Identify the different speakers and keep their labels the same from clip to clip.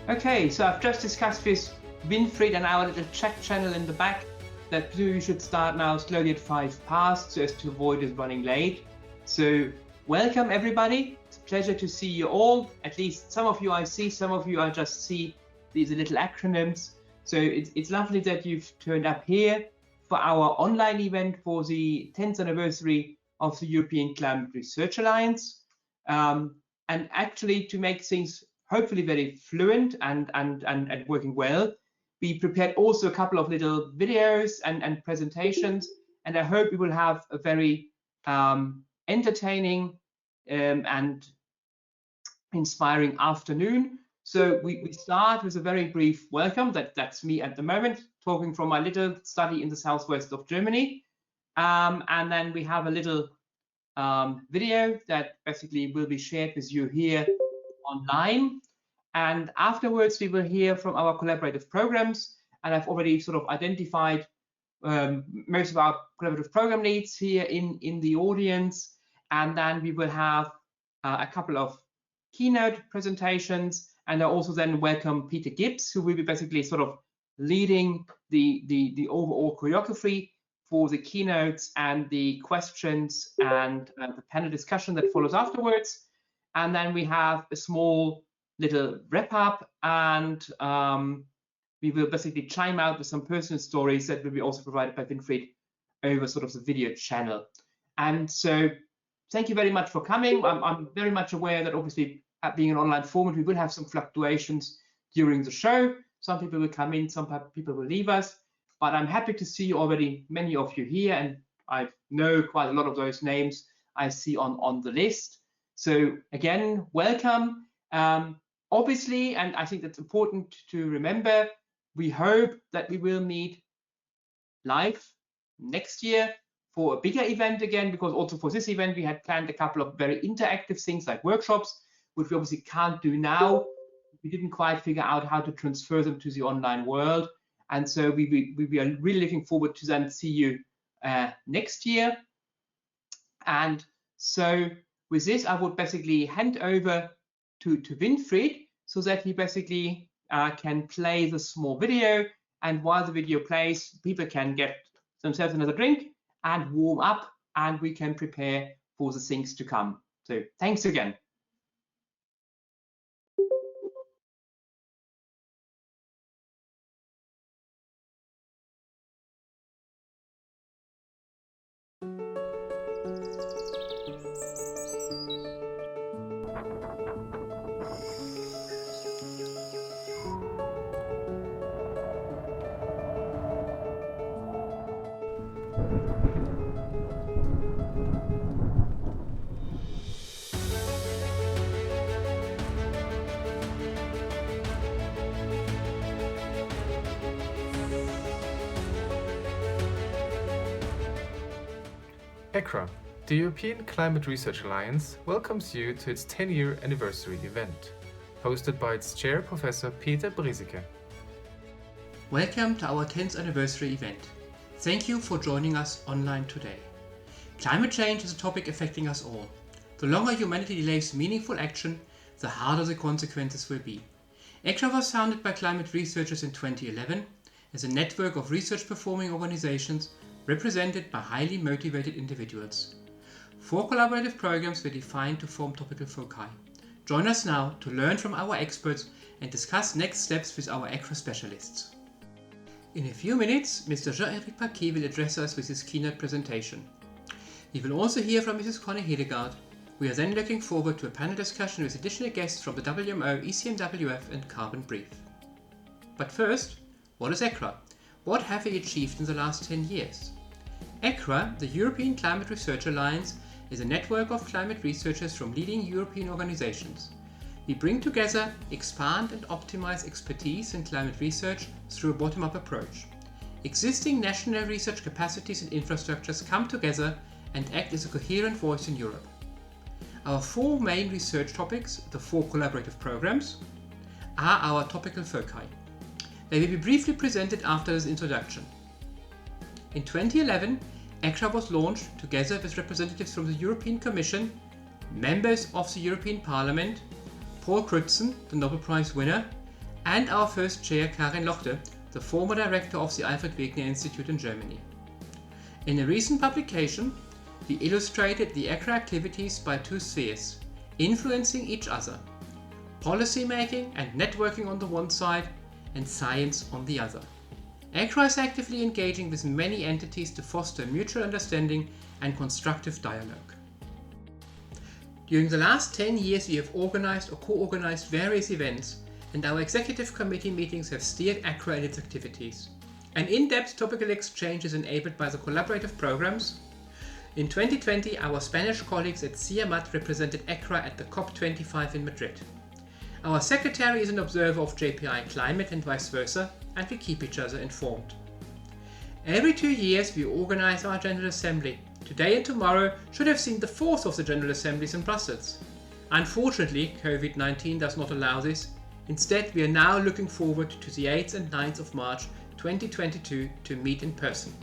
Speaker 1: Okay, so I've just discussed with Winfried and our little chat channel in the back that we should start now slowly at 5 past so as to avoid us running late. So welcome everybody. It's a pleasure to see you all. At least some of you I see, some of you I just see these little acronyms. So it's lovely that you've turned up here for our online event for the 10th anniversary of the European Climate Research Alliance. And actually, to make things hopefully very fluent and working well, we prepared also a couple of little videos and presentations, and I hope we will have a very entertaining and inspiring afternoon. So we start with a very brief welcome. That's me at the moment, talking from my little study in the southwest of Germany. And then we have a little video that basically will be shared with you here online. And afterwards, we will hear from our collaborative programs. And I've already sort of identified most of our collaborative program leads here in the audience. And then we will have a couple of keynote presentations. And I also then welcome Peter Gibbs, who will be basically sort of leading the overall choreography for the keynotes and the questions and the panel discussion that follows afterwards. And then we have a small little wrap up, and we will basically chime out with some personal stories that will be also provided by Winfried over sort of the video channel. And so thank you very much for coming. I'm very much aware that obviously being an online format, we will have some fluctuations during the show. Some people will come in, some people will leave us, but I'm happy to see already many of you here, and I know quite a lot of those names I see on the list. So again, welcome. Obviously, and I think that's important to remember, we hope that we will meet live next year for a bigger event again, because also for this event, we had planned a couple of very interactive things like workshops, which we obviously can't do now. We didn't quite figure out how to transfer them to the online world. And so we are really looking forward to then see you next year. And so with this, I would basically hand over to Winfried so that he basically can play the small video. And while the video plays, people can get themselves another drink and warm up, and we can prepare for the things to come. So thanks again.
Speaker 2: ECRA, the European Climate Research Alliance, welcomes you to its 10-year anniversary event, hosted by its chair, Professor Peter Brieseke.
Speaker 3: Welcome to our 10th anniversary event. Thank you for joining us online today. Climate change is a topic affecting us all. The longer humanity delays meaningful action, the harder the consequences will be. ECRA was founded by climate researchers in 2011 as a network of research-performing organizations represented by highly motivated individuals. 4 collaborative programs were defined to form topical foci. Join us now to learn from our experts and discuss next steps with our ECRA specialists. In a few minutes, Mr. Jean-Éric Paquet will address us with his keynote presentation. We will also hear from Mrs. Connie Hedegaard. We are then looking forward to a panel discussion with additional guests from the WMO, ECMWF and Carbon Brief. But first, what is ECRA? What have we achieved in the last 10 years? ECRA, the European Climate Research Alliance, is a network of climate researchers from leading European organizations. We bring together, expand and optimize expertise in climate research through a bottom-up approach. Existing national research capacities and infrastructures come together and act as a coherent voice in Europe. Our 4 main research topics, the 4 collaborative programs, are our topical foci. They will be briefly presented after this introduction. In 2011, ECRA was launched together with representatives from the European Commission, members of the European Parliament, Paul Crutzen, the Nobel Prize winner, and our first chair, Karin Lochte, the former director of the Alfred Wegener Institute in Germany. In a recent publication, we illustrated the ECRA activities by two spheres, influencing each other: policy making and networking on the one side, and science on the other. ECRA is actively engaging with many entities to foster mutual understanding and constructive dialogue. During the last 10 years, we have organized or co-organized various events, and our executive committee meetings have steered ECRA in its activities. An in-depth topical exchange is enabled by the collaborative programs. In 2020, our Spanish colleagues at CIEMAT represented ECRA at the COP25 in Madrid. Our secretary is an observer of JPI climate and vice versa, and we keep each other informed. Every 2 years we organize our General Assembly. Today and tomorrow should have seen the fourth of the General Assemblies in Brussels. Unfortunately, COVID-19 does not allow this. Instead, we are now looking forward to the 8th and 9th of March 2022 to meet in person.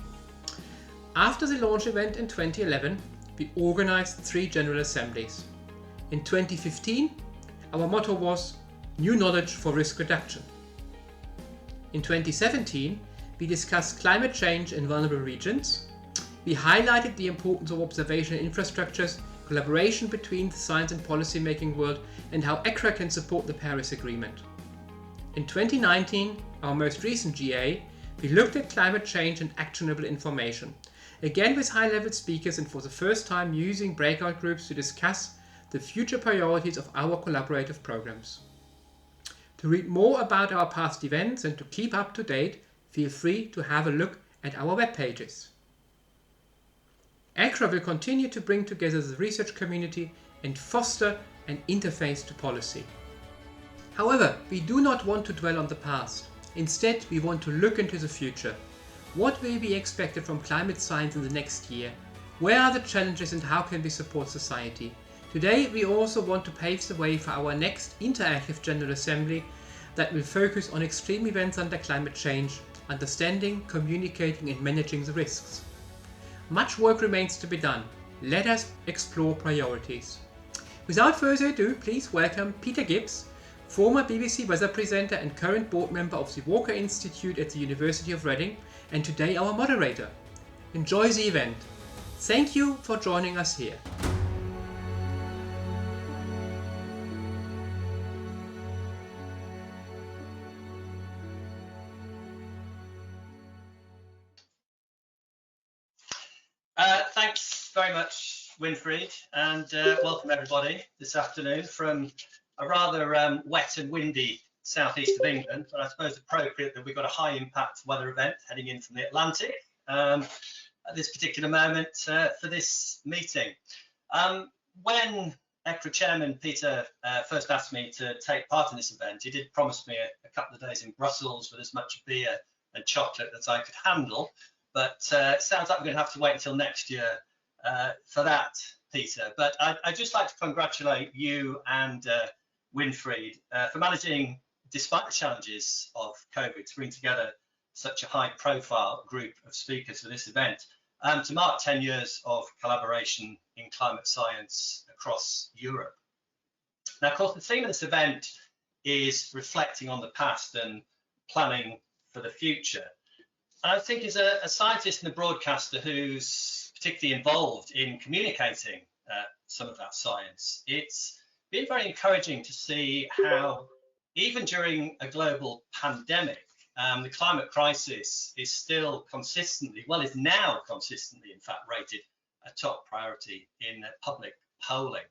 Speaker 3: After the launch event in 2011, we organized 3 General Assemblies. In 2015, our motto was New Knowledge for Risk Reduction. In 2017, we discussed climate change in vulnerable regions. We highlighted the importance of observation infrastructures, collaboration between the science and policy making world, and how ECRA can support the Paris Agreement. In 2019, our most recent GA, we looked at climate change and actionable information, again with high-level speakers and for the first time using breakout groups to discuss the future priorities of our collaborative programs. To read more about our past events and to keep up to date, feel free to have a look at our web pages. ECRA will continue to bring together the research community and foster an interface to policy. However, we do not want to dwell on the past. Instead, we want to look into the future. What will be expected from climate science in the next year? Where are the challenges and how can we support society? Today, we also want to pave the way for our next interactive General Assembly that will focus on extreme events under climate change, understanding, communicating and managing the risks. Much work remains to be done. Let us explore priorities. Without further ado, please welcome Peter Gibbs, former BBC weather presenter and current board member of the Walker Institute at the University of Reading, and today our moderator. Enjoy the event. Thank you for joining us here.
Speaker 4: Thanks very much, Winfried, and welcome everybody this afternoon from a rather wet and windy southeast of England, but I suppose appropriate that we've got a high impact weather event heading in from the Atlantic at this particular moment for this meeting. When ECRA Chairman Peter first asked me to take part in this event, he did promise me a couple of days in Brussels with as much beer and chocolate that I could handle. But it sounds like we're going to have to wait until next year for that, Peter. But I'd just like to congratulate you and Winfried for managing, despite the challenges of COVID, to bring together such a high-profile group of speakers for this event to mark 10 years of collaboration in climate science across Europe. Now, of course, the theme of this event is reflecting on the past and planning for the future. I think as a scientist and a broadcaster who's particularly involved in communicating some of that science, it's been very encouraging to see how even during a global pandemic, the climate crisis is still consistently, well, is now consistently, in fact, rated a top priority in public polling,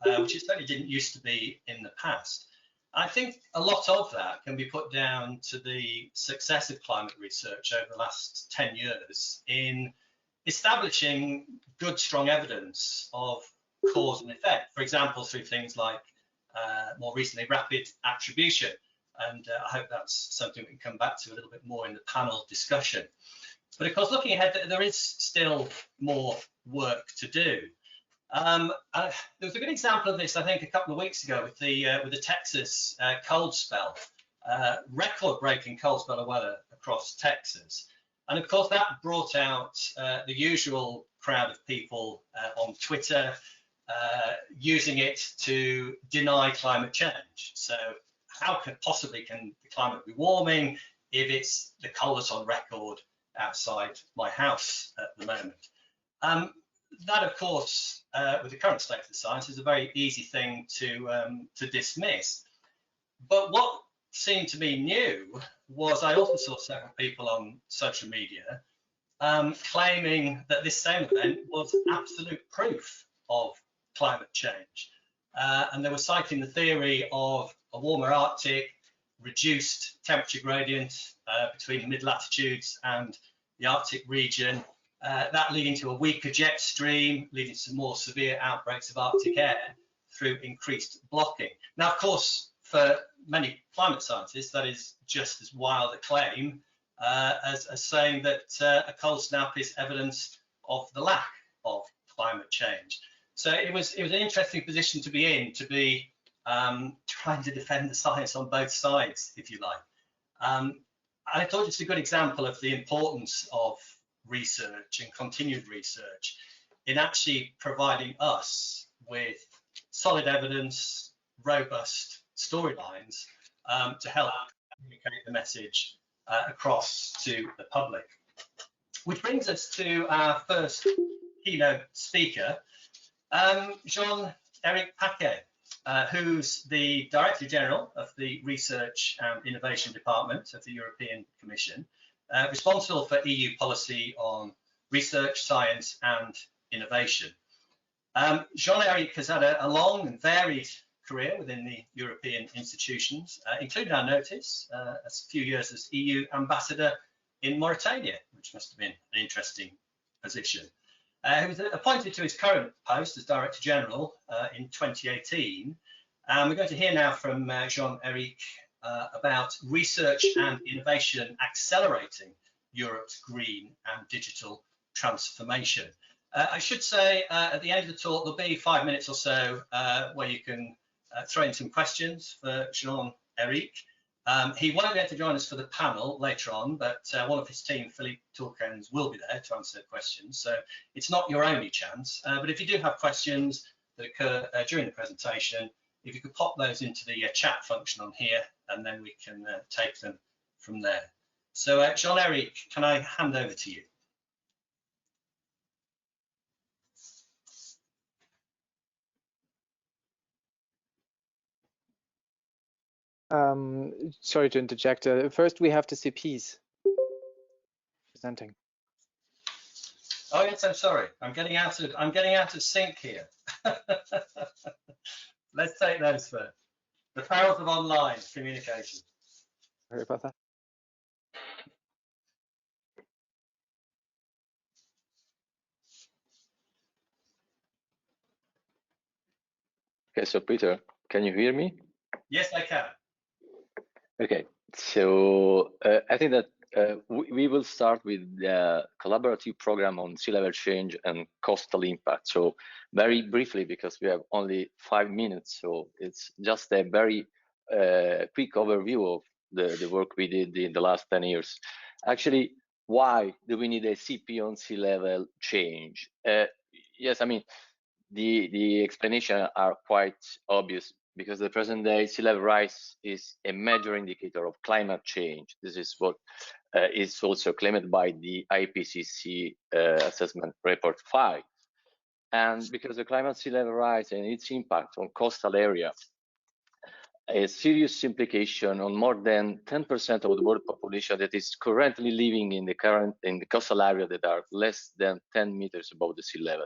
Speaker 4: which it certainly didn't used to be in the past. I think a lot of that can be put down to the success of climate research over the last 10 years in establishing good, strong evidence of cause and effect. For example, through things like more recently rapid attribution. And I hope that's something we can come back to a little bit more in the panel discussion. But of course, looking ahead, there is still more work to do. There was a good example of this, I think, a couple of weeks ago with the Texas cold spell, record-breaking cold spell of weather across Texas. And of course, that brought out the usual crowd of people on Twitter using it to deny climate change. So how can the climate be warming if it's the coldest on record outside my house at the moment? That, of course, with the current state of the science, is a very easy thing to dismiss. But what seemed to me new was I also saw several people on social media claiming that this same event was absolute proof of climate change. And they were citing the theory of a warmer Arctic, reduced temperature gradient between the mid-latitudes and the Arctic region, that leading to a weaker jet stream, leading to more severe outbreaks of Arctic air through increased blocking. Now, of course, for many climate scientists, that is just as wild a claim as saying that a cold snap is evidence of the lack of climate change. So it was an interesting position to be in, to be trying to defend the science on both sides, if you like. I thought it's a good example of the importance of research and continued research in actually providing us with solid evidence, robust storylines to help communicate the message across to the public. Which brings us to our first keynote speaker, Jean-Eric Paquet, who's the Director General of the Research and Innovation Department of the European Commission, responsible for EU policy on research, science and innovation. Jean-Eric has had a long and varied career within the European institutions, including our notice, a few years as EU Ambassador in Mauritania, which must have been an interesting position. He was appointed to his current post as Director General in 2018. And we're going to hear now from Jean-Eric about research and innovation accelerating Europe's green and digital transformation. I should say at the end of the talk, there'll be 5 minutes or so where you can throw in some questions for Jean-Eric. He won't be able to join us for the panel later on, but one of his team, Philippe Tulkens, will be there to answer questions. So it's not your only chance, but if you do have questions that occur during the presentation, if you could pop those into the chat function on here, and then we can take them from there. So Jean-Eric, can I hand over to you?
Speaker 5: Sorry to interject. First, we have the CPs presenting.
Speaker 4: Oh yes, I'm sorry. I'm getting out of sync here. Let's take those first. The perils of online communication.
Speaker 5: Sorry about that.
Speaker 6: Okay, so Peter, can you hear me?
Speaker 4: Yes, I can.
Speaker 6: Okay, so I think that we will start with the collaborative program on sea level change and coastal impact. So very briefly, because we have only 5 minutes, so it's just a very quick overview of the work we did in the last 10 years. Actually, why do we need a CP on sea level change? Yes, I mean, the explanation are quite obvious, because the present day sea level rise is a major indicator of climate change. This is what is also claimed by the IPCC assessment report 5. And because the climate sea level rise and its impact on coastal area, a serious implication on more than 10% of the world population that is currently living in the coastal area that are less than 10 meters above the sea level.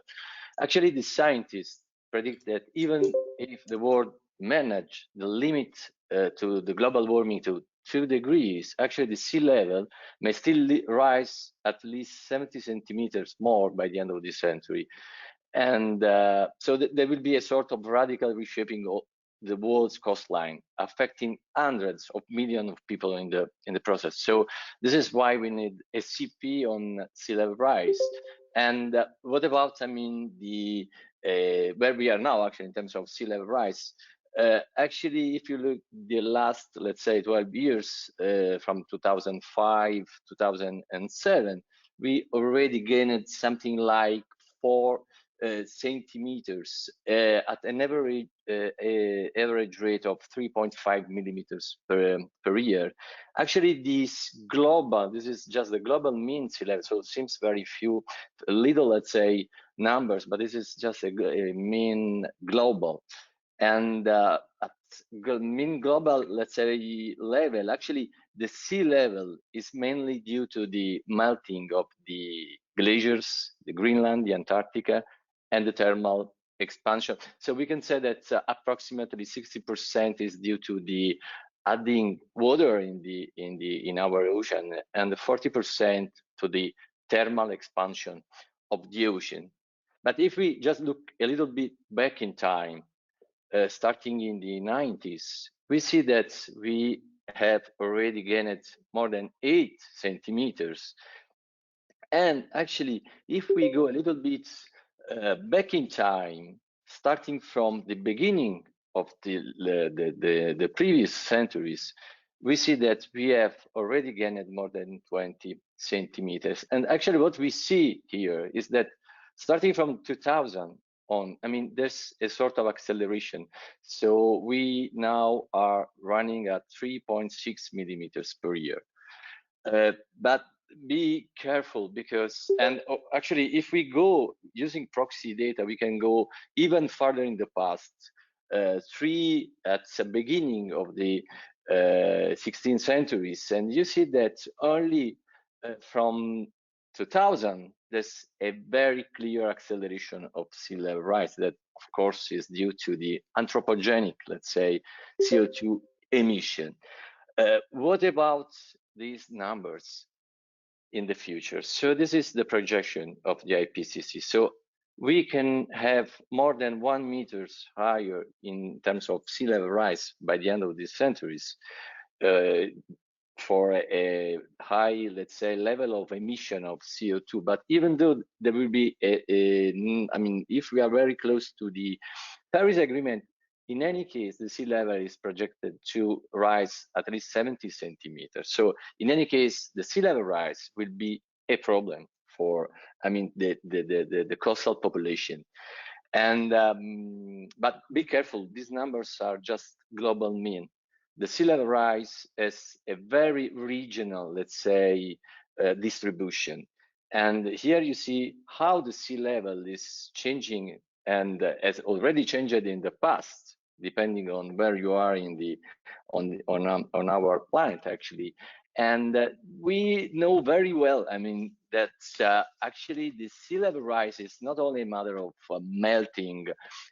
Speaker 6: Actually, the scientists predict that even if the world manage the limit to the global warming to 2 degrees, actually the sea level may still rise at least 70 centimeters more by the end of this century. And so there will be a sort of radical reshaping of the world's coastline, affecting hundreds of millions of people in the process. So this is why we need a CP on sea level rise. And what about, I mean, the where we are now actually in terms of sea level rise? Actually, if you look the last, let's say, 12 years, from 2005, 2007, we already gained something like 4 centimeters at an average rate of 3.5 millimeters per year. Actually, this is just the global mean sea level, so it seems very few, little, let's say, numbers, but this is just a mean global. And at mean global, let's say, level, actually, the sea level is mainly due to the melting of the glaciers, the Greenland, the Antarctica, and the thermal expansion. So we can say that approximately 60% is due to the adding water in our ocean, and 40% to the thermal expansion of the ocean. But if we just look a little bit back in time, starting in the 90s, we see that we have already gained more than 8 centimeters. And actually, if we go a little bit back in time, starting from the beginning of the previous centuries, we see that we have already gained more than 20 centimeters. And actually what we see here is that starting from 2000 on, I mean, there's a sort of acceleration. So we now are running at 3.6 millimeters per year. But be careful because, and actually, if we go using proxy data, we can go even further in the past. At the beginning of the 16th centuries, and you see that only from 2000, there's a very clear acceleration of sea level rise that, of course, is due to the anthropogenic, let's say, CO2 emission. What about these numbers in the future? So this is the projection of the IPCC. So we can have more than 1 meters higher in terms of sea level rise by the end of these centuries for a high, let's say, level of emission of CO2. But even though there will be I mean, if we are very close to the Paris Agreement, in any case, the sea level is projected to rise at least 70 centimeters. So in any case, the sea level rise will be a problem for, I mean, the coastal population. And but be careful, these numbers are just global mean. The sea level rise is a very regional, let's say, distribution. And here you see how the sea level is changing and has already changed in the past, depending on where you are in the on our planet, actually. And we know very well, I mean, that actually the sea level rise is not only a matter of melting,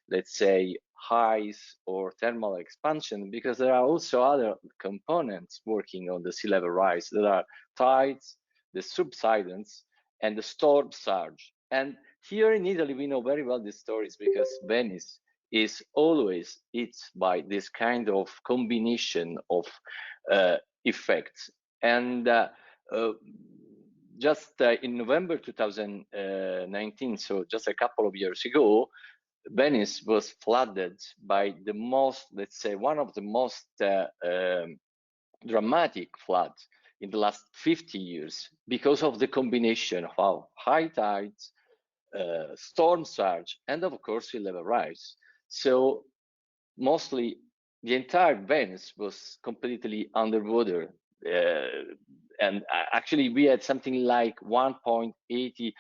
Speaker 6: let's say, ice or thermal expansion, because there are also other components working on the sea level rise. There are tides, the subsidence, and the storm surge. And here in Italy, we know very well these stories because Venice is always hit by this kind of combination of effects. And just in November 2019, so just a couple of years ago, Venice was flooded by the most, let's say, one of the most dramatic floods in the last 50 years because of the combination of high tides, storm surge, and of course sea level rise. So mostly the entire Venice was completely underwater. And actually we had something like 1.80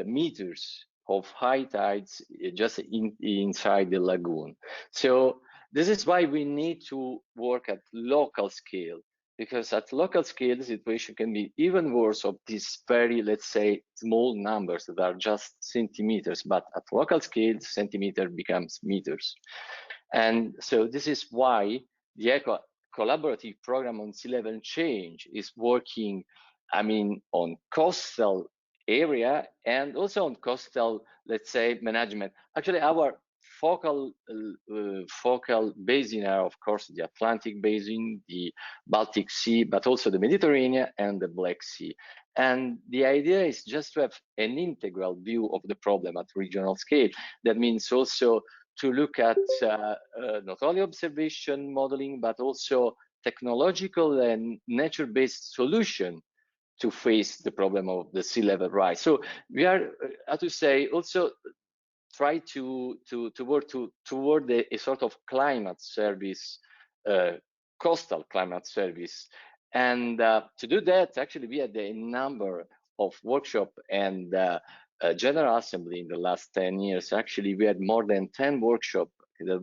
Speaker 6: meters of high tides just inside the lagoon. So this is why we need to work at local scale, because at local scale the situation can be even worse of these very, let's say, small numbers that are just centimeters, but at local scale centimeter becomes meters. And so this is why the ECO collaborative program on sea level change is working, I mean, on coastal area and also on coastal, let's say, management. Actually, our focal basin are, of course, the Atlantic basin, the Baltic Sea, but also the Mediterranean and the Black Sea. And the idea is just to have an integral view of the problem at regional scale. That means also to look at not only observation modeling, but also technological and nature-based solution to face the problem of the sea level rise. So we are, how to say, also try to work toward a sort of climate service, coastal climate service. And to do that, actually, we had a number of workshops and General Assembly in the last 10 years. Actually, we had more than 10 workshops that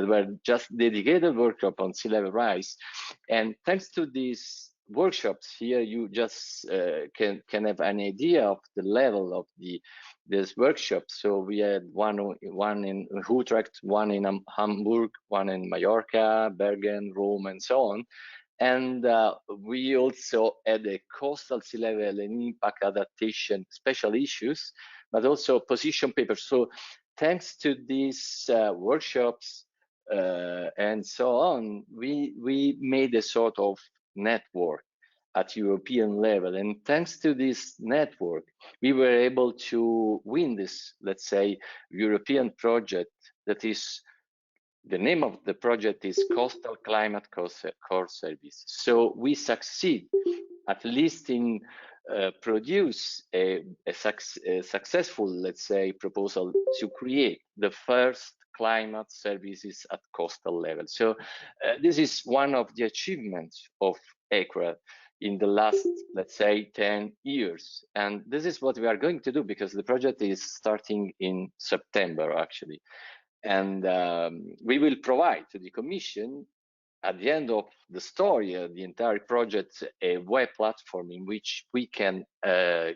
Speaker 6: were just dedicated workshop on sea level rise. And thanks to these workshops here, you just can have an idea of the level of this workshop. So we had one in Utrecht, one in Hamburg, one in Mallorca, Bergen, Rome, and so on. And we also had a coastal sea level and impact adaptation special issues, but also position papers. So thanks to these workshops and so on, we made a sort of network at European level. And thanks to this network, we were able to win this, let's say, European project that is, the name of the project is Coastal Climate Core Service. So we succeed at least in produce a successful, let's say, proposal to create the first climate services at coastal level. So this is one of the achievements of ECRA in the last, let's say, 10 years. And this is what we are going to do, because the project is starting in September, actually. And we will provide to the Commission, at the end of the story, the entire project, a web platform in which we can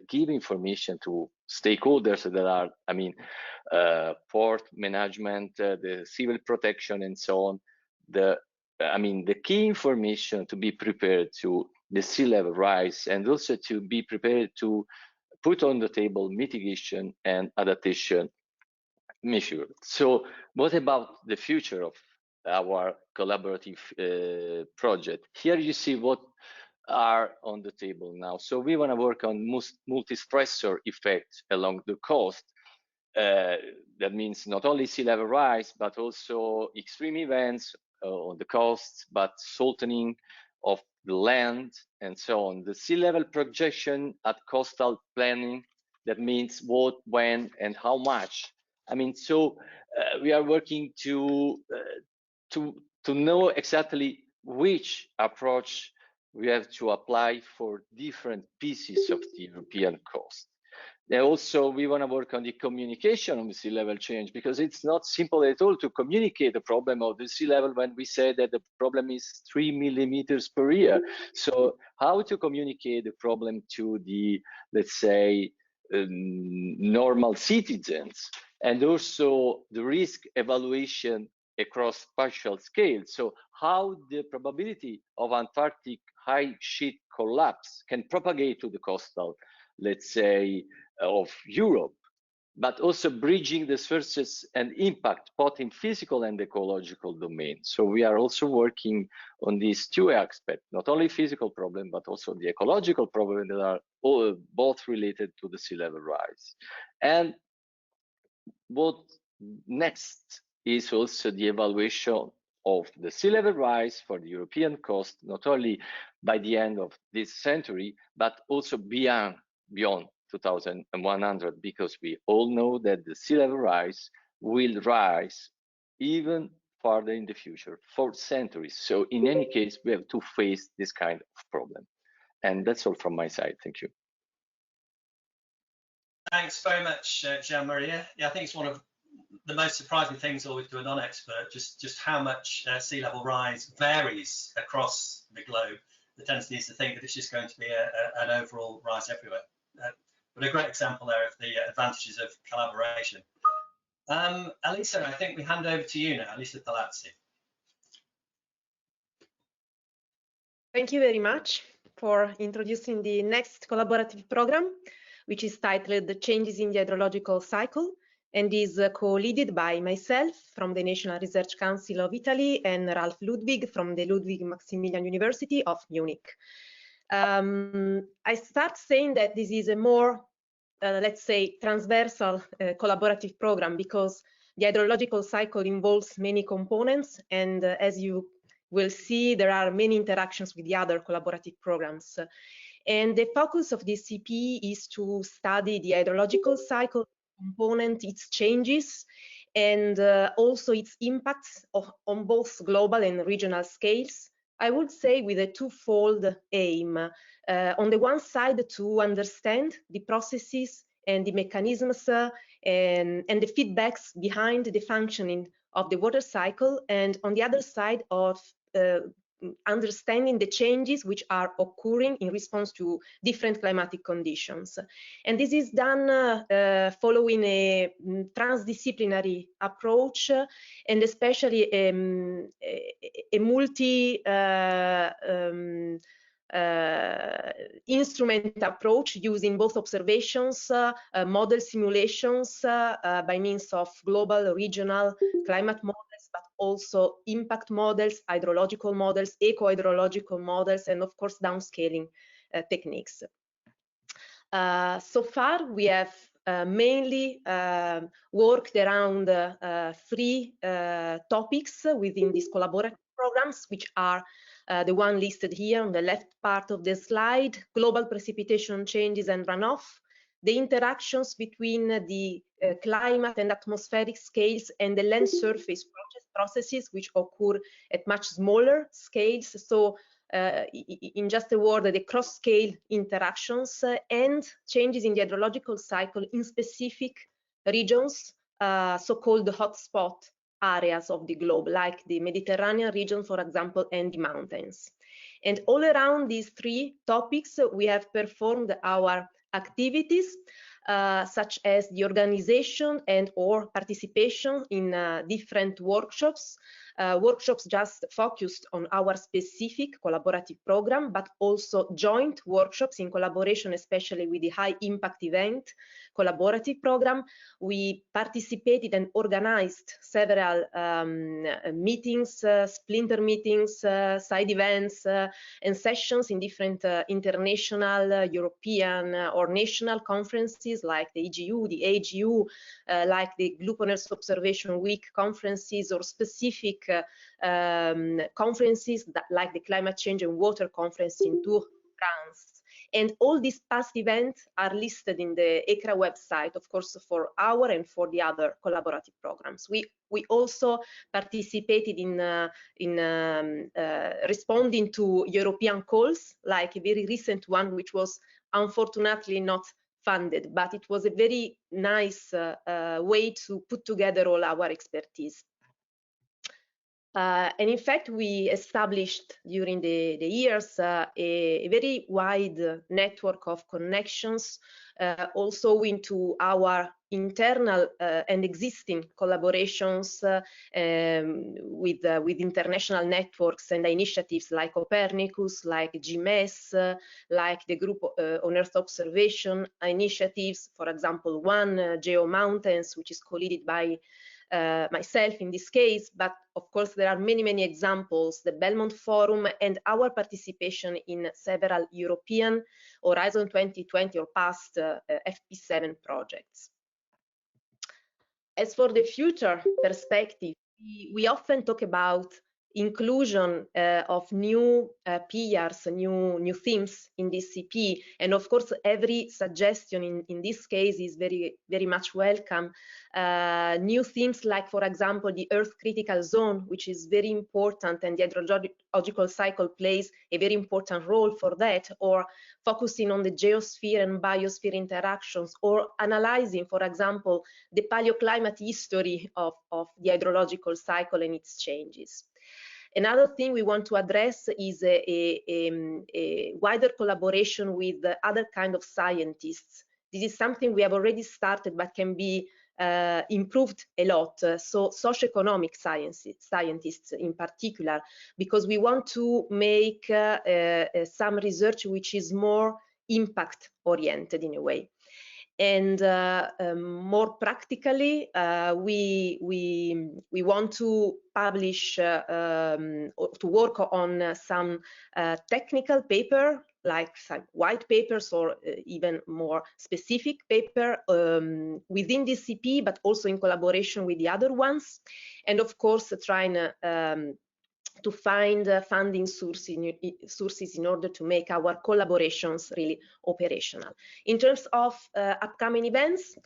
Speaker 6: give information to stakeholders that are, I mean, port management, the civil protection, and so on. The key information to be prepared to the sea level rise, and also to be prepared to put on the table mitigation and adaptation measures. So what about the future of our collaborative project? Here you see what are on the table now. So we want to work on multi-stressor effects along the coast. That means not only sea level rise, but also extreme events on the coast, but salting of the land and so on. The sea level projection at coastal planning, that means what, when, and how much. I mean, so we are working to know exactly which approach we have to apply for different pieces of the European coast. And also, we want to work on the communication of the sea level change, because it's not simple at all to communicate the problem of the sea level when we say that the problem is 3 millimeters per year. So how to communicate the problem to the, let's say, normal citizens, and also the risk evaluation across spatial scale. So how the probability of Antarctic high sheet collapse can propagate to the coastal, let's say, of Europe, but also bridging the sources and impact both in physical and ecological domains. So we are also working on these two aspects, not only physical problem, but also the ecological problem that are all, both related to the sea level rise. And what next is also the evaluation of the sea level rise for the European coast, not only by the end of this century, but also beyond 2100, because we all know that the sea level rise will rise even farther in the future for centuries. So in any case, we have to face this kind of problem. And that's all from my side. Thank you.
Speaker 4: Thanks very much, Gianmaria. Yeah, I think it's one of the most surprising things always to a non-expert, just how much sea level rise varies across the globe. The tendency is to think that it's just going to be an overall rise everywhere. But a great example there of the advantages of collaboration. Elisa, I think we hand over to you now, Elisa Palazzi.
Speaker 7: Thank you very much for introducing the next collaborative program, which is titled The Changes in the Hydrological Cycle, and is co-led by myself from the National Research Council of Italy and Ralph Ludwig from the Ludwig Maximilian University of Munich. I start saying that this is a more, let's say, transversal collaborative program, because the hydrological cycle involves many components, and as you will see, there are many interactions with the other collaborative programs. And the focus of this CP is to study the hydrological cycle component, its changes, and also its impacts on both global and regional scales. I would say with a twofold aim. On the one side, to understand the processes and the mechanisms and the feedbacks behind the functioning of the water cycle, and on the other side of understanding the changes which are occurring in response to different climatic conditions. And this is done following a transdisciplinary approach, and especially a multi instrument approach using both observations, model simulations by means of global, regional climate models, but also impact models, hydrological models, eco-hydrological models, and of course downscaling techniques. So far we have mainly worked around three topics within these collaborative programs, which are the one listed here on the left part of the slide: global precipitation changes and runoff, the interactions between the climate and atmospheric scales and the land surface processes, which occur at much smaller scales. So in just a word, the cross-scale interactions and changes in the hydrological cycle in specific regions, so-called hotspot areas of the globe, like the Mediterranean region, for example, and the mountains. And all around these three topics, we have performed our activities, such as the organization and or participation in different workshops, workshops just focused on our specific collaborative program, but also joint workshops in collaboration, especially with the high impact event collaborative program. We participated and organized several meetings, splinter meetings, side events, and sessions in different international, European, or national conferences like the EGU, the AGU, like the Gluponers Observation Week conferences, or specific conferences that, like the Climate Change and Water Conference in Tours, France. And all these past events are listed in the ECRA website, of course, for our and for the other collaborative programs. We also participated in responding to European calls, like a very recent one, which was unfortunately not funded, but it was a very nice way to put together all our expertise. And in fact, we established during the years a very wide network of connections, also into our internal and existing collaborations with international networks and initiatives like Copernicus, like GMS, like the Group on Earth Observation initiatives, for example, Geo Mountains, which is co-led by myself in this case, but of course there are many examples, the Belmont Forum, and our participation in several European Horizon 2020 or past FP7 projects. As for the future perspective, we often talk about inclusion of new pillars, new themes in this CP, and of course every suggestion in this case is very much welcome. New themes like, for example, the Earth critical zone, which is very important, and the hydrological cycle plays a very important role for that, or focusing on the geosphere and biosphere interactions, or analyzing, for example, the paleoclimate history of the hydrological cycle and its changes. Another thing we want to address is a wider collaboration with other kind of scientists. This is something we have already started, but can be improved a lot. So socioeconomic scientists in particular, because we want to make some research which is more impact oriented in a way. And more practically, we want to publish, or to work on some technical paper, like some white papers, or even more specific paper within the CP, but also in collaboration with the other ones. And of course, trying to find funding sources in order to make our collaborations really operational. In terms of upcoming events,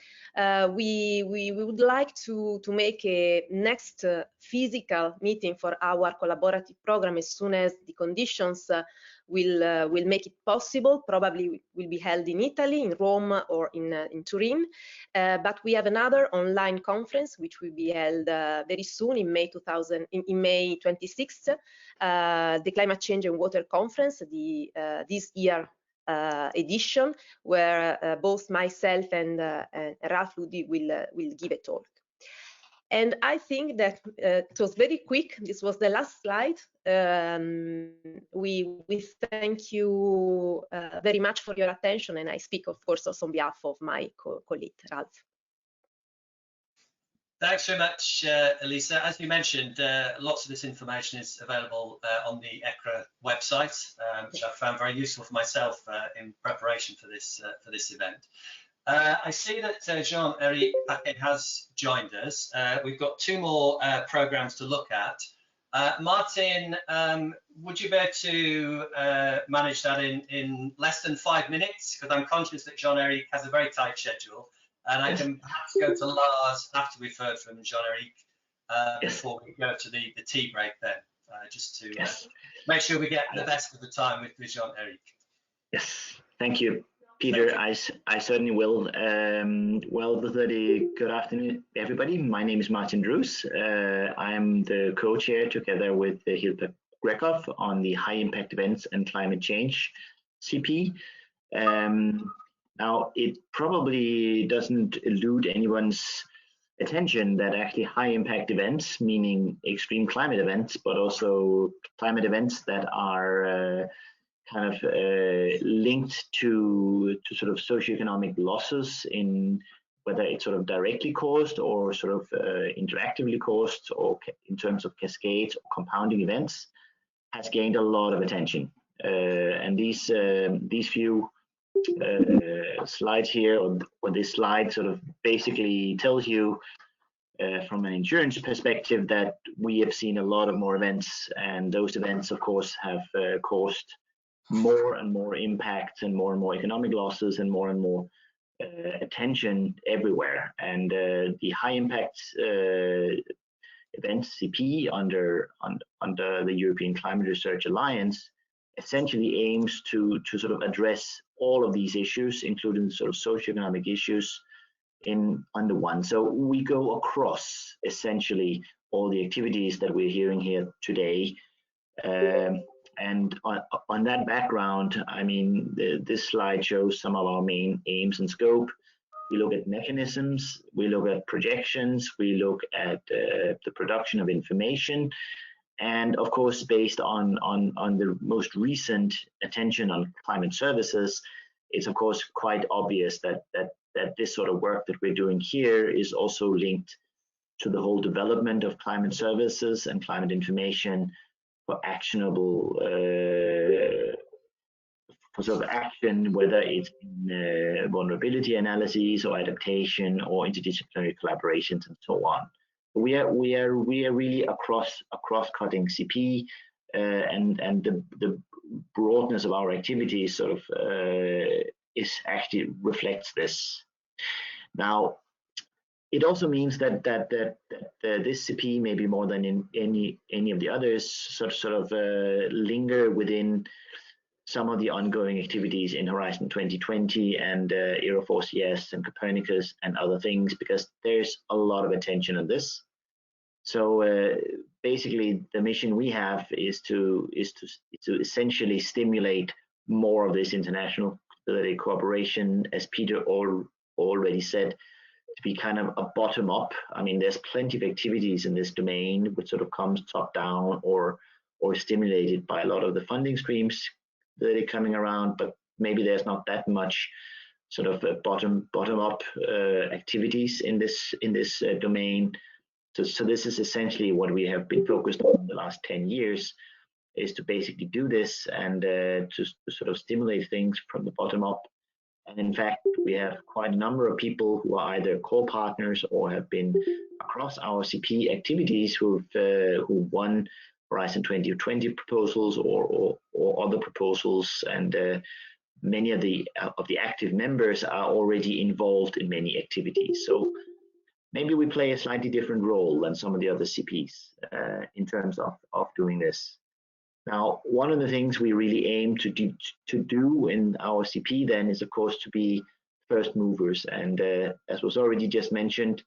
Speaker 7: we would like to make a next physical meeting for our collaborative program as soon as the conditions will make it possible. Probably will be held in Italy, in Rome or in Turin. But we have another online conference which will be held very soon in May 26th, the Climate Change and Water Conference, this year edition, where both myself and Ralph Ludi will give a talk. And I think that it was very quick. This was the last slide. We thank you very much for your attention, and I speak, of course, also on behalf of my colleague, Ralph.
Speaker 4: Thanks very much, Elisa. As you mentioned, lots of this information is available on the ECRA website, which I found very useful for myself in preparation for this event. I see that Jean-Eric Paquet has joined us. We've got two more programs to look at. Martin, would you be able to manage that in less than 5 minutes? Because I'm conscious that Jean-Eric has a very tight schedule, and I can perhaps go to Lars after we've heard from Jean-Eric before we go to the tea break then, just to make sure we get the best of the time with Jean-Eric.
Speaker 8: Yes, thank you, Peter. I certainly will. Well, good afternoon, everybody. My name is Martin Drews. I'm the co-chair together with Philippe on the High Impact Events and Climate Change CP. Now, it probably doesn't elude anyone's attention that actually high impact events, meaning extreme climate events, but also climate events that are kind of linked to sort of socioeconomic losses, in whether it's sort of directly caused or sort of interactively caused, or in terms of cascades or compounding events, has gained a lot of attention. And these few slides here, or this slide sort of basically tells you from an insurance perspective that we have seen a lot of more events, and those events of course have caused more and more impacts and more economic losses and more attention everywhere. And the high impact events CP under the European Climate Research Alliance essentially aims to sort of address all of these issues, including sort of socioeconomic issues, under one. So we go across essentially all the activities that we're hearing here today. And on that background, I mean, this slide shows some of our main aims and scope. We look at mechanisms, we look at projections, we look at the production of information, and of course, based on the most recent attention on climate services, it's of course quite obvious that this sort of work that we're doing here is also linked to the whole development of climate services and climate information for actionable, for sort of action, whether it's in vulnerability analyses or adaptation or interdisciplinary collaborations and so on. We are really a cross-cutting CP, and the broadness of our activities sort of actually reflects this. Now, it also means that this CP, maybe more than in any of the others, sort of linger within some of the ongoing activities in Horizon 2020 and Aero4CS and Copernicus and other things, because there's a lot of attention on this. So basically, the mission we have is to essentially stimulate more of this international cooperation, as Peter already said, to be kind of a bottom up. I mean, there's plenty of activities in this domain which sort of comes top down or stimulated by a lot of the funding streams that are coming around, but maybe there's not that much sort of bottom up activities in this domain. So this is essentially what we have been focused on the last 10 years, is to basically do this and to sort of stimulate things from the bottom up. And in fact, we have quite a number of people who are either core partners or have been across our CP activities who won, Horizon 2020 proposals or other proposals, and many of the active members are already involved in many activities. So maybe we play a slightly different role than some of the other CPs in terms of doing this. Now, one of the things we really aim to do in our CP then is, of course, to be first movers. And as was already just mentioned,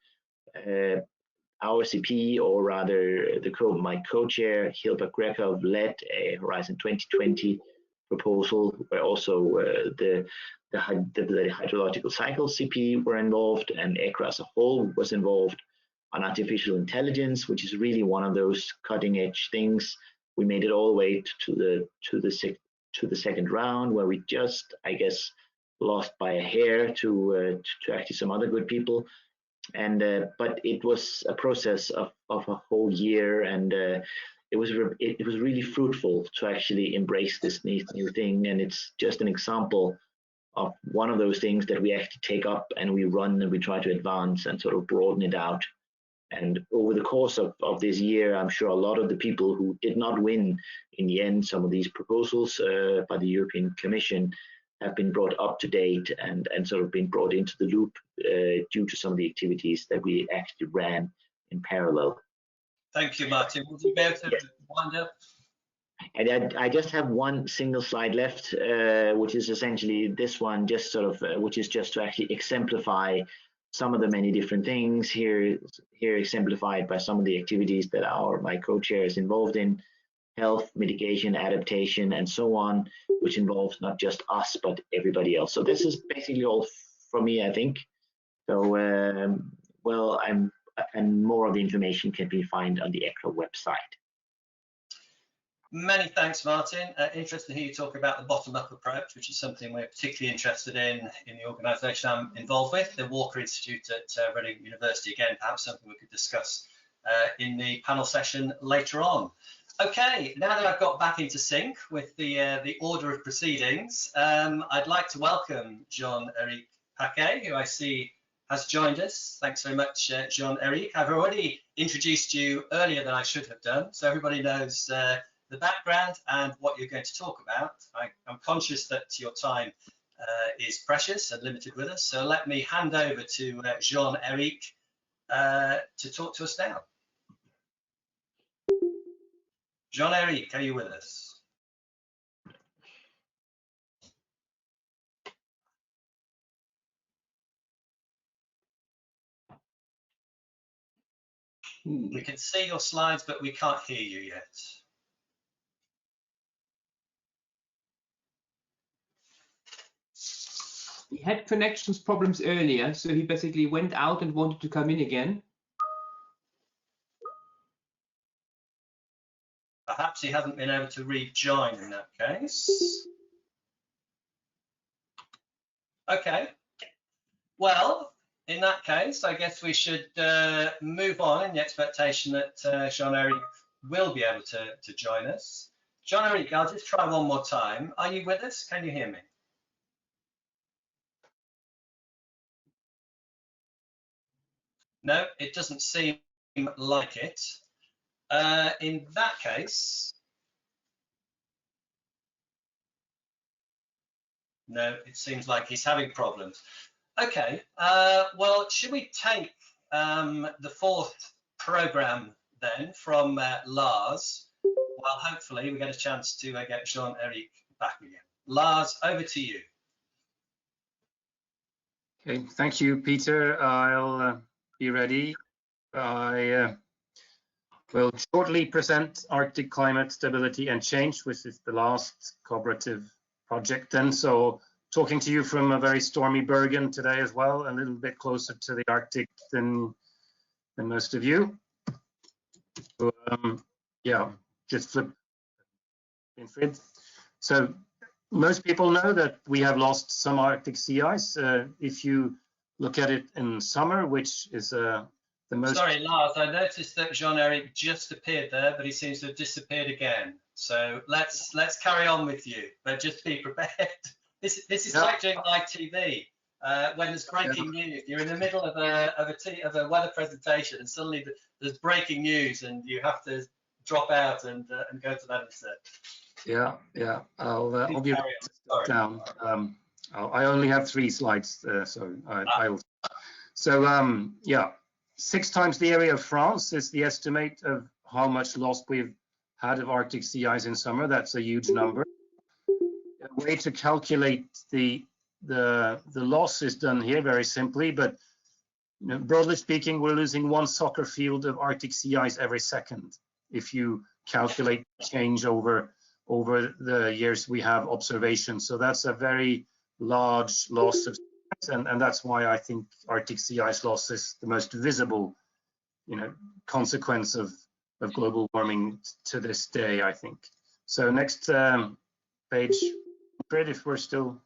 Speaker 8: our CP, or rather my co-chair, Hilbert Grekov, led a Horizon 2020 proposal, where also the hydrological cycle CP were involved, and ECRA as a whole was involved on artificial intelligence, which is really one of those cutting edge things. We made it all the way to the second round, where we just, I guess, lost by a hair to actually some other good people. And but it was a process of a whole year, and it was really fruitful to actually embrace this new thing. And it's just an example of one of those things that we actually take up and we run and we try to advance and sort of broaden it out. And over the course of this year, I'm sure a lot of the people who did not win in the end some of these proposals by the European Commission have been brought up to date and sort of been brought into the loop due to some of the activities that we actually ran in parallel.
Speaker 4: Thank you, Martin. Would you be able to wind up?
Speaker 8: And I just have one single slide left, which is essentially this one, just sort of, which is just to actually exemplify some of the many different things here exemplified by some of the activities that my co-chair is involved in: health, mitigation, adaptation, and so on, which involves not just us, but everybody else. So this is basically all from me, I think. So, well, and more of the information can be found on the ECRA website.
Speaker 4: Many thanks, Martin. Interested to hear you talk about the bottom-up approach, which is something we're particularly interested in the organisation I'm involved with, the Walker Institute at Reading University. Again, perhaps something we could discuss in the panel session later on. Okay, now that I've got back into sync with the order of proceedings, I'd like to welcome Jean-Éric Paquet, who I see has joined us. Thanks very much, Jean-Éric. I've already introduced you earlier than I should have done, so everybody knows the background and what you're going to talk about. I'm conscious that your time is precious and limited with us, so let me hand over to Jean-Éric to talk to us now. Jean-Éric, are you with us? We can see your slides, but we can't hear you yet.
Speaker 1: He had connections problems earlier, so he basically went out and wanted to come in again.
Speaker 4: Perhaps he hasn't been able to rejoin in that case. Okay. Well, in that case, I guess we should move on in the expectation that Jean-Éric will be able to join us. Jean-Éric, I'll just try one more time. Are you with us? Can you hear me? No, it doesn't seem like it. In that case, no, it seems like he's having problems. Okay, well, should we take the fourth program then from Lars? Well, hopefully we get a chance to get Jean-Éric back again. Lars, over to you.
Speaker 9: Okay, thank you, Peter. I'll be ready. I will shortly present Arctic Climate Stability and Change, which is the last cooperative project then. So talking to you from a very stormy Bergen today as well, a little bit closer to the Arctic than most of you. So, yeah, just flip. So most people know that we have lost some Arctic sea ice. If you look at it in summer, which is the most... Sorry,
Speaker 4: Lars, I noticed that Jean-Éric just appeared there, but he seems to have disappeared again. So let's carry on with you, but just be prepared. This is like doing live TV. When there's breaking news, you're in the middle of a weather presentation, and suddenly there's breaking news, and you have to drop out and go to that instead.
Speaker 9: Yeah. I'll be down. I only have 3 slides, so I'll. So yeah, 6 times the area of France is the estimate of how much loss we've had of Arctic sea ice in summer. That's a huge number. A way to calculate the loss is done here very simply, but broadly speaking, we're losing 1 soccer field of Arctic sea ice every second if you calculate change over the years we have observation. So that's a very large loss of, and that's why I think Arctic sea ice loss is the most visible, consequence of global warming to this day, I think. So next page, Fred, if we're still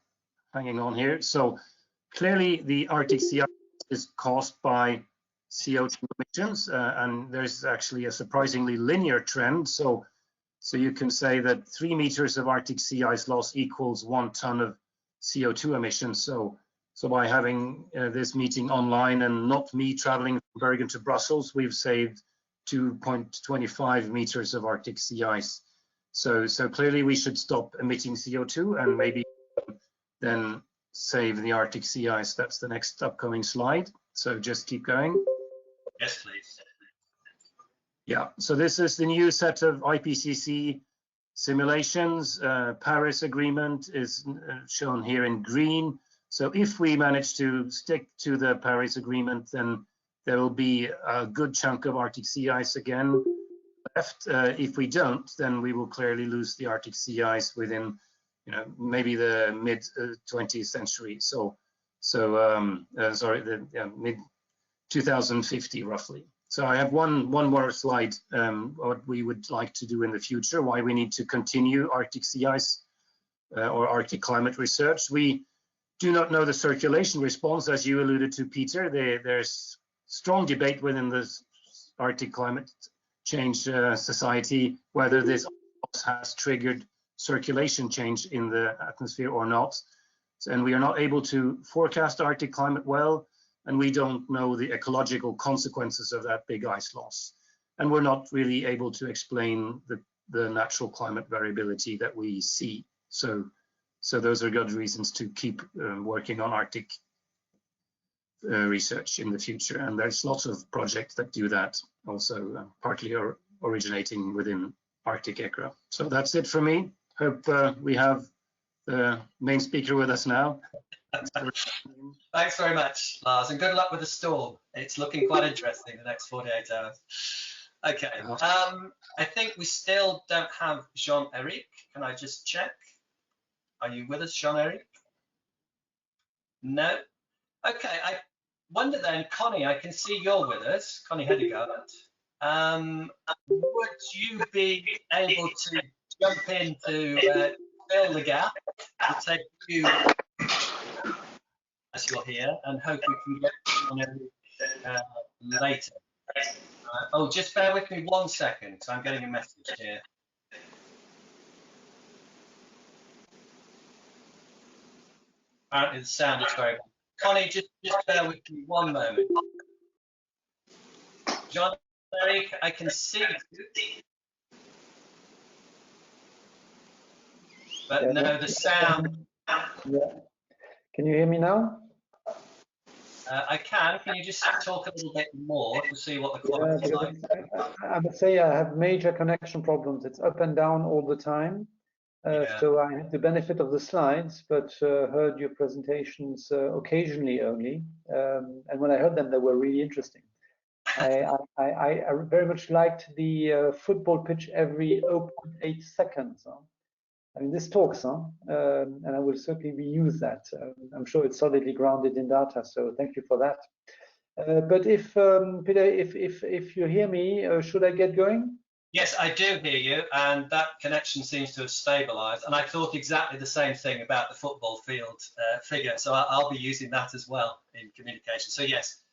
Speaker 9: hanging on here. So clearly the Arctic sea ice is caused by CO2 emissions, and there's actually a surprisingly linear trend. So you can say that 3 meters of Arctic sea ice loss equals 1 ton of CO2 emissions. So by having this meeting online and not me traveling from Bergen to Brussels, we've saved 2.25 meters of Arctic sea ice. So clearly we should stop emitting CO2 and maybe then save the Arctic sea ice. That's the next upcoming slide. So just keep going.
Speaker 4: Yes, please.
Speaker 9: Yeah, so this is the new set of IPCC simulations. Paris Agreement is shown here in green. So if we manage to stick to the Paris Agreement, then there will be a good chunk of Arctic sea ice again left. If we don't, then we will clearly lose the Arctic sea ice within, maybe the mid 20th century. Mid 2050 roughly. So I have one more slide, what we would like to do in the future, why we need to continue Arctic sea ice or Arctic climate research. We do not know the circulation response, as you alluded to, Peter. There's strong debate within the Arctic Climate Change Society whether this has triggered circulation change in the atmosphere or not. And we are not able to forecast Arctic climate well, and we don't know the ecological consequences of that big ice loss. And we're not really able to explain the natural climate variability that we see. So those are good reasons to keep working on Arctic research in the future. And there's lots of projects that do that, also partly originating within Arctic ECRA. So that's it for me. Hope we have the main speaker with us now.
Speaker 4: Thanks very much, Lars, and good luck with the storm. It's looking quite interesting the next 48 hours. Okay, I think we still don't have Jean-Eric. Can I just check? Are you with us, Jean-Eric? No? Okay, I wonder then, Connie, I can see you're with us, Connie Hedegaard. Would you be able to jump in to fill the gap? I'll take you as you're here and hope we can get on later. Just bear with me 1 second, because I'm getting a message here. Apparently the sound is very bad. Connie, just bear with me 1 moment. Jean-Eric, I can see you. But no, the sound.
Speaker 5: Yeah. Can you hear me now?
Speaker 4: I can. Can you just talk a little bit more to see what the quality is like?
Speaker 5: I would say I have major connection problems. It's up and down all the time. So I had the benefit of the slides, but heard your presentations occasionally only. And when I heard them, they were really interesting. I very much liked the football pitch every 0.8 seconds. I mean, this talks, and I will certainly reuse that. I'm sure it's solidly grounded in data, so thank you for that. But if Peter, if you hear me, should I get going?
Speaker 4: Yes, I do hear you, and that connection seems to have stabilized. And I thought exactly the same thing about the football field figure, so I'll be using that as well in communication. So yes,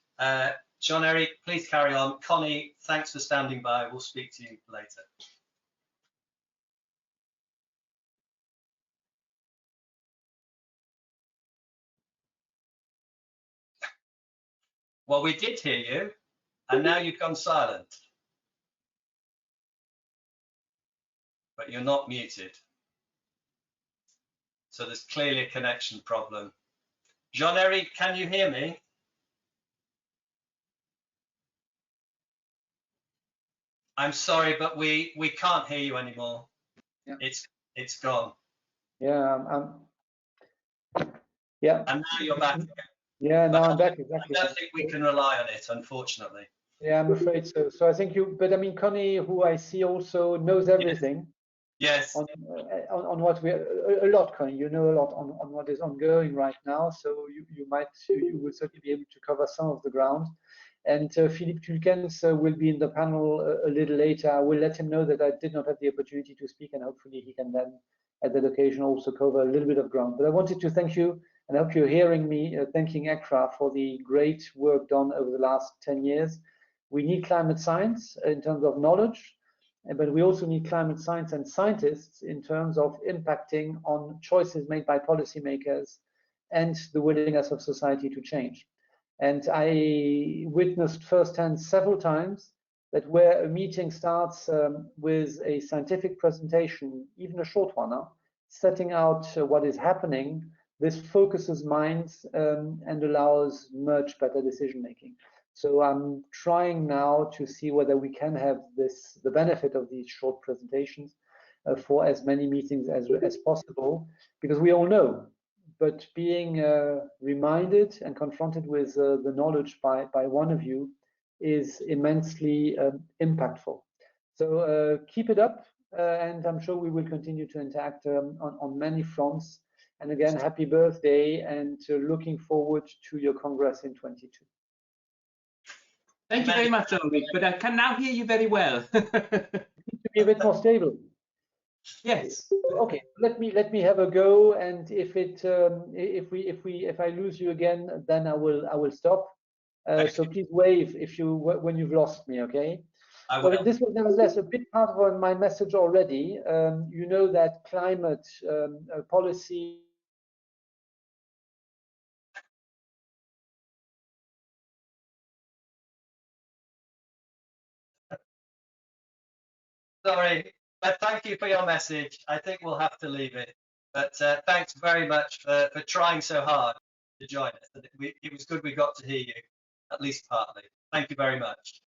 Speaker 4: Jean-Eric, please carry on. Connie, thanks for standing by. We'll speak to you later. Well, we did hear you, and now you've gone silent. but you're not muted. So there's clearly a connection problem. Jean-Eric, can you hear me? I'm sorry, but we can't hear you anymore.
Speaker 5: Yeah.
Speaker 4: It's gone.
Speaker 5: Yeah, yeah.
Speaker 4: And now you're back again.
Speaker 5: Yeah, now I'm back, exactly.
Speaker 4: I don't think we can rely on it, unfortunately.
Speaker 5: Yeah, I'm afraid so. So I think but I mean, Connie, who I see also knows everything.
Speaker 4: Yes.
Speaker 5: On what we a lot, Connie. You know a lot on what is ongoing right now. So you will certainly be able to cover some of the ground. And Philippe Tulkens will be in the panel a little later. I will let him know that I did not have the opportunity to speak, and hopefully he can then, at that occasion, also cover a little bit of ground. But I wanted to thank you, and I hope you're hearing me thanking ECRA for the great work done over the last 10 years. We need climate science in terms of knowledge, but we also need climate science and scientists in terms of impacting on choices made by policymakers and the willingness of society to change. And I witnessed firsthand several times that where a meeting starts with a scientific presentation, even a short one, setting out what is happening, this focuses minds and allows much better decision making. So I'm trying now to see whether we can have the benefit of these short presentations for as many meetings as possible, because we all know, but being reminded and confronted with the knowledge by one of you is immensely impactful. So keep it up, and I'm sure we will continue to interact on many fronts. And again, happy birthday, and looking forward to your Congress in 22.
Speaker 1: Thank you very much, Jean-Luc, but I can now hear you very well.
Speaker 5: You need to be a bit more stable.
Speaker 1: Yes.
Speaker 5: Okay. Let me have a go, and if I lose you again, then I will stop. So please wave when you've lost me. Okay. Well, this was nevertheless a big part of my message already. You know that climate policy.
Speaker 4: Sorry, but thank you for your message. I think we'll have to leave it. But thanks very much for trying so hard to join us. It was good we got to hear you, at least partly. Thank you very much.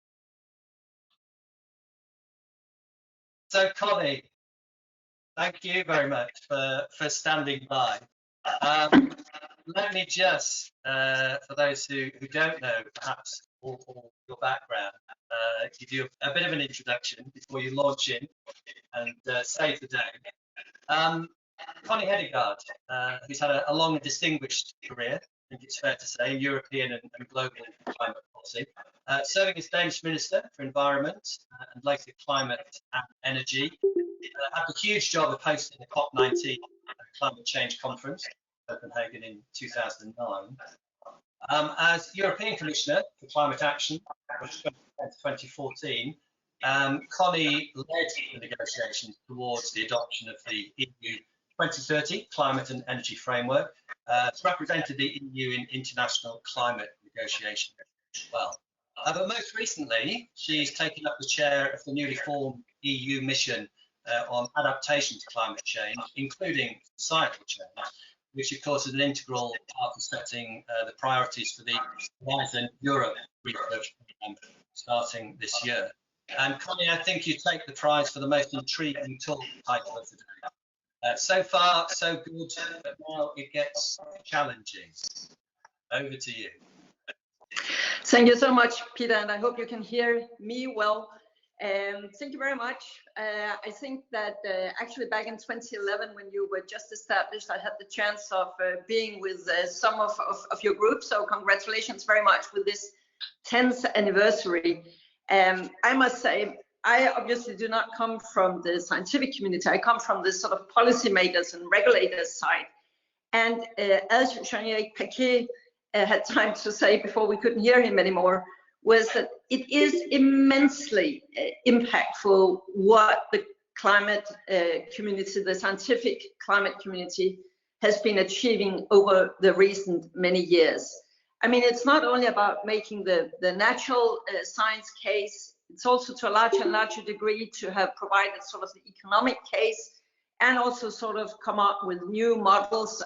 Speaker 4: So Connie, thank you very much for standing by. Let me just, for those who don't know, perhaps all your background, give you a bit of an introduction before you launch in and save the day. Connie Hedegaard, who's had a long and distinguished career, I think it's fair to say, in European and global climate policy, serving as Danish Minister for Environment and later Climate and Energy. Had the huge job of hosting the COP19 Climate Change Conference, Copenhagen in 2009. As European Commissioner for Climate Action from 2014, Connie led the negotiations towards the adoption of the EU 2030 Climate and Energy Framework, represented the EU in international climate negotiations as well. But most recently, she's taken up the chair of the newly formed EU mission on adaptation to climate change, including societal change, which of course is an integral part of setting the priorities for the Horizon Europe research program starting this year. And Connie, I think you take the prize for the most intriguing talk title of the day. So far, so good, but now it gets challenging. Over to you.
Speaker 10: Thank you so much, Peter, and I hope you can hear me well. Thank you very much. I think that actually back in 2011, when you were just established, I had the chance of being with some of your group. So congratulations very much with this 10th anniversary. I must say, I obviously do not come from the scientific community. I come from the sort of policymakers and regulators side. And as Jean-Eric Paquet had time to say before we couldn't hear him anymore, was that it is immensely impactful what the climate community, the scientific climate community, has been achieving over the recent many years. I mean, it's not only about making the natural science case It's also to a larger and larger degree to have provided sort of the economic case, and also sort of come up with new models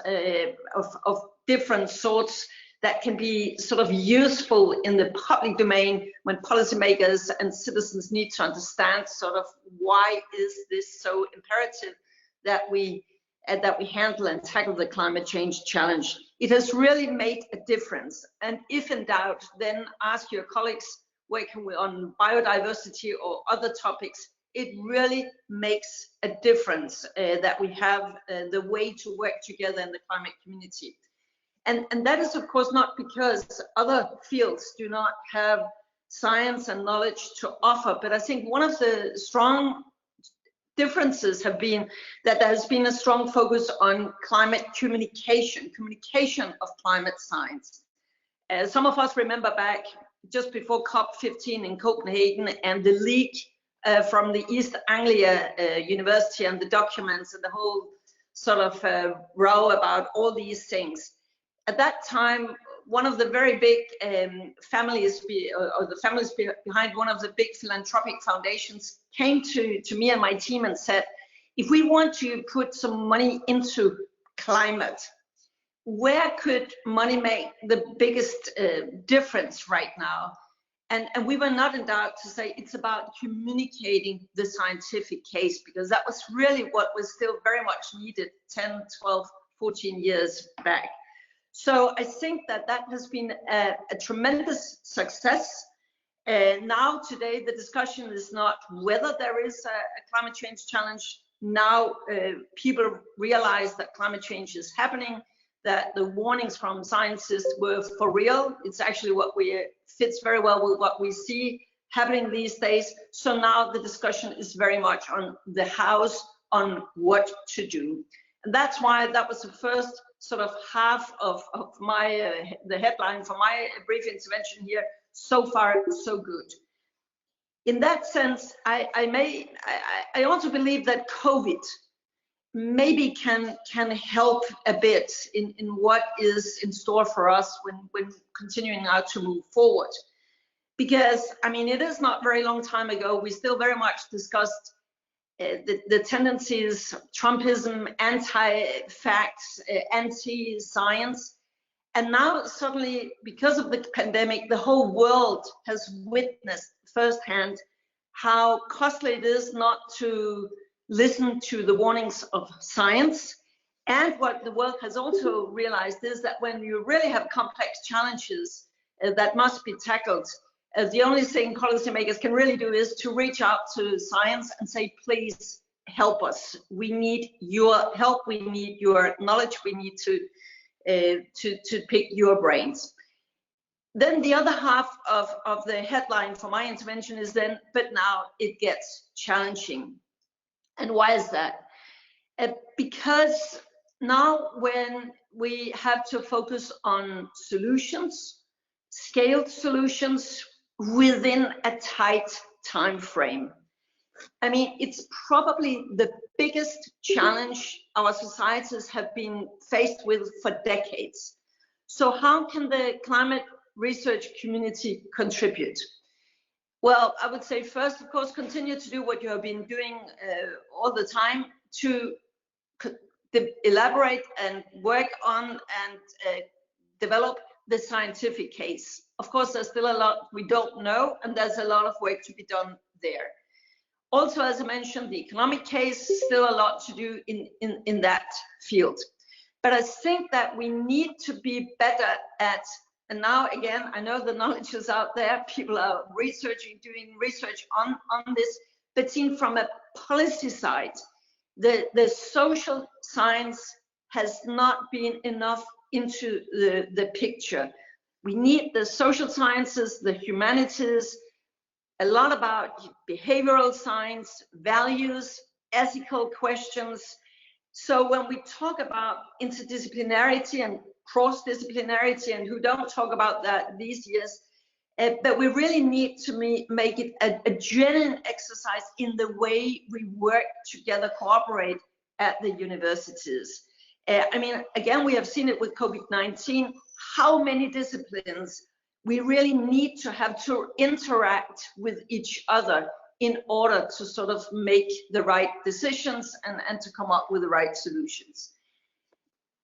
Speaker 10: of different sorts that can be sort of useful in the public domain when policymakers and citizens need to understand sort of why is this so imperative that we handle and tackle the climate change challenge. It has really made a difference. And if in doubt, then ask your colleagues working on biodiversity or other topics. It really makes a difference that we have the way to work together in the climate community. And that is, of course, not because other fields do not have science and knowledge to offer, but I think one of the strong differences have been that there has been a strong focus on climate communication of climate science. Some of us remember back just before COP15 in Copenhagen and the leak from the East Anglia University and the documents and the whole sort of row about all these things. At that time, one of the very big families behind one of the big philanthropic foundations came to me and my team and said, if we want to put some money into climate, where could money make the biggest difference right now? And we were not in doubt to say it's about communicating the scientific case, because that was really what was still very much needed 10, 12, 14 years back. So I think that has been a tremendous success. Now today the discussion is not whether there is a climate change challenge. Now people realize that climate change is happening, that the warnings from scientists were for real. It's actually fits very well with what we see happening these days. So now the discussion is very much on the hows, on what to do. And that's why that was the first sort of half of my the headline for my brief intervention here. So far, so good. In that sense, I also believe that COVID maybe can help a bit in what is in store for us when continuing now to move forward. Because, I mean, it is not very long time ago, we still very much discussed the tendencies, Trumpism, anti-facts, anti-science. And now suddenly, because of the pandemic, the whole world has witnessed firsthand how costly it is not to listen to the warnings of science. And what the world has also realized is that when you really have complex challenges that must be tackled, the only thing policymakers can really do is to reach out to science and say, please help us. We need your help. We need your knowledge. We need to pick your brains. Then the other half of the headline for my intervention is then, but now it gets challenging. And why is that? Because now when we have to focus on solutions, scaled solutions within a tight time frame. I mean, it's probably the biggest challenge our societies have been faced with for decades. So how can the climate research community contribute? Well, I would say first, of course, continue to do what you have been doing all the time to elaborate and work on and develop the scientific case. Of course, there's still a lot we don't know, and there's a lot of work to be done there. Also, as I mentioned, the economic case, still a lot to do in that field. But I think that we need to be better at, and now again, I know the knowledge is out there, people are researching, doing research on this, but seen from a policy side, the social science has not been enough into the picture. We need the social sciences, the humanities, a lot about behavioral science, values, ethical questions. So when we talk about interdisciplinarity and cross-disciplinarity, and who don't talk about that these years, but we really need to make it a genuine exercise in the way we work together, cooperate at the universities. I mean, again, we have seen it with COVID-19, how many disciplines we really need to have to interact with each other in order to sort of make the right decisions and to come up with the right solutions.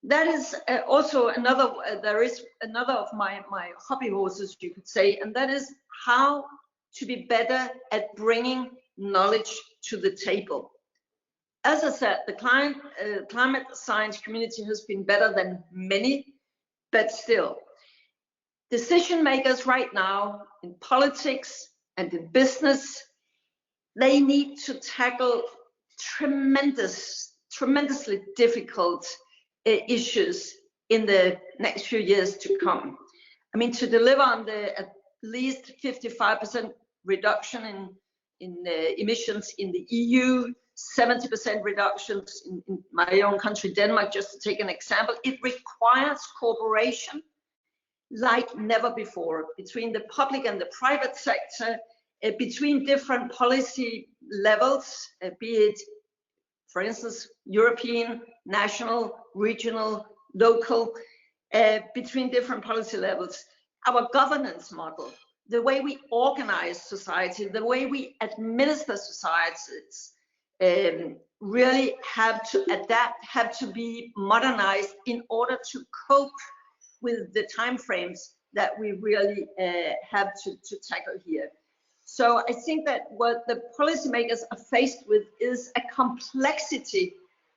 Speaker 10: That is also another, there is another of my hobby horses, you could say, and that is how to be better at bringing knowledge to the table. As I said, the climate science community has been better than many, but still, decision makers right now in politics and in business, they need to tackle tremendously difficult issues in the next few years to come. I mean, to deliver on the at least 55% reduction in emissions in the EU, 70% reductions in my own country, Denmark, just to take an example, it requires cooperation like never before between the public and the private sector, between different policy levels, be it, for instance, European, national, regional, local, between different policy levels. Our governance model, the way we organize society, the way we administer societies, really have to adapt, have to be modernized in order to cope with the timeframes that we really have to tackle here. So I think that what the policymakers are faced with is a complexity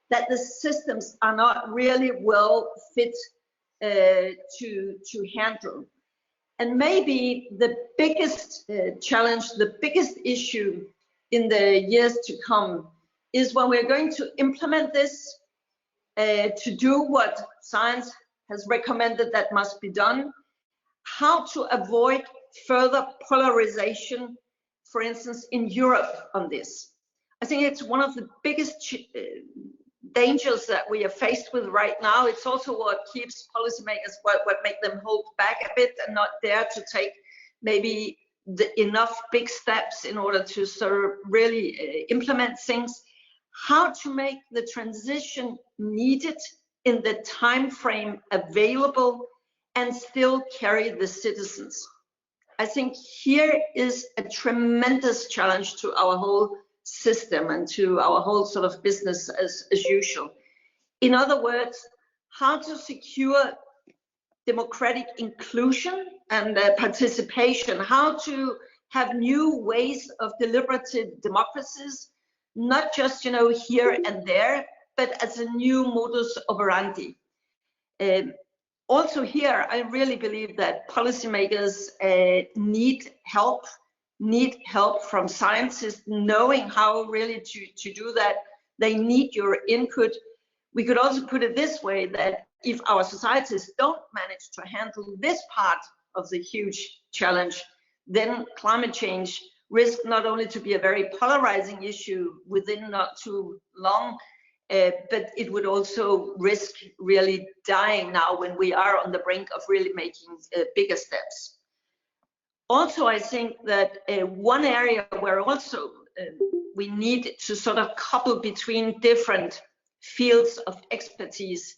Speaker 10: that the systems are not really well fit to handle. And maybe the biggest challenge, the biggest issue in the years to come is when we're going to implement this, to do what science has recommended that must be done, how to avoid further polarization, for instance, in Europe on this. I think it's one of the biggest dangers that we are faced with right now. It's also what keeps policymakers, what make them hold back a bit and not dare to take maybe enough big steps in order to sort of really implement things. How to make the transition needed in the time frame available and still carry the citizens. I think here is a tremendous challenge to our whole system and to our whole sort of business as usual. In other words, how to secure democratic inclusion and participation, how to have new ways of deliberative democracies, not just, you know, here and there, but as a new modus operandi. Also here, I really believe that policymakers need help from scientists knowing how really to do that. They need your input. We could also put it this way, that if our societies don't manage to handle this part of the huge challenge, then climate change risks not only to be a very polarizing issue within not too long, but it would also risk really dying now when we are on the brink of really making bigger steps. Also, I think that one area where also we need to sort of couple between different fields of expertise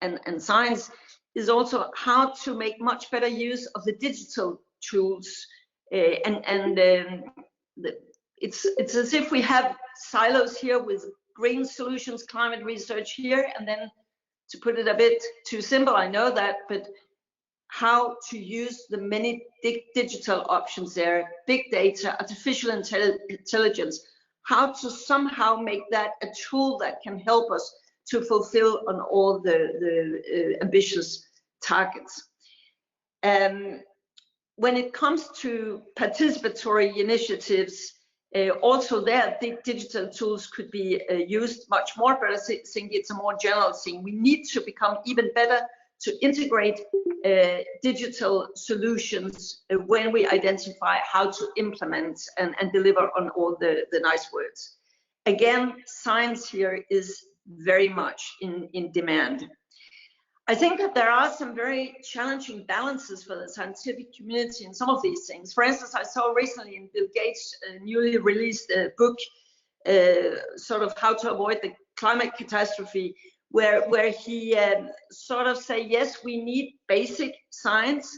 Speaker 10: and science is also how to make much better use of the digital tools. It's as if we have silos here with green solutions, climate research here, and then, to put it a bit too simple, I know that, but how to use the many digital options there, big data, artificial intelligence, how to somehow make that a tool that can help us to fulfill on all the ambitious targets. When it comes to participatory initiatives, also there, the digital tools could be used much more, but I think it's a more general thing. We need to become even better to integrate digital solutions when we identify how to implement and deliver on all the nice words. Again, science here is very much in demand. I think that there are some very challenging balances for the scientific community in some of these things. For instance, I saw recently in Bill Gates' newly released book, sort of how to avoid the climate catastrophe, where he sort of say, yes, we need basic science,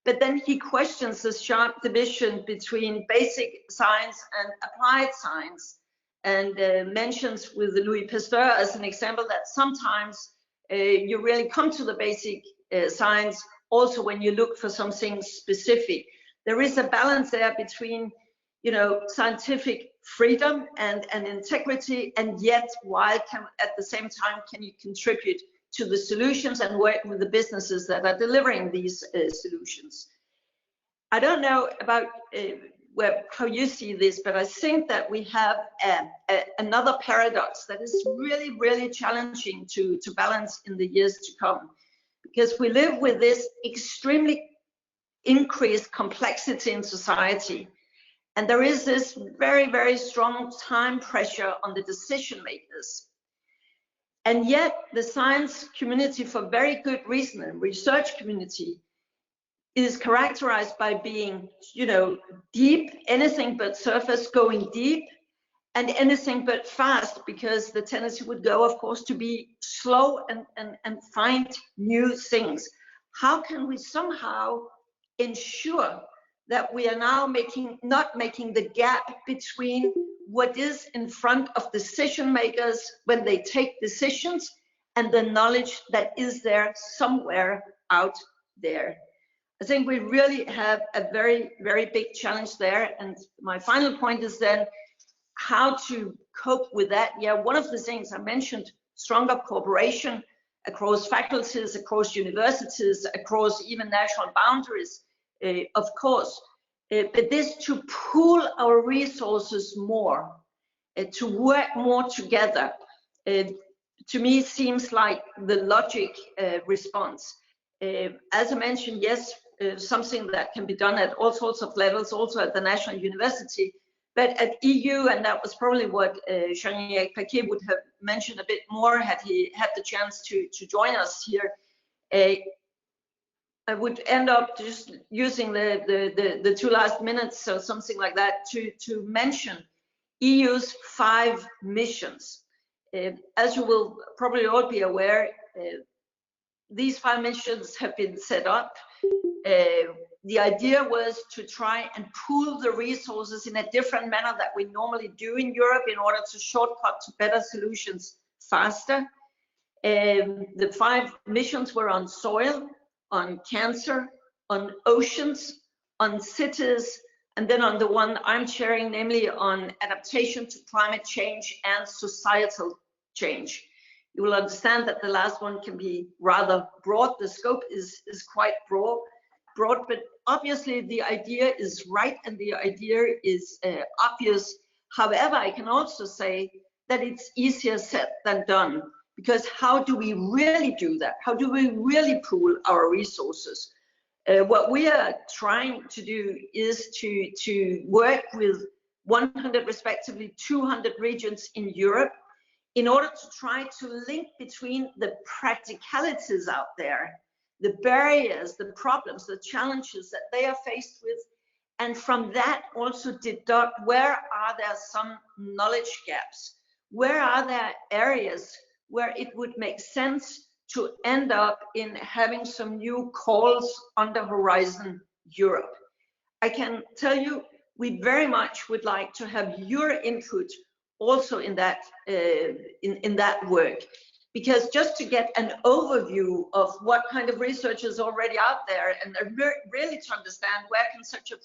Speaker 10: but then he questions the sharp division between basic science and applied science, and mentions with Louis Pasteur as an example that sometimes you really come to the basic science also when you look for something specific. There is a balance there between, scientific freedom and integrity, and yet while at the same time can you contribute to the solutions and work with the businesses that are delivering these solutions. I don't know about how you see this, but I think that we have another paradox that is really, really challenging to balance in the years to come, because we live with this extremely increased complexity in society. And there is this very, very strong time pressure on the decision makers. And yet the science community, for very good reason, and research community, is characterized by being, deep, anything but surface going deep, and anything but fast, because the tendency would go, of course, to be slow and find new things. How can we somehow ensure that we are now not making the gap between what is in front of decision makers when they take decisions and the knowledge that is there somewhere out there? I think we really have a very, very big challenge there. And my final point is then how to cope with that. Yeah, one of the things I mentioned, stronger cooperation across faculties, across universities, across even national boundaries, of course. But this to pool our resources more, to work more together, to me seems like the logic response. As I mentioned, yes, something that can be done at all sorts of levels, also at the national university, but at EU, and that was probably what Jean-Jacques Paquet would have mentioned a bit more had he had the chance to join us here. I would end up just using the 2 last minutes or something like that to mention EU's 5 missions. As you will probably all be aware, these 5 missions have been set up. The idea was to try and pool the resources in a different manner that we normally do in Europe in order to shortcut to better solutions faster. The 5 missions were on soil, on cancer, on oceans, on cities, and then on the one I'm chairing, namely on adaptation to climate change and societal change. You will understand that the last one can be rather broad. The scope is quite broad, but obviously the idea is right and the idea is obvious. However, I can also say that it's easier said than done, because how do we really do that? How do we really pool our resources? What we are trying to do is to work with 100, respectively 200 regions in Europe in order to try to link between the practicalities out there, the barriers, the problems, the challenges that they are faced with, and from that also deduct where are there some knowledge gaps, where are there areas where it would make sense to end up in having some new calls on the Horizon Europe. I can tell you, we very much would like to have your input also in that work, because just to get an overview of what kind of research is already out there and really to understand where can such a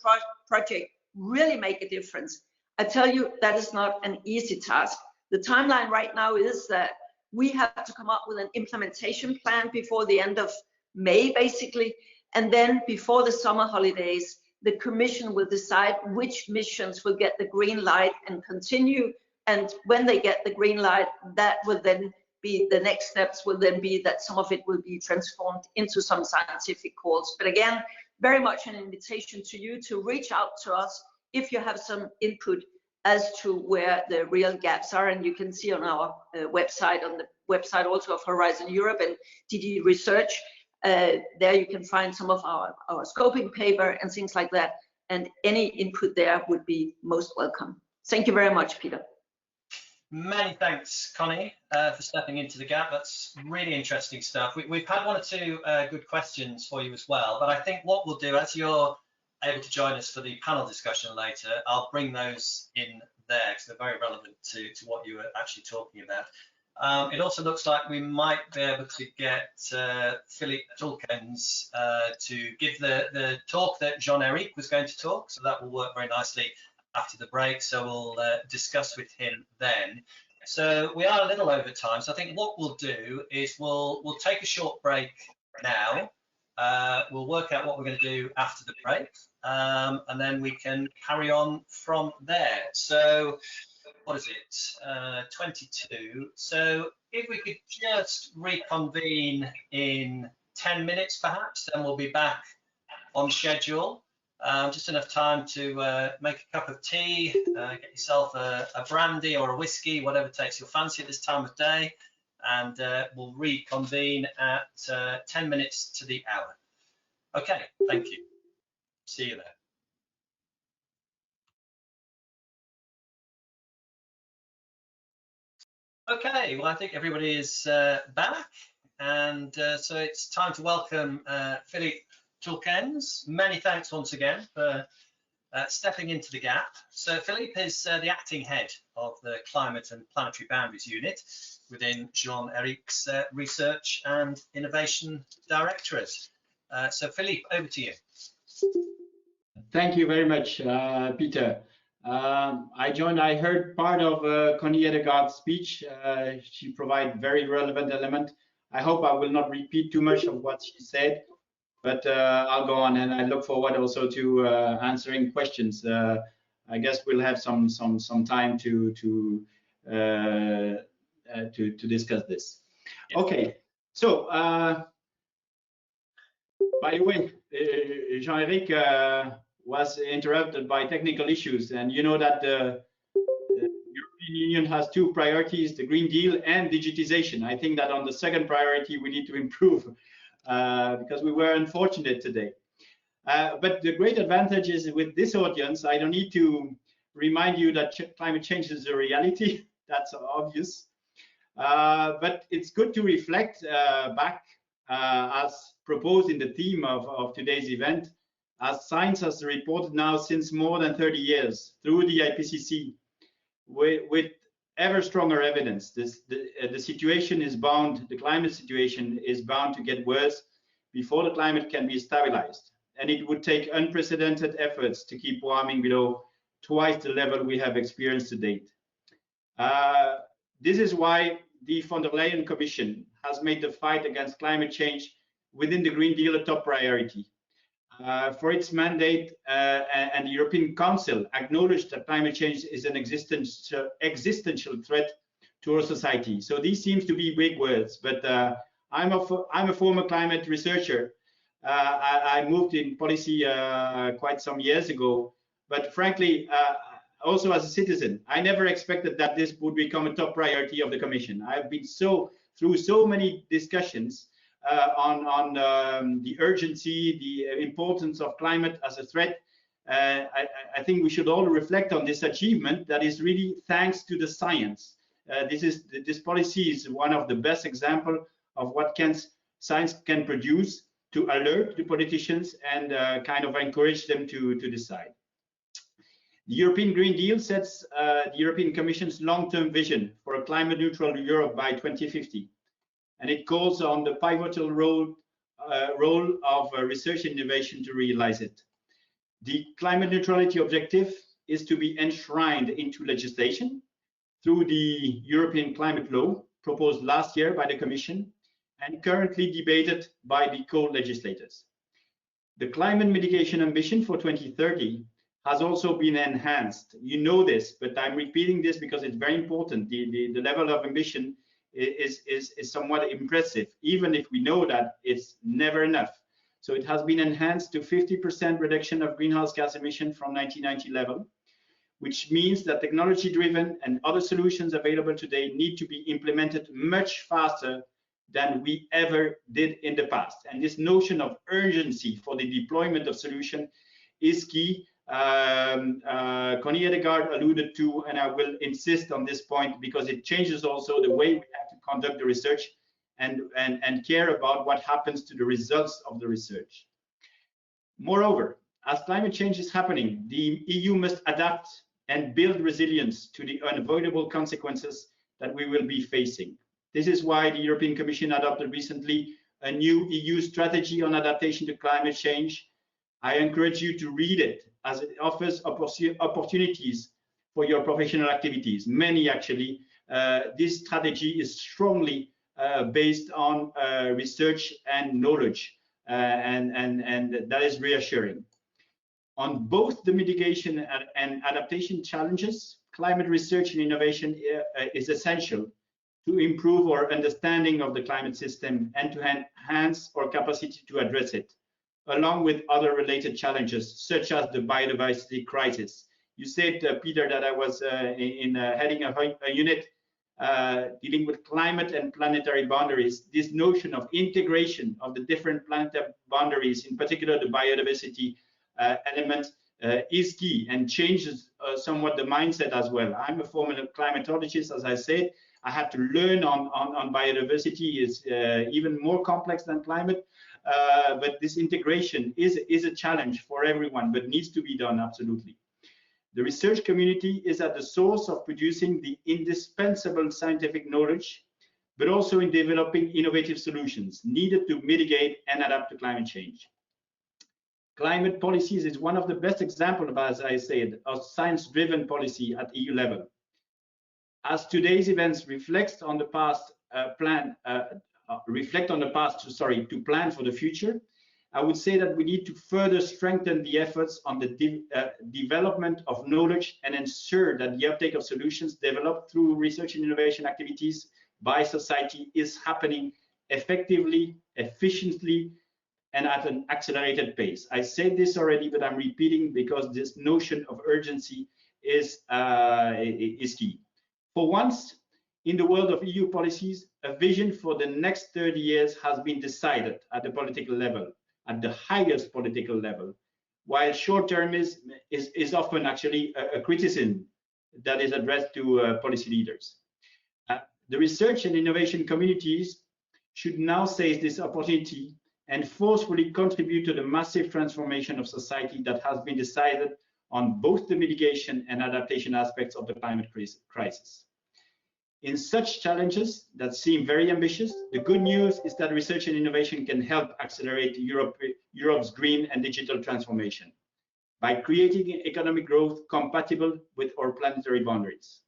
Speaker 10: project really make a difference, I tell you that is not an easy task. The timeline right now is that we have to come up with an implementation plan before the end of May, basically, and then before the summer holidays, the Commission will decide which missions will get the green light and continue. And when they get the green light, that will then be the next steps will then be that some of it will be transformed into some scientific calls. But again, very much an invitation to you to reach out to us if you have some input as to where the real gaps are. And you can see on our website, on the website also of Horizon Europe and DD Research, there you can find some of our scoping paper and things like that. And any input there would be most welcome. Thank you very much, Peter.
Speaker 4: Many thanks, Connie, for stepping into the gap. That's really interesting stuff. We've had one or two good questions for you as well, but I think what we'll do, as you're able to join us for the panel discussion later, I'll bring those in there because they're very relevant to what you were actually talking about. It also looks like we might be able to get Philippe Tulkens to give the talk that Jean-Eric was going to talk, so that will work very nicely after the break, so we'll discuss with him then. So we are a little over time, so I think what we'll do is we'll take a short break now. We'll work out what we're going to do after the break, and then we can carry on from there. So what is it, 22? So if we could just reconvene in 10 minutes perhaps, then we'll be back on schedule. Just enough time to make a cup of tea, get yourself a brandy or a whiskey, whatever takes your fancy at this time of day, and we'll reconvene at 10 minutes to the hour. Okay, thank you. See you there. Okay, well, I think everybody is back, and so it's time to welcome Philippe Tulkens. Many thanks once again for stepping into the gap. So Philippe is the acting head of the Climate and Planetary Boundaries Unit within Jean-Eric's Research and Innovation Directorate. So Philippe, over to you.
Speaker 11: Thank you very much, Peter. I heard part of Connie Hedegaard's speech. She provided very relevant element. I hope I will not repeat too much of what she said, but I'll go on, and I look forward also to answering questions. I guess we'll have some time to discuss this. Yeah. Okay, so by the way, Jean-Eric was interrupted by technical issues, and you know that the European Union has two priorities: the Green Deal and digitization. I think that on the second priority we need to improve. Because we were unfortunate today. But the great advantage is with this audience, I don't need to remind you that climate change is a reality. That's obvious. But it's good to reflect back as proposed in the theme of today's event, as science has reported now since more than 30 years through the IPCC with ever stronger evidence. The situation is bound, the climate situation is bound to get worse before the climate can be stabilized. And it would take unprecedented efforts to keep warming below twice the level we have experienced to date. This is why the von der Leyen Commission has made the fight against climate change within the Green Deal a top priority. For its mandate, and the European Council acknowledged that climate change is an existential threat to our society. So these seems to be big words, but I'm a former climate researcher. I moved in policy quite some years ago, but frankly, also as a citizen, I never expected that this would become a top priority of the Commission. I've been through so many discussions on the urgency, the importance of climate as a threat. I think we should all reflect on this achievement that is really thanks to the science. This policy is one of the best examples of what science can produce to alert the politicians and kind of encourage them to decide. The European Green Deal sets the European Commission's long-term vision for a climate-neutral Europe by 2050. And it calls on the pivotal role of research and innovation to realize it. The climate neutrality objective is to be enshrined into legislation through the European Climate Law proposed last year by the Commission and currently debated by the co-legislators. The climate mitigation ambition for 2030 has also been enhanced. You know this, but I'm repeating this because it's very important. The level of ambition is somewhat impressive, even if we know that it's never enough. So it has been enhanced to 50% reduction of greenhouse gas emission from 1990 level, which means that technology-driven and other solutions available today need to be implemented much faster than we ever did in the past. And this notion of urgency for the deployment of solution is key Connie Hedegaard alluded to, and I will insist on this point because it changes also the way we have to conduct the research and care about what happens to the results of the research. Moreover, as climate change is happening, the EU must adapt and build resilience to the unavoidable consequences that we will be facing. This is why the European Commission adopted recently a new EU strategy on adaptation to climate change. I encourage you to read it, as it offers opportunities for your professional activities. Many actually. This strategy is strongly based on research and knowledge, and that is reassuring. On both the mitigation and adaptation challenges, climate research and innovation is essential to improve our understanding of the climate system and to enhance our capacity to address it, along with other related challenges, such as the biodiversity crisis. You said, Peter, that I was heading a unit dealing with climate and planetary boundaries. This notion of integration of the different planetary boundaries, in particular the biodiversity element, is key and changes somewhat the mindset as well. I'm a former climatologist, as I said. I had to learn on biodiversity is even more complex than climate, but this integration is a challenge for everyone, but needs to be done, absolutely. The research community is at the source of producing the indispensable scientific knowledge, but also in developing innovative solutions needed to mitigate and adapt to climate change. Climate policies is one of the best examples, as I said, of science-driven policy at EU level. As today's events reflect on the past, to plan for the future, I would say that we need to further strengthen the efforts on the development of knowledge and ensure that the uptake of solutions developed through research and innovation activities by society is happening effectively, efficiently, and at an accelerated pace. I said this already, but I'm repeating because this notion of urgency is key. For once, in the world of EU policies, a vision for the next 30 years has been decided at the political level, at the highest political level, while short-termism is often actually a criticism that is addressed to policy leaders. The research and innovation communities should now seize this opportunity and forcefully contribute to the massive transformation of society that has been decided on both the mitigation and adaptation aspects of the climate crisis. In such challenges that seem very ambitious, the good news is that research and innovation can help accelerate Europe's green and digital transformation by creating economic growth compatible with our planetary boundaries.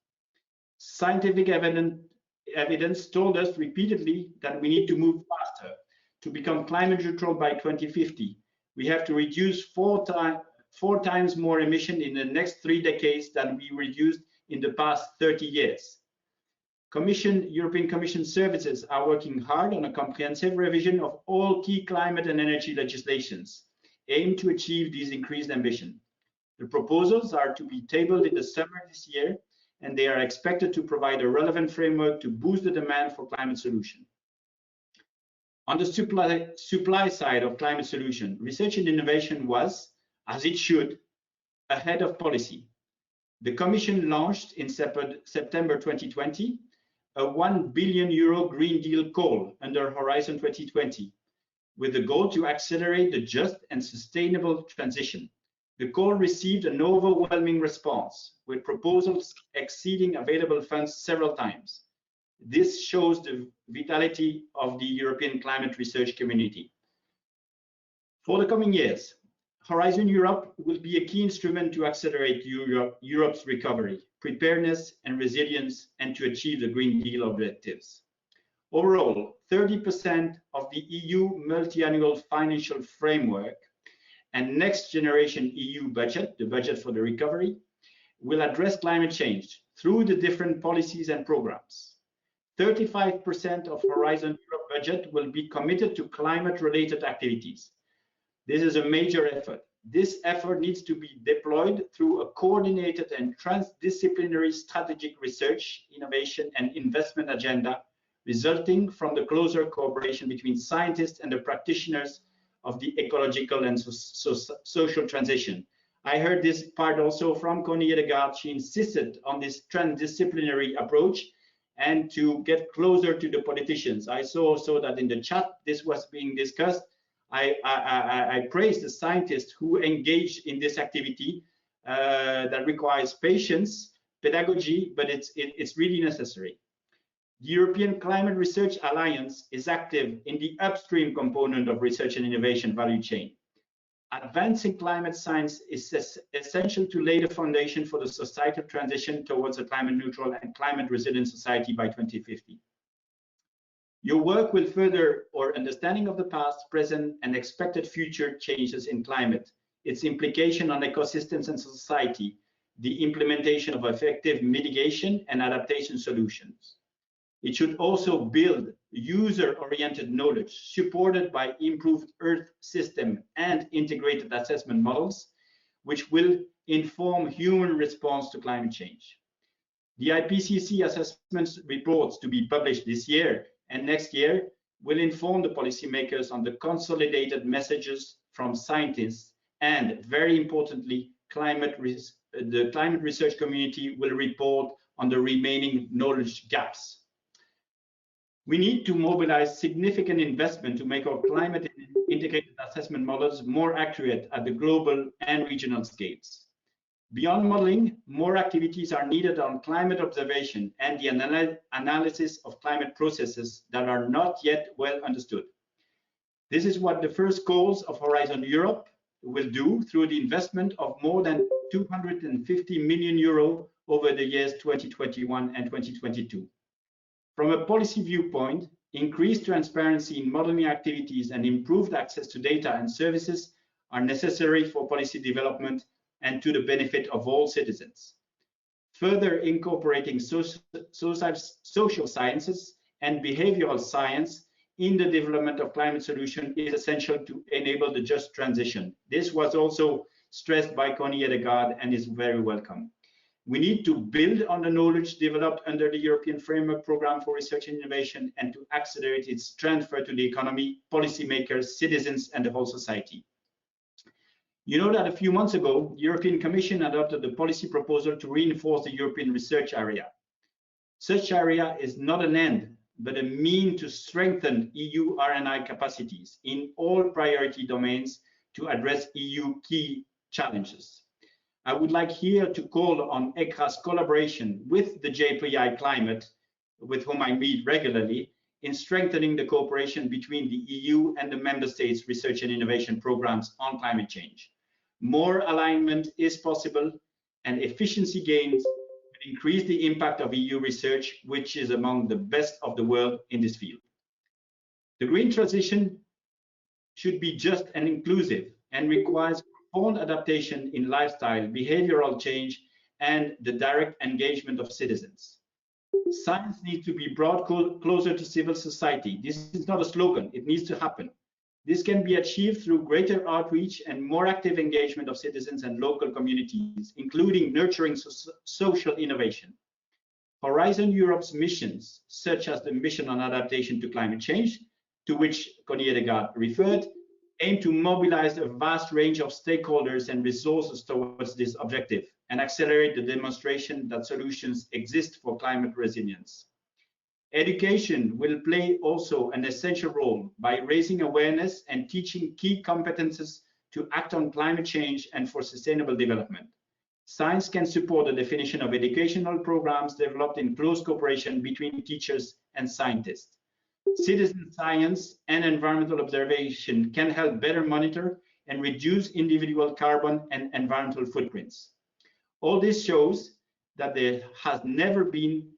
Speaker 11: Scientific evidence told us repeatedly that we need to move faster to become climate neutral by 2050. We have to reduce four times more emission in the next 3 decades than we reduced in the past 30 years. European Commission services are working hard on a comprehensive revision of all key climate and energy legislations aimed to achieve these increased ambition. The proposals are to be tabled in the summer this year, and they are expected to provide a relevant framework to boost the demand for climate solution. On the supply side of climate solution, research and innovation was, as it should, ahead of policy. The Commission launched in September 2020 a €1 billion Green Deal call under Horizon 2020, with the goal to accelerate the just and sustainable transition. The call received an overwhelming response, with proposals exceeding available funds several times. This shows the vitality of the European climate research community. For the coming years, Horizon Europe will be a key instrument to accelerate Europe's recovery, preparedness and resilience, and to achieve the Green Deal objectives. Overall, 30% of the EU multi-annual financial framework and next generation EU budget, the budget for the recovery, will address climate change through the different policies and programs. 35% of Horizon Europe budget will be committed to climate-related activities. This is a major effort. This effort needs to be deployed through a coordinated and transdisciplinary strategic research, innovation, and investment agenda, resulting from the closer cooperation between scientists and the practitioners of the ecological and social transition. I heard this part also from Connie Hedegaard. She insisted on this transdisciplinary approach and to get closer to the politicians. I saw also that in the chat this was being discussed. I praise the scientists who engage in this activity that requires patience, pedagogy, but it's really necessary. The European Climate Research Alliance is active in the upstream component of research and innovation value chain. Advancing climate science is essential to lay the foundation for the societal transition towards a climate neutral and climate resilient society by 2050. Your work will further our understanding of the past, present, and expected future changes in climate, its implication on ecosystems and society, the implementation of effective mitigation and adaptation solutions. It should also build user-oriented knowledge supported by improved Earth system and integrated assessment models, which will inform human response to climate change. The IPCC assessments reports to be published this year and next year will inform the policymakers on the consolidated messages from scientists, and very importantly, the climate research community will report on the remaining knowledge gaps. We need to mobilize significant investment to make our climate integrated assessment models more accurate at the global and regional scales. Beyond modeling, more activities are needed on climate observation and the analysis of climate processes that are not yet well understood. This is what the first calls of Horizon Europe will do through the investment of more than 250 million euro over the years 2021 and 2022. From a policy viewpoint, increased transparency in modeling activities and improved access to data and services are necessary for policy development and to the benefit of all citizens. Further incorporating social sciences and behavioral science in the development of climate solutions is essential to enable the just transition. This was also stressed by Connie Hedegaard and is very welcome. We need to build on the knowledge developed under the European Framework Programme for Research and Innovation and to accelerate its transfer to the economy, policymakers, citizens, and the whole society. You know that a few months ago, the European Commission adopted a policy proposal to reinforce the European research area. Such area is not an end, but a means to strengthen EU R&I capacities in all priority domains to address EU key challenges. I would like here to call on ECRA's collaboration with the JPI Climate, with whom I meet regularly, in strengthening the cooperation between the EU and the member states' research and innovation programs on climate change. More alignment is possible, and efficiency gains will increase the impact of EU research, which is among the best of the world in this field. The green transition should be just and inclusive and requires profound adaptation in lifestyle, behavioral change, and the direct engagement of citizens. Science needs to be brought closer to civil society. This is not a slogan, it needs to happen. This can be achieved through greater outreach and more active engagement of citizens and local communities, including nurturing social innovation. Horizon Europe's missions, such as the mission on adaptation to climate change, to which Connie Hedegaard referred, aim to mobilize a vast range of stakeholders and resources towards this objective and accelerate the demonstration that solutions exist for climate resilience. Education will play also an essential role by raising awareness and teaching key competences to act on climate change and for sustainable development. Science can support the definition of educational programs developed in close cooperation between teachers and scientists. Citizen science and environmental observation can help better monitor and reduce individual carbon and environmental footprints. All this shows that there has never been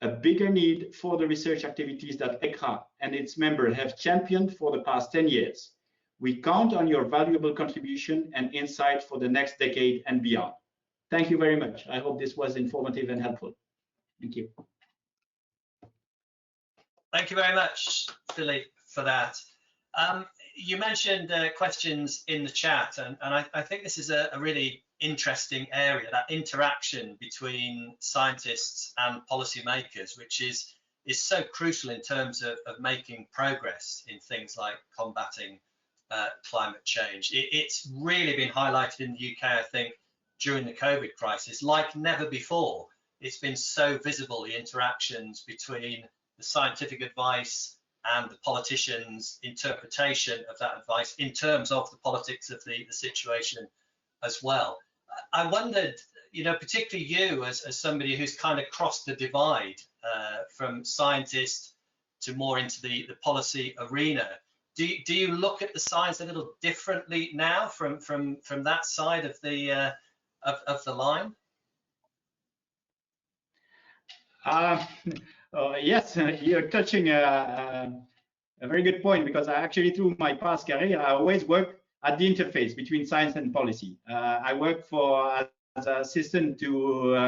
Speaker 11: a bigger need for the research activities that ECRA and its members have championed for the past 10 years. We count on your valuable contribution and insight for the next decade and beyond. Thank you very much. I hope this was informative and helpful. Thank you.
Speaker 4: Thank you very much, Philippe, for that. You mentioned questions in the chat, and I think this is a really interesting area, that interaction between scientists and policymakers, which is so crucial in terms of making progress in things like combating climate change. It's really been highlighted in the UK, I think, during the COVID crisis, like never before. It's been so visible, the interactions between the scientific advice and the politicians' interpretation of that advice in terms of the politics of the situation as well. I wondered, you know, particularly you as somebody who's kind of crossed the divide from scientist to more into the policy arena. Do you look at the science a little differently now from that side of the line?
Speaker 11: Yes, you're touching a very good point, because I actually, through my past career, I always worked at the interface between science and policy. I worked as an assistant to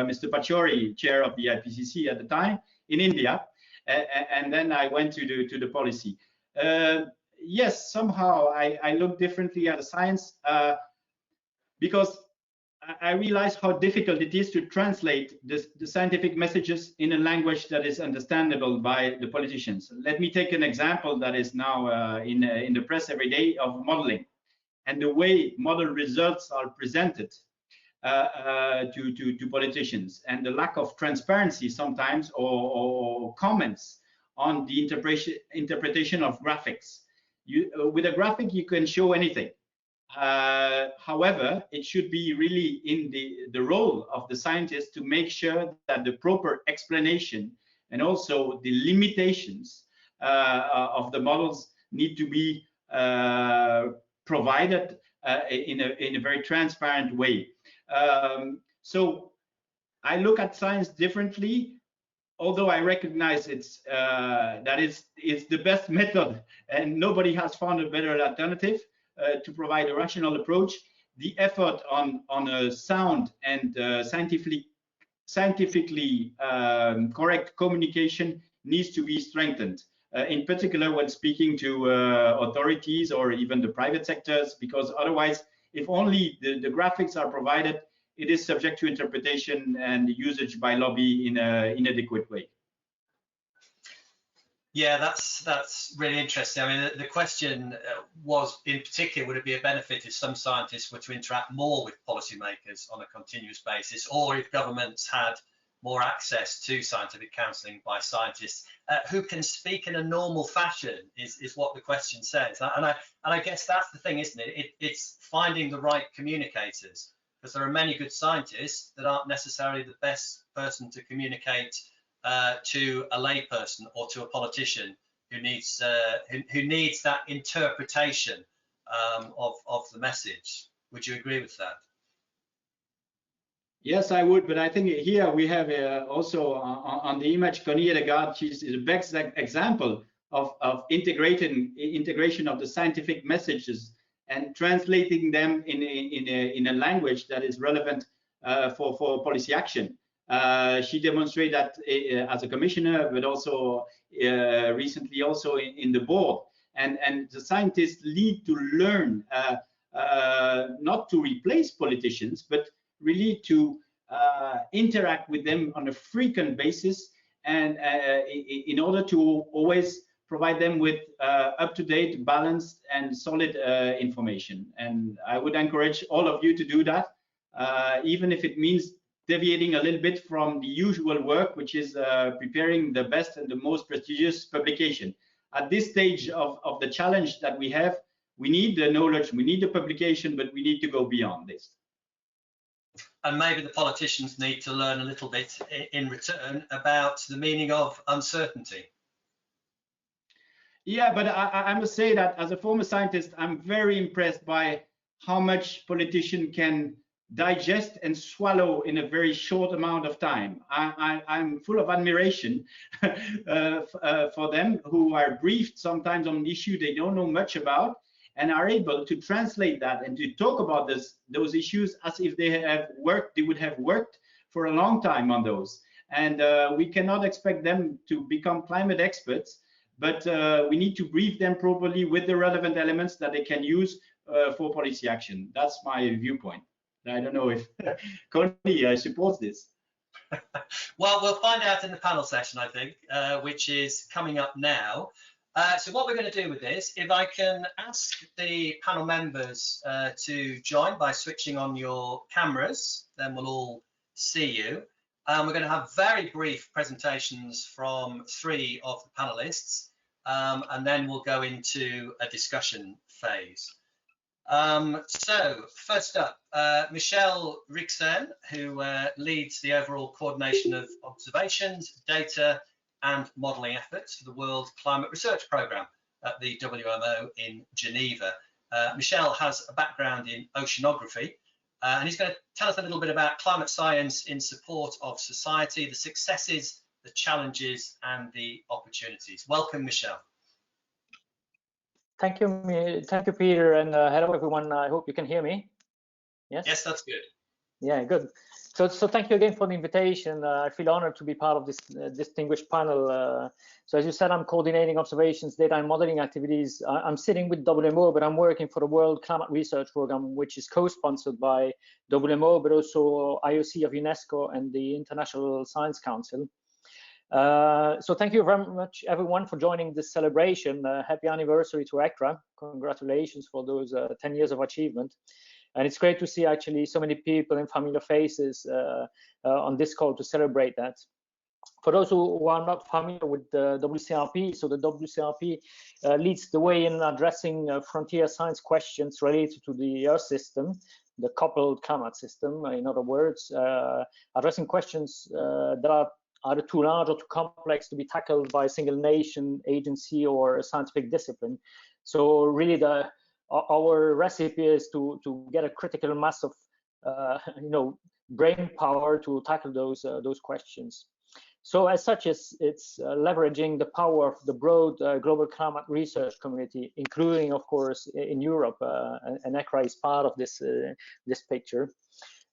Speaker 11: Mr. Pachauri, chair of the IPCC at the time, in India, and then I went to the policy. Yes, somehow I look differently at the science, because I realize how difficult it is to translate the scientific messages in a language that is understandable by the politicians. Let me take an example that is now in the press every day, of modeling, and the way model results are presented to politicians, and the lack of transparency sometimes, or comments on the interpretation of graphics. With a graphic, you can show anything. However, it should be really in the role of the scientist to make sure that the proper explanation and also the limitations of the models need to be provided in a very transparent way. So I look at science differently, although I recognize it's the best method, and nobody has found a better alternative to provide a rational approach. The effort on a sound and scientifically correct communication needs to be strengthened, in particular when speaking to authorities or even the private sectors, because otherwise, if only the graphics are provided, it is subject to interpretation and usage by lobby in an inadequate way.
Speaker 4: Yeah, that's really interesting. I mean, the question was, in particular, would it be a benefit if some scientists were to interact more with policymakers on a continuous basis, or if governments had more access to scientific counselling by scientists who can speak in a normal fashion, is what the question says. And I guess that's the thing, isn't it? It's finding the right communicators, because there are many good scientists that aren't necessarily the best person to communicate to a layperson or to a politician who needs that interpretation of the message. Would you agree with that?
Speaker 11: Yes, I would, but I think here we have also on the image Connie Hedegaard. She's the best example of integration of the scientific messages and translating them in a language that is relevant for policy action. She demonstrated that as a commissioner, but also recently also in the board. And the scientists need to learn not to replace politicians, but really to interact with them on a frequent basis, and in order to always provide them with up-to-date, balanced, and solid information. And I would encourage all of you to do that, even if it means deviating a little bit from the usual work, which is preparing the best and the most prestigious publication. At this stage of the challenge that we have, we need the knowledge, we need the publication, but we need to go beyond this.
Speaker 4: And maybe the politicians need to learn a little bit in return about the meaning of uncertainty.
Speaker 11: Yeah, but I must say that as a former scientist, I'm very impressed by how much politicians can digest and swallow in a very short amount of time. I'm full of admiration for them, who are briefed sometimes on an issue they don't know much about, and are able to translate that and to talk about those issues as if they would have worked for a long time on those. And we cannot expect them to become climate experts, but we need to brief them properly with the relevant elements that they can use for policy action. That's my viewpoint. I don't know if Connie supports this.
Speaker 4: Well, we'll find out in the panel session, I think, which is coming up now. So what we're going to do with this, if I can ask the panel members to join by switching on your cameras, then we'll all see you. We're going to have very brief presentations from 3 of the panelists, and then we'll go into a discussion phase. So first up, Michel Rixen, who leads the overall coordination of observations, data and modelling efforts for the World Climate Research Programme at the WMO in Geneva. Michel has a background in oceanography, and he's going to tell us a little bit about climate science in support of society, the successes, the challenges and the opportunities. Welcome, Michel.
Speaker 12: Thank you, Peter, and hello everyone. I hope you can hear me. Yes.
Speaker 4: Yes, that's good.
Speaker 12: Yeah, good. So thank you again for the invitation. I feel honored to be part of this distinguished panel. So as you said, I'm coordinating observations, data and modeling activities. I'm sitting with WMO, but I'm working for the World Climate Research Programme, which is co-sponsored by WMO, but also IOC of UNESCO and the International Science Council. So thank you very much, everyone, for joining this celebration. Happy anniversary to ECRA. Congratulations for those 10 years of achievement. And it's great to see actually so many people and familiar faces on this call to celebrate that. For those who are not familiar with the WCRP, so the WCRP leads the way in addressing frontier science questions related to the Earth system, the coupled climate system, in other words, addressing questions that are either too large or too complex to be tackled by a single nation, agency, or a scientific discipline. So really our recipe is to get a critical mass of brain power to tackle those questions. So as such, it's leveraging the power of the broad global climate research community, including, of course, in Europe, and ECRA is part of this picture.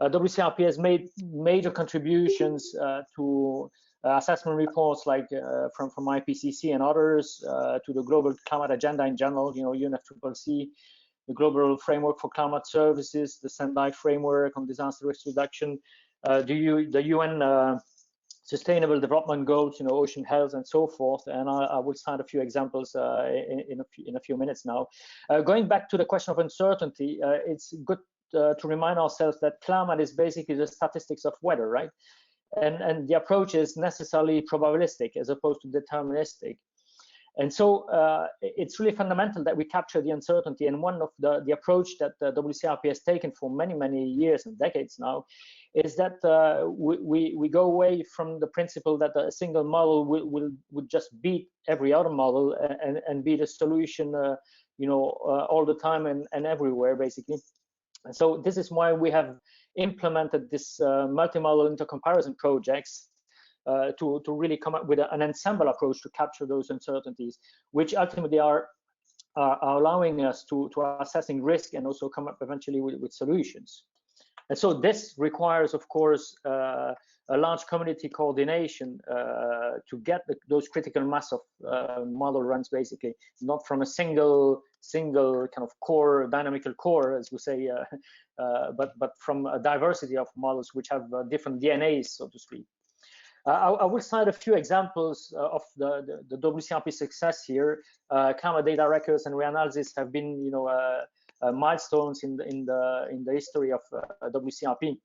Speaker 12: WCRP has made major contributions to assessment reports like from IPCC and others, to the global climate agenda in general, UNFCCC, the Global Framework for Climate Services, the Sendai Framework on Disaster Risk Reduction, the UN Sustainable Development Goals, ocean health and so forth. And I will cite a few examples in a few minutes now. Going back to the question of uncertainty, it's good to remind ourselves that climate is basically the statistics of weather, right? And the approach is necessarily probabilistic as opposed to deterministic. And so it's really fundamental that we capture the uncertainty. And one of the approach that the WCRP has taken for many, many years and decades now is that we go away from the principle that a single model would just beat every other model and be the solution, all the time and everywhere, basically. And so this is why we have implemented this multi-model intercomparison projects to really come up with an ensemble approach to capture those uncertainties, which ultimately are allowing us to assessing risk and also come up eventually with solutions. And so this requires, of course, a large community coordination to get those critical mass of model runs, basically, not from a single kind of core, dynamical core, as we say, but from a diversity of models which have different DNAs, so to speak. I will cite a few examples of the WCRP success here. Climate data records and reanalysis have been, milestones in the history of WCRP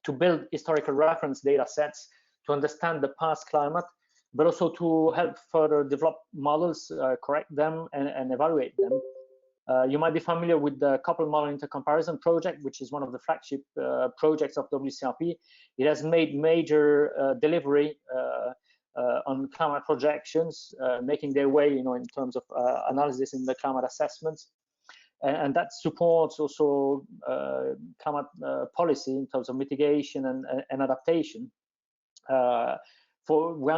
Speaker 12: to build historical reference data sets to understand the past climate, but also to help further develop models, correct them, and evaluate them. You might be familiar with the coupled model intercomparison project, which is one of the flagship projects of WCRP. It has made major delivery on climate projections, making their way, in terms of analysis in the climate assessments. And that supports also climate policy in terms of mitigation and adaptation. We are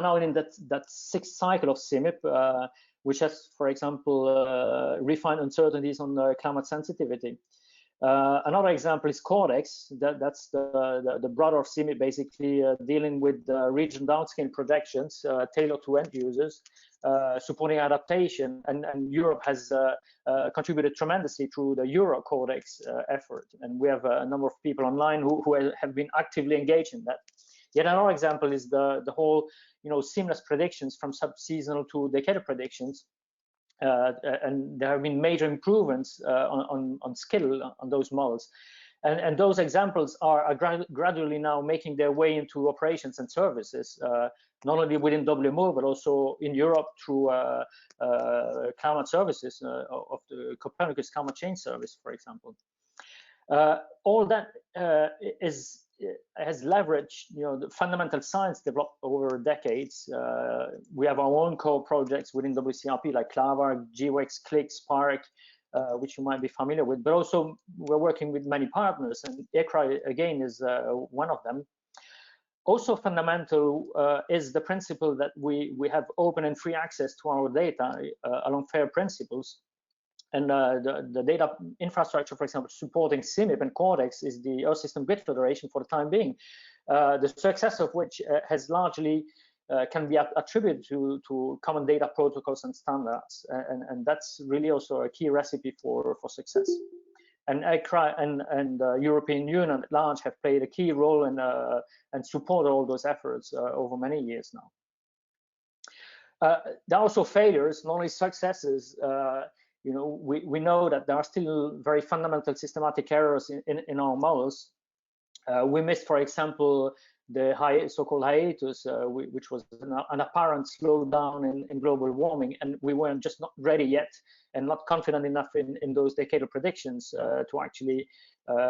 Speaker 12: now in that sixth cycle of CMIP, which has, for example, refined uncertainties on climate sensitivity. Another example is Cordex. That's the brother of CMIP, basically dealing with region downscale projections tailored to end users, supporting adaptation. And Europe has contributed tremendously through the Euro Cordex effort. And we have a number of people online who have been actively engaged in that. Yet another example is the whole, seamless predictions from sub-seasonal to decadal predictions, and there have been major improvements on skill on those models. And those examples are gradually now making their way into operations and services, not only within WMO, but also in Europe through climate services of the Copernicus Climate Change Service, for example. All that has leveraged, the fundamental science developed over decades. We have our own core projects within WCRP like Clavar, GWEX, CLIC, Spark, which you might be familiar with, but also we're working with many partners, and ECRA again is one of them. Also fundamental is the principle that we have open and free access to our data along fair principles. And the data infrastructure, for example, supporting CMIP and Cortex is the Earth System Grid Federation for the time being, the success of which has largely can be attributed to common data protocols and standards. And that's really also a key recipe for success. And ECRA and the European Union at large have played a key role in, and support all those efforts over many years now. There are also failures, not only successes. We know that there are still very fundamental systematic errors in our models. We missed, for example, the so-called hiatus, which was an apparent slowdown in global warming, and we weren't just not ready yet and not confident enough in those decadal predictions to actually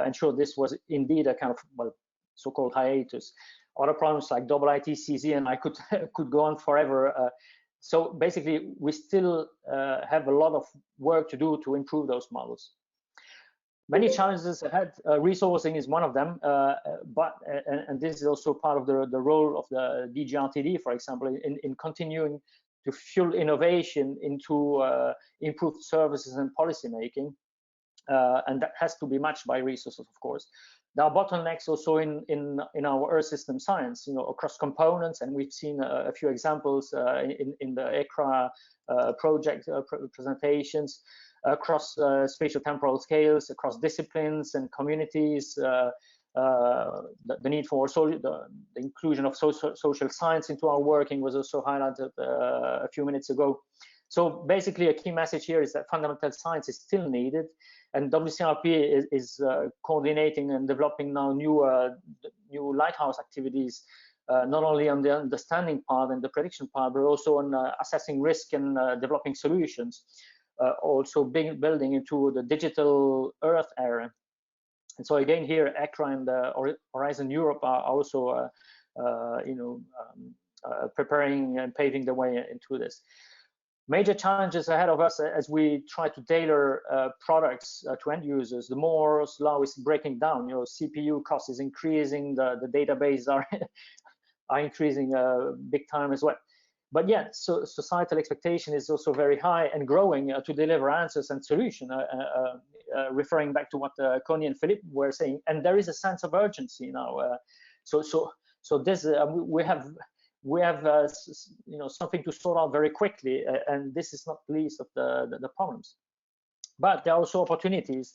Speaker 12: ensure this was indeed a kind of, so-called hiatus. Other problems like ITCZ, and I could go on forever. So basically, we still have a lot of work to do to improve those models. Many challenges ahead. Resourcing is one of them, and this is also part of the role of the DGRTD, for example, in continuing to fuel innovation into improved services and policy making, and that has to be matched by resources, of course. There are bottlenecks also in our Earth system science, across components, and we've seen a few examples in the ECRA project presentations, across spatial temporal scales, across disciplines and communities. The need for the inclusion of social science into our working was also highlighted a few minutes ago. So basically, a key message here is that fundamental science is still needed, and WCRP is coordinating and developing now new lighthouse activities, not only on the understanding part and the prediction part, but also on assessing risk and developing solutions. Also building into the digital Earth era. And so again, here ECRA and Horizon Europe are also preparing and paving the way into this. Major challenges ahead of us as we try to tailor products to end users. The Moore's law is breaking down. CPU cost is increasing. The databases are increasing big time as well. But yet, so societal expectation is also very high and growing to deliver answers and solutions. Referring back to what Connie and Philippe were saying, and there is a sense of urgency now. So this we have something to sort out very quickly, and this is not the least of the problems. But there are also opportunities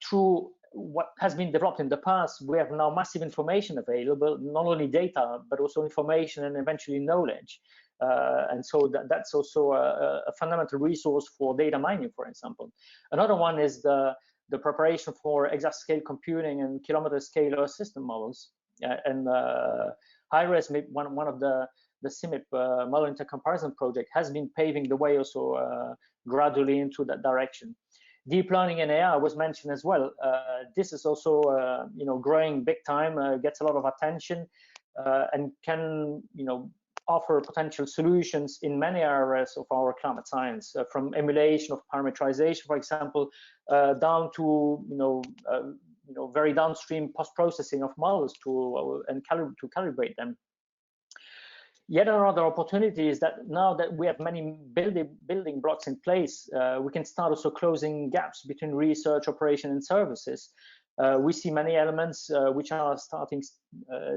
Speaker 12: through what has been developed in the past. We have now massive information available, not only data, but also information and eventually knowledge. And so that's also a fundamental resource for data mining, for example. Another one is the preparation for exact scale computing and kilometer scale Earth system models. And HiRes, one of the CMIP model intercomparison project, has been paving the way also gradually into that direction. Deep learning and AI was mentioned as well. This is also growing big time, gets a lot of attention, and can offer potential solutions in many areas of our climate science, from emulation of parameterization, for example, down to very downstream post-processing of models to calibrate them. Yet another opportunity is that now that we have many building blocks in place, we can start also closing gaps between research, operation, and services. We see many elements which are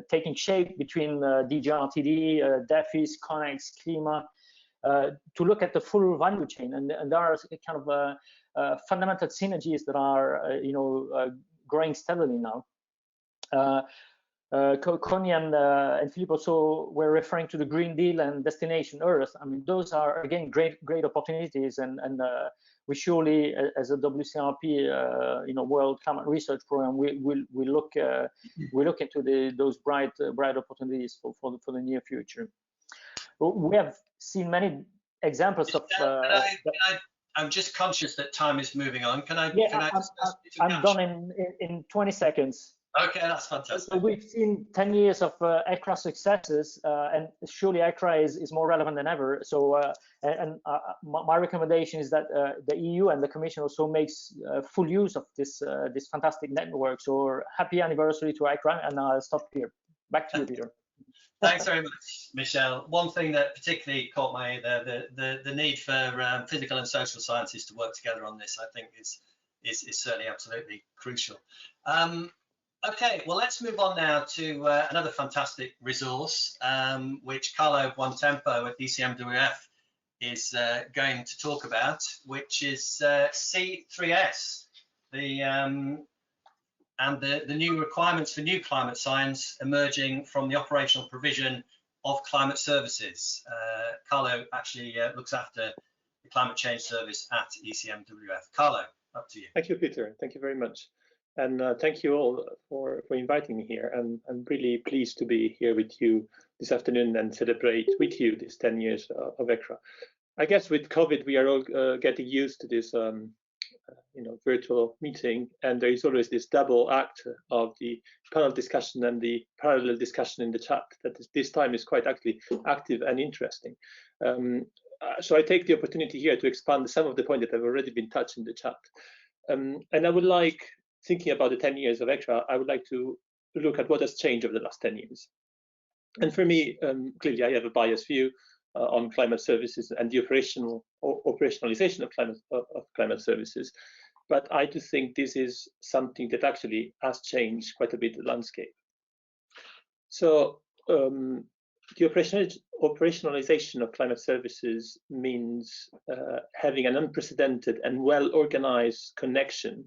Speaker 12: taking shape between DGRTD, DEFIS, Connex, Klima, to look at the full value chain. And there are kind of fundamental synergies that are growing steadily now. Connie and Philippe also were referring to the Green Deal and Destination Earth. I mean, those are again great opportunities, and we surely, as a WCRP, World Climate Research Program, we look into those bright opportunities for the near future. We have seen many examples of.
Speaker 4: I'm just conscious that time is moving on.
Speaker 12: I'm done in 20 seconds.
Speaker 4: Okay, that's fantastic.
Speaker 12: So we've seen 10 years of ECRA successes, and surely ECRA is more relevant than ever. So, my recommendation is that the EU and the Commission also makes full use of this fantastic network. So, happy anniversary to ECRA, and I'll stop here. Back to you, Peter.
Speaker 4: Thanks very much, Michel. One thing that particularly caught my ear there, the need for physical and social sciences to work together on this, I think is certainly absolutely crucial. Okay, well, let's move on now to another fantastic resource, which Carlo Buontempo at ECMWF is going to talk about, which is C3S, and the new requirements for new climate science emerging from the operational provision of climate services. Carlo actually looks after the climate change service at ECMWF. Carlo, up to you.
Speaker 13: Thank you, Peter. Thank you very much. And thank you all for inviting me here. And I'm really pleased to be here with you this afternoon and celebrate with you this 10 years of ECRA. I guess with COVID, we are all getting used to this virtual meeting, and there is always this double act of the panel discussion and the parallel discussion in the chat that this time is quite actually active and interesting. So I take the opportunity here to expand some of the points that have already been touched in the chat. And I would like, thinking about the 10 years of ECRA, I would like to look at what has changed over the last 10 years. And for me, clearly I have a biased view on climate services and the operationalization of climate services. But I do think this is something that actually has changed quite a bit the landscape. So the operationalization of climate services means having an unprecedented and well-organized connection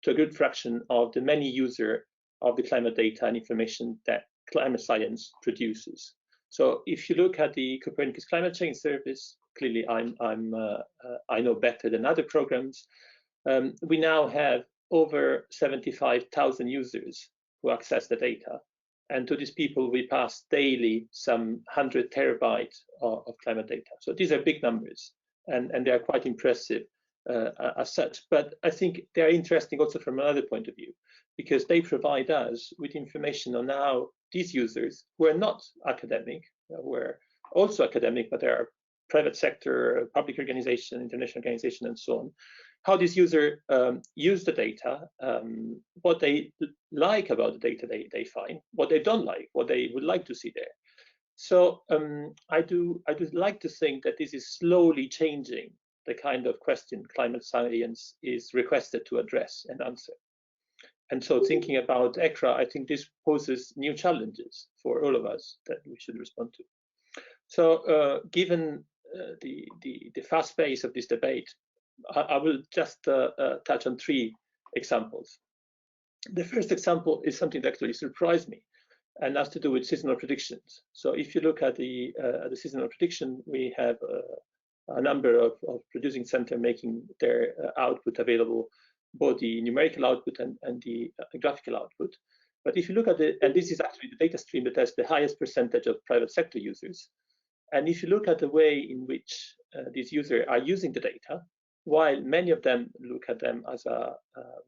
Speaker 13: to a good fraction of the many users of the climate data and information that climate science produces. So if you look at the Copernicus Climate Change Service, clearly I know better than other programs. We now have over 75,000 users who access the data. And to these people, we pass daily some 100 terabytes of climate data. So these are big numbers, and they are quite impressive as such. But I think they are interesting also from another point of view, because they provide us with information on how these users, who are not academic, were also academic, but they are private sector, public organization, international organization, and so on, how these users use the data, what they like about the data they find, what they don't like, what they would like to see there. So I do like to think that this is slowly changing the kind of question climate science is requested to address and answer. And so thinking about ECRA, I think this poses new challenges for all of us that we should respond to. So given the fast pace of this debate, I will just touch on 3 examples. The first example is something that actually surprised me, and has to do with seasonal predictions. So if you look at the seasonal prediction, we have a number of producing centers making their output available, both the numerical output and the graphical output. But if you look at and this is actually the data stream that has the highest percentage of private sector users. And if you look at the way in which these users are using the data, while many of them look at them as a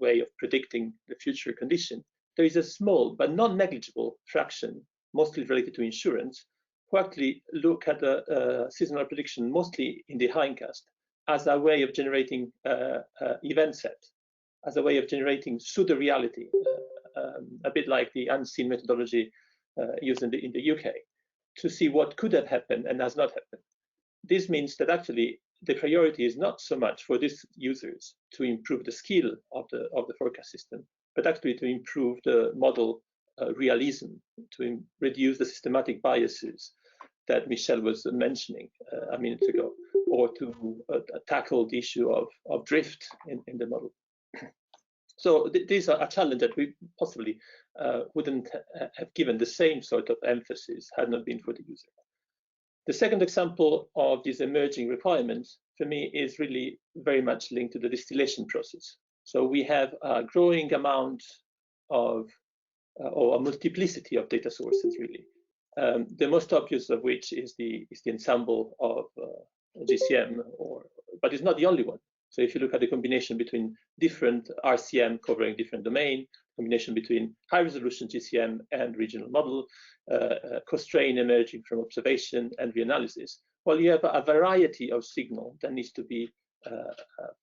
Speaker 13: way of predicting the future condition, there is a small but not negligible fraction, mostly related to insurance, who actually look at the seasonal prediction, mostly in the hindcast, as a way of generating event set, as a way of generating pseudo-reality, a bit like the unseen methodology used in the UK, to see what could have happened and has not happened. This means that actually the priority is not so much for these users to improve the skill of the forecast system, but actually to improve the model realism, to reduce the systematic biases that Michel was mentioning a minute ago, or to tackle the issue of drift in the model. So these are a challenge that we possibly wouldn't have given the same sort of emphasis had not been for the user. The second example of these emerging requirements for me is really very much linked to the distillation process. So we have a growing amount of, or a multiplicity of data sources really. The most obvious of which is the ensemble of GCM, but it's not the only one. So if you look at the combination between different RCM covering different domain, combination between high resolution GCM and regional model, constraint emerging from observation and reanalysis, well, you have a variety of signal that needs to be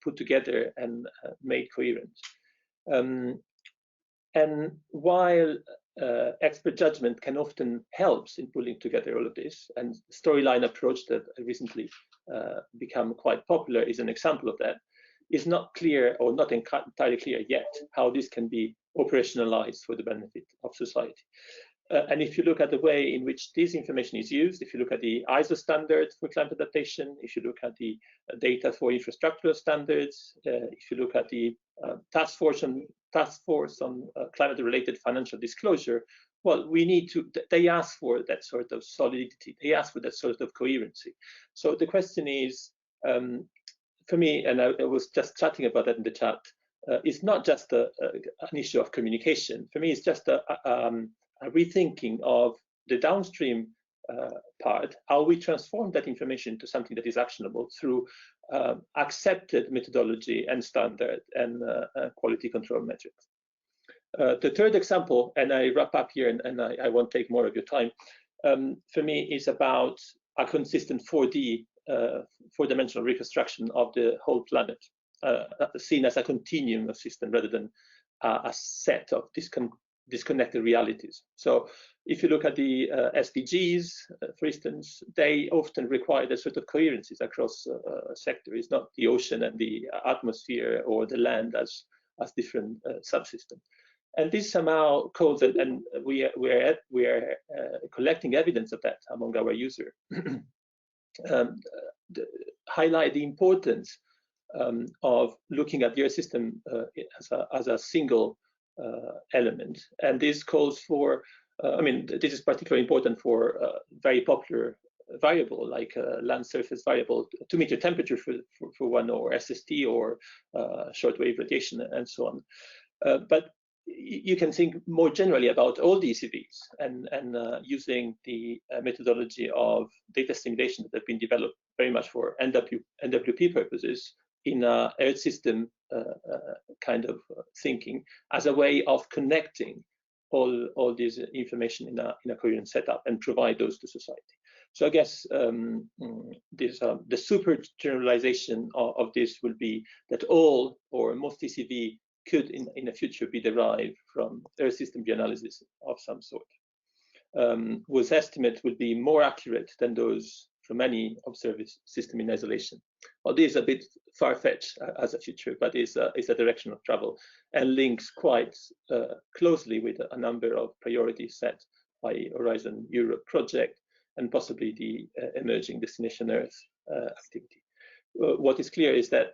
Speaker 13: put together and made coherent. And while expert judgment can often help in pulling together all of this, and storyline approach that recently become quite popular is an example of that, is not clear or not entirely clear yet how this can be operationalized for the benefit of society. And if you look at the way in which this information is used, if you look at the ISO standard for climate adaptation, if you look at the data for infrastructural standards, if you look at the task force on climate-related financial disclosure, well, we need to, they ask for that sort of solidity, they ask for that sort of coherency. So the question is, for me, and I was just chatting about that in the chat, it's not just an issue of communication. For me, it's just a rethinking of the downstream part, how we transform that information into something that is actionable through accepted methodology and standard and quality control metrics. The third example, and I wrap up here and I won't take more of your time, for me is about a consistent 4D, four-dimensional reconstruction of the whole planet, seen as a continuum of system rather than a set of disconnected realities. So if you look at the SDGs, for instance, they often require that sort of coherencies across sectors, not the ocean and the atmosphere or the land as different subsystems. And this somehow calls it, and we are collecting evidence of that among our users, highlight the importance of looking at the Earth system as a single element. And this calls for, I mean, this is particularly important for very popular variable like land surface variable, 2-meter temperature for one, or SST, or shortwave radiation, and so on. But you can think more generally about all the ECVs and using the methodology of data simulation that have been developed very much for NWP purposes in Earth system kind of thinking as a way of connecting all this information in a coherent setup and provide those to society. So I guess the super generalization of this will be that all or most ECV could in the future be derived from Earth system reanalysis of some sort, whose estimate will be more accurate than those from any observed system in isolation. Well, this is a bit far-fetched as a future, but is a direction of travel and links quite closely with a number of priorities set by Horizon Europe project and possibly the emerging Destination Earth activity. What is clear is that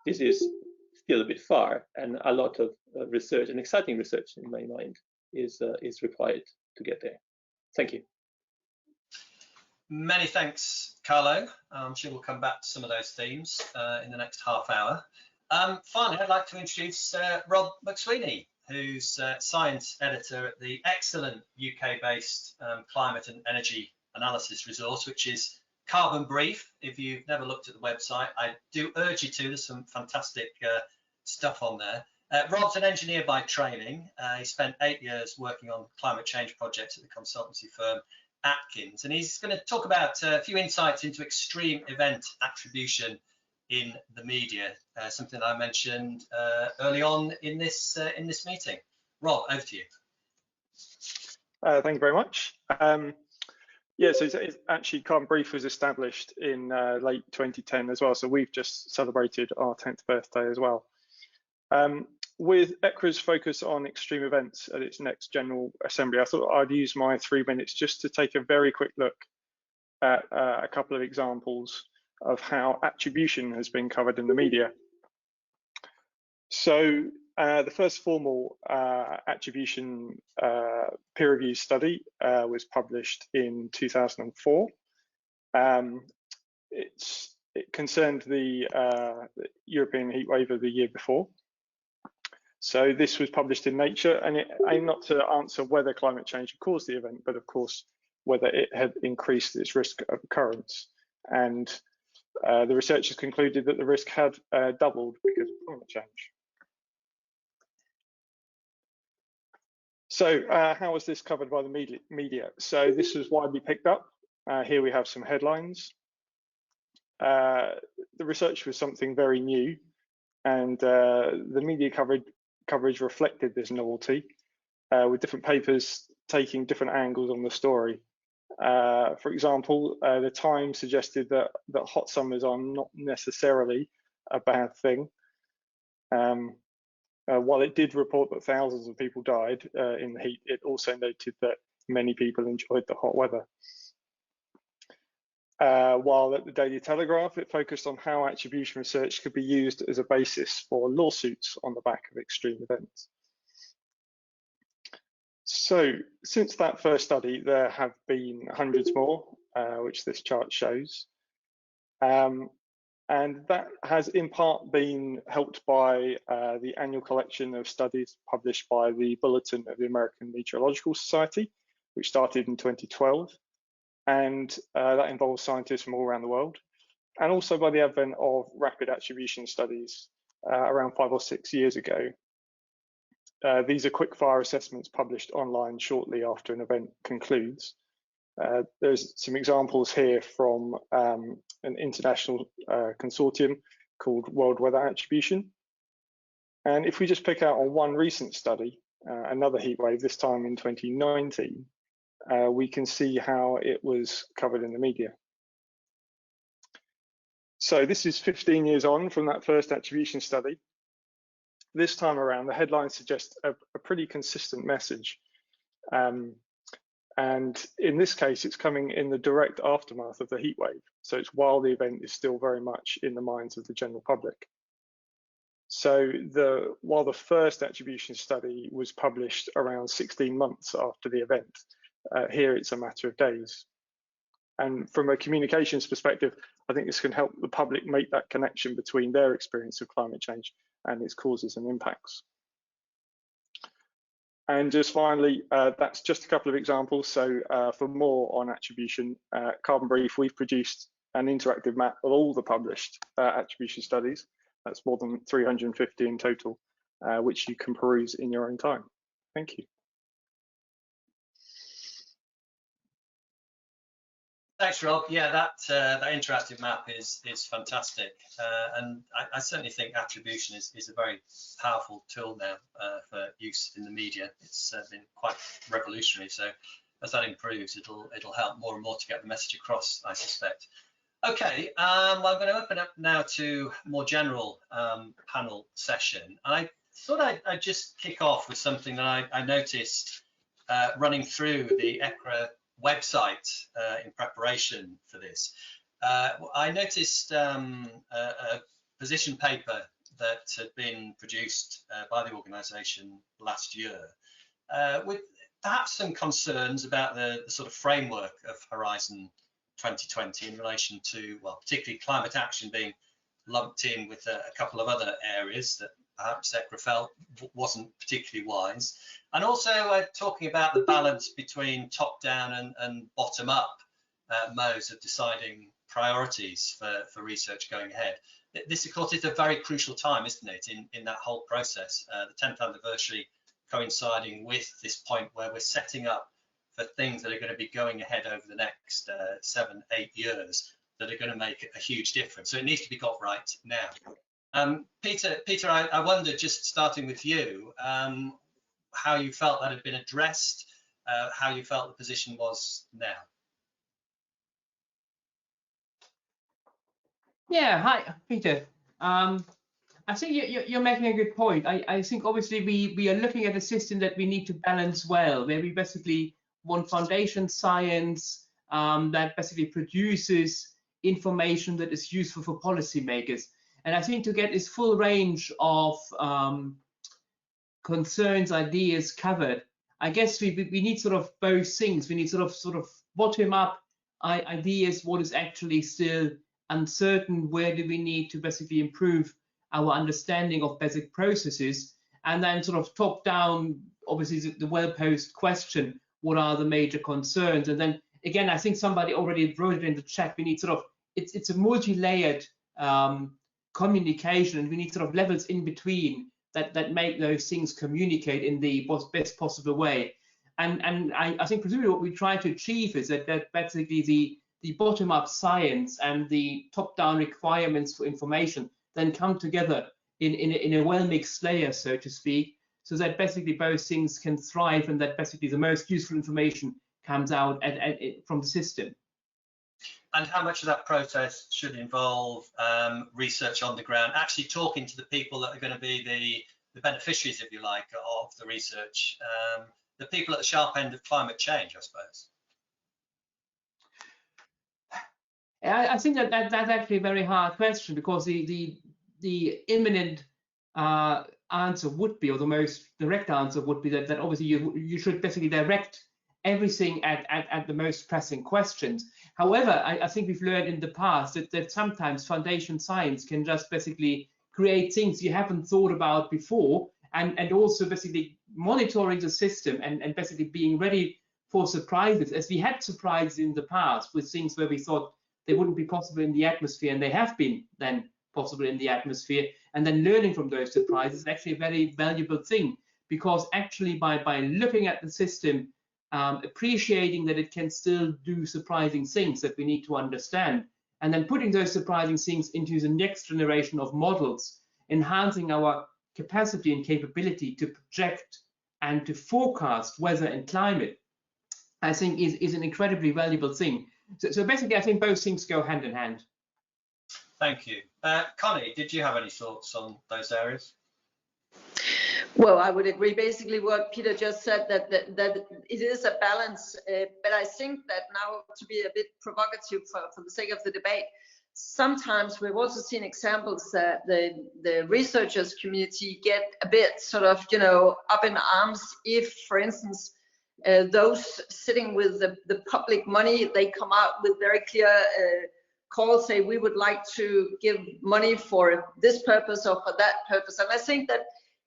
Speaker 13: this is still a bit far, and a lot of research, and exciting research in my mind, is required to get there. Thank you.
Speaker 4: Many thanks, Carlo. I'm sure we'll come back to some of those themes in the next half hour. Finally, I'd like to introduce Rob McSweeney, who's science editor at the excellent UK-based climate and energy analysis resource, which is Carbon Brief. If you've never looked at the website, I do urge you to. There's some fantastic stuff on there. Rob's an engineer by training. He spent 8 years working on climate change projects at the consultancy firm Atkins, and he's going to talk about a few insights into extreme event attribution in the media, something I mentioned early on in this meeting. Rob, over to you.
Speaker 14: Thank you very much. Yeah, so it's actually Carbon Brief was established in late 2010 as well, so we've just celebrated our 10th birthday as well. With ECRA's focus on extreme events at its next General Assembly, I thought I'd use my 3 minutes just to take a very quick look at a couple of examples of how attribution has been covered in the media. So the first formal attribution peer-reviewed study was published in 2004. It concerned the European heatwave of the year before. So this was published in Nature, and it aimed not to answer whether climate change had caused the event, but of course whether it had increased its risk of occurrence. And the researchers concluded that the risk had doubled because of climate change. So how was this covered by the media? So this was widely picked up. Here we have some headlines. The research was something very new, and the media coverage reflected this novelty, with different papers taking different angles on the story. For example, the Times suggested that hot summers are not necessarily a bad thing. While it did report that thousands of people died in the heat, it also noted that many people enjoyed the hot weather. While at the Daily Telegraph, it focused on how attribution research could be used as a basis for lawsuits on the back of extreme events. So since that first study, there have been hundreds more, which this chart shows. And that has in part been helped by the annual collection of studies published by the Bulletin of the American Meteorological Society, which started in 2012. And that involves scientists from all around the world, and also by the advent of rapid attribution studies around 5 or 6 years ago. These are quick-fire assessments published online shortly after an event concludes. There's some examples here from an international consortium called World Weather Attribution. And if we just pick out on one recent study, another heatwave, this time in 2019, we can see how it was covered in the media. So this is 15 years on from that first attribution study. This time around, the headlines suggest a pretty consistent message. And in this case, it's coming in the direct aftermath of the heatwave. So it's while the event is still very much in the minds of the general public. So while the first attribution study was published around 16 months after the event, here it's a matter of days. And from a communications perspective, I think this can help the public make that connection between their experience of climate change and its causes and impacts. And just finally, that's just a couple of examples. So for more on attribution, Carbon Brief, we've produced an interactive map of all the published attribution studies. That's more than 350 in total, which you can peruse in your own time. Thank you.
Speaker 4: Thanks, Rob. Yeah, that interactive map is fantastic, and I certainly think attribution is a very powerful tool now for use in the media. It's been quite revolutionary. So as that improves, it'll help more and more to get the message across, I suspect. Okay, well, I'm going to open up now to a more general panel session. I thought I'd just kick off with something that I noticed running through the ECRA website in preparation for this. I noticed a position paper that had been produced by the organisation last year with perhaps some concerns about the sort of framework of Horizon 2020 in relation to, well, particularly climate action being lumped in with a couple of other areas that perhaps ECRA felt wasn't particularly wise. And also talking about the balance between top-down and bottom-up modes of deciding priorities for research going ahead. This, of course, is a very crucial time, isn't it, in that whole process, the 10th anniversary coinciding with this point where we're setting up for things that are going to be going ahead over the next 7-8 years that are going to make a huge difference. So it needs to be got right now. Peter, I wondered, just starting with you, how you felt that had been addressed, how you felt the position was now.
Speaker 1: Yeah, hi, Peter. I think you're making a good point. I think obviously we are looking at a system that we need to balance well, where we basically want foundation science that basically produces information that is useful for policymakers. And I think to get this full range of concerns, ideas covered. I guess we need sort of both things. We need sort of bottom up ideas, what is actually still uncertain, where do we need to basically improve our understanding of basic processes, and then sort of top down, obviously the well-posed question, what are the major concerns? And then again, I think somebody already wrote it in the chat, we need sort of, it's a multi-layered communication, and we need sort of levels in between that make those things communicate in the best possible way. And I think presumably what we try to achieve is that basically the bottom-up science and the top-down requirements for information then come together in a well-mixed layer, so to speak, so that basically both things can thrive, and that basically the most useful information comes out from the system.
Speaker 4: And how much of that process should involve research on the ground, actually talking to the people that are going to be the beneficiaries, if you like, of the research, the people at the sharp end of climate change, I suppose?
Speaker 1: I think that's actually a very hard question, because the imminent answer would be, or the most direct answer would be that obviously you should basically direct everything at the most pressing questions. However, I think we've learned in the past that sometimes foundation science can just basically create things you haven't thought about before, and also basically monitoring the system and basically being ready for surprises, as we had surprises in the past with things where we thought they wouldn't be possible in the atmosphere, and they have been then possible in the atmosphere, and then learning from those surprises is actually a very valuable thing, because actually by looking at the system, appreciating that it can still do surprising things that we need to understand, and then putting those surprising things into the next generation of models, enhancing our capacity and capability to project and to forecast weather and climate, I think is an incredibly valuable thing. So basically, I think both things go hand in hand.
Speaker 4: Thank you. Connie, did you have any thoughts on those areas?
Speaker 10: Well, I would agree basically what Peter just said, that it is a balance, but I think that now, to be a bit provocative for the sake of the debate, sometimes we've also seen examples that the researchers community get a bit sort of, up in arms if, for instance, those sitting with the public money, they come out with very clear calls, say we would like to give money for this purpose or for that purpose. And I think that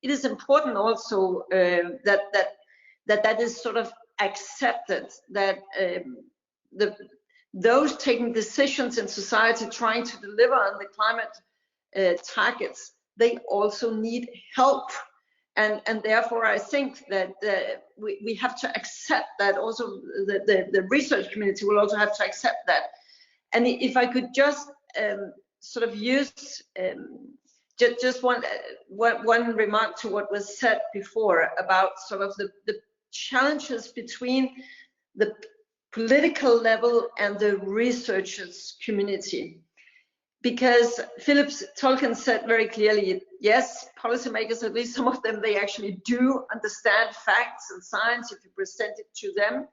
Speaker 10: it is important also that is sort of accepted, that those taking decisions in society trying to deliver on the climate targets, they also need help. And therefore, I think that we have to accept that. Also, the research community will also have to accept that. And if I could just sort of use just one remark to what was said before about sort of the challenges between the political level and the researchers community. Because Philippe Tulkens said very clearly, yes, policymakers, at least some of them, they actually do understand facts and science if you present it to them.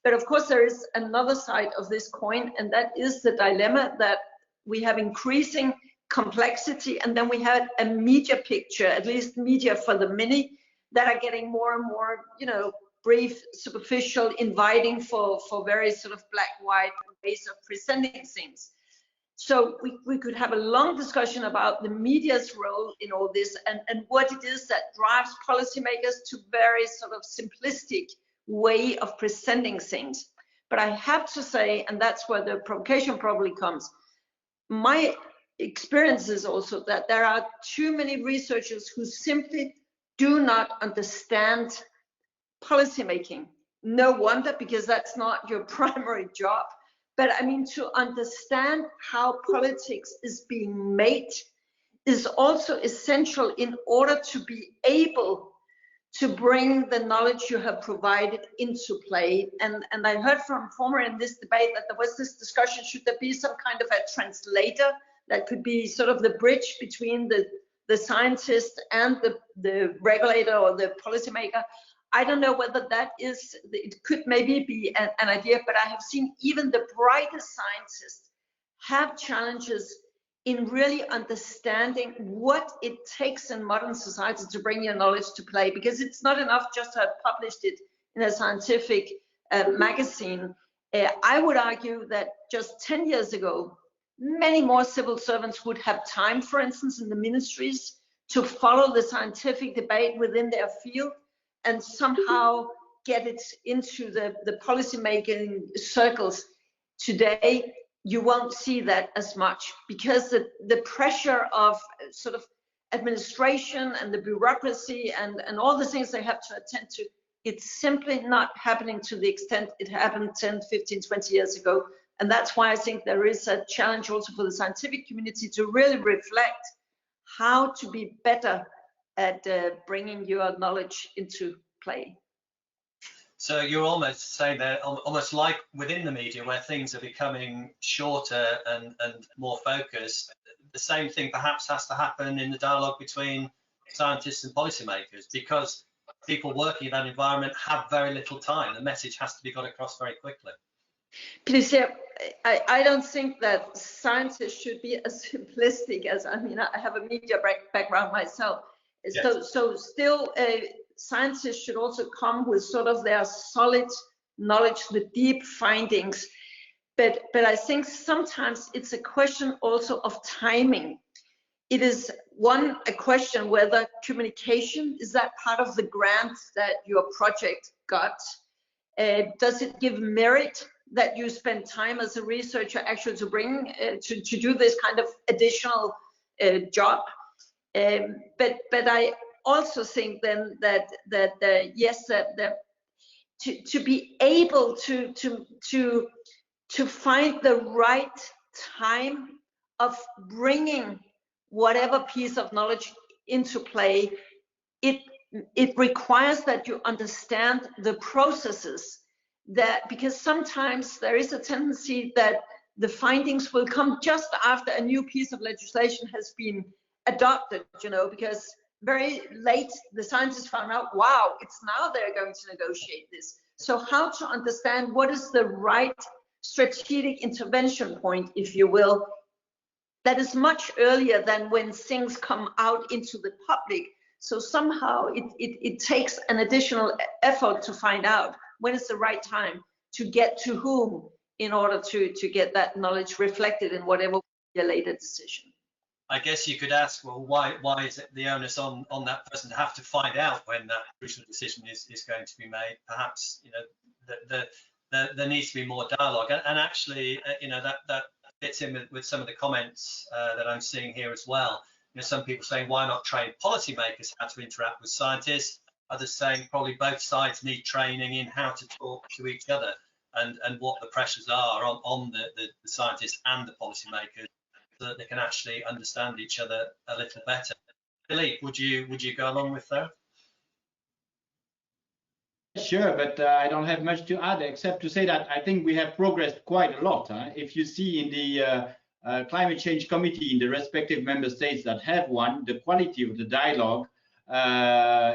Speaker 10: But of course, there is another side of this coin, and that is the dilemma that we have increasing complexity, and then we have a media picture, at least media for the many, that are getting more and more, brief, superficial, inviting for very sort of black-white ways of presenting things. So we could have a long discussion about the media's role in all this, and what it is that drives policymakers to very sort of simplistic way of presenting things. But I have to say, and that's where the provocation probably comes, my experience is also that there are too many researchers who simply do not understand policymaking. No wonder, because that's not your primary job. But I mean, to understand how politics is being made is also essential in order to be able to bring the knowledge you have provided into play. And I heard from former in this debate that there was this discussion, should there be some kind of a translator that could be sort of the bridge between the scientist and the regulator or the policymaker. I don't know whether that is, it could maybe be an idea, but I have seen even the brightest scientists have challenges in really understanding what it takes in modern society to bring your knowledge to play, because it's not enough just to have published it in a scientific magazine. I would argue that just 10 years ago, many more civil servants would have time, for instance, in the ministries to follow the scientific debate within their field and somehow get it into the policy-making circles. Today, you won't see that as much because the pressure of sort of administration and the bureaucracy and all the things they have to attend to, it's simply not happening to the extent it happened 10, 15, 20 years ago. And that's why I think there is a challenge also for the scientific community to really reflect how to be better at bringing your knowledge into play.
Speaker 4: So you're almost saying that, almost like within the media where things are becoming shorter and more focused, the same thing perhaps has to happen in the dialogue between scientists and policymakers, because people working in that environment have very little time. The message has to be got across very quickly.
Speaker 10: Please, yeah, I don't think that scientists should be as simplistic as, I mean, I have a media background myself. Yes. So still, scientists should also come with sort of their solid knowledge, the deep findings. But I think sometimes it's a question also of timing. It is a question whether communication, is that part of the grant that your project got? Does it give merit that you spend time as a researcher actually to bring, to do this kind of additional job? But I also think then that yes, that to be able to find the right time of bringing whatever piece of knowledge into play, it requires that you understand the processes, that because sometimes there is a tendency that the findings will come just after a new piece of legislation has been adopted, you know, because very late the scientists found out, wow, it's now they're going to negotiate this. So how to understand what is the right strategic intervention point, if you will, that is much earlier than when things come out into the public. So somehow it takes an additional effort to find out when is the right time to get to whom in order to get that knowledge reflected in whatever will be a later decision.
Speaker 4: I guess you could ask, well, why is it the onus on that person to have to find out when that crucial decision is going to be made? Perhaps, you know, there needs to be more dialogue, and actually, you know, that fits in with some of the comments that I'm seeing here as well. You know, some people saying, why not train policymakers how to interact with scientists? Others saying probably both sides need training in how to talk to each other and what the pressures are on the scientists and the policymakers, so that they can actually understand each other a little better. Philippe, would you go along with that?
Speaker 11: Sure, but I don't have much to add except to say that I think we have progressed quite a lot. If you see in the climate change committee in the respective member states that have one, the quality of the dialogue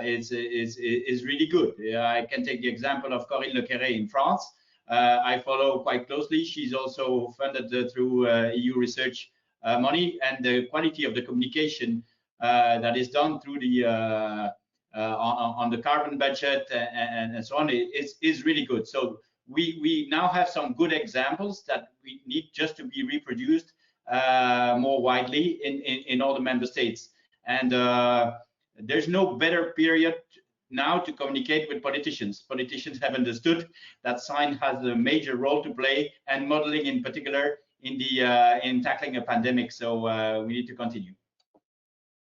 Speaker 11: is really good. I can take the example of Corinne in France. I follow quite closely. She's also funded through EU research money, and the quality of the communication that is done through the on the carbon budget and so on is really good. So we now have some good examples that we need just to be reproduced more widely in all the member states. And there's no better period now to communicate with politicians. Politicians have understood that science has a major role to play, and modeling in particular, in tackling a pandemic. So we need to continue.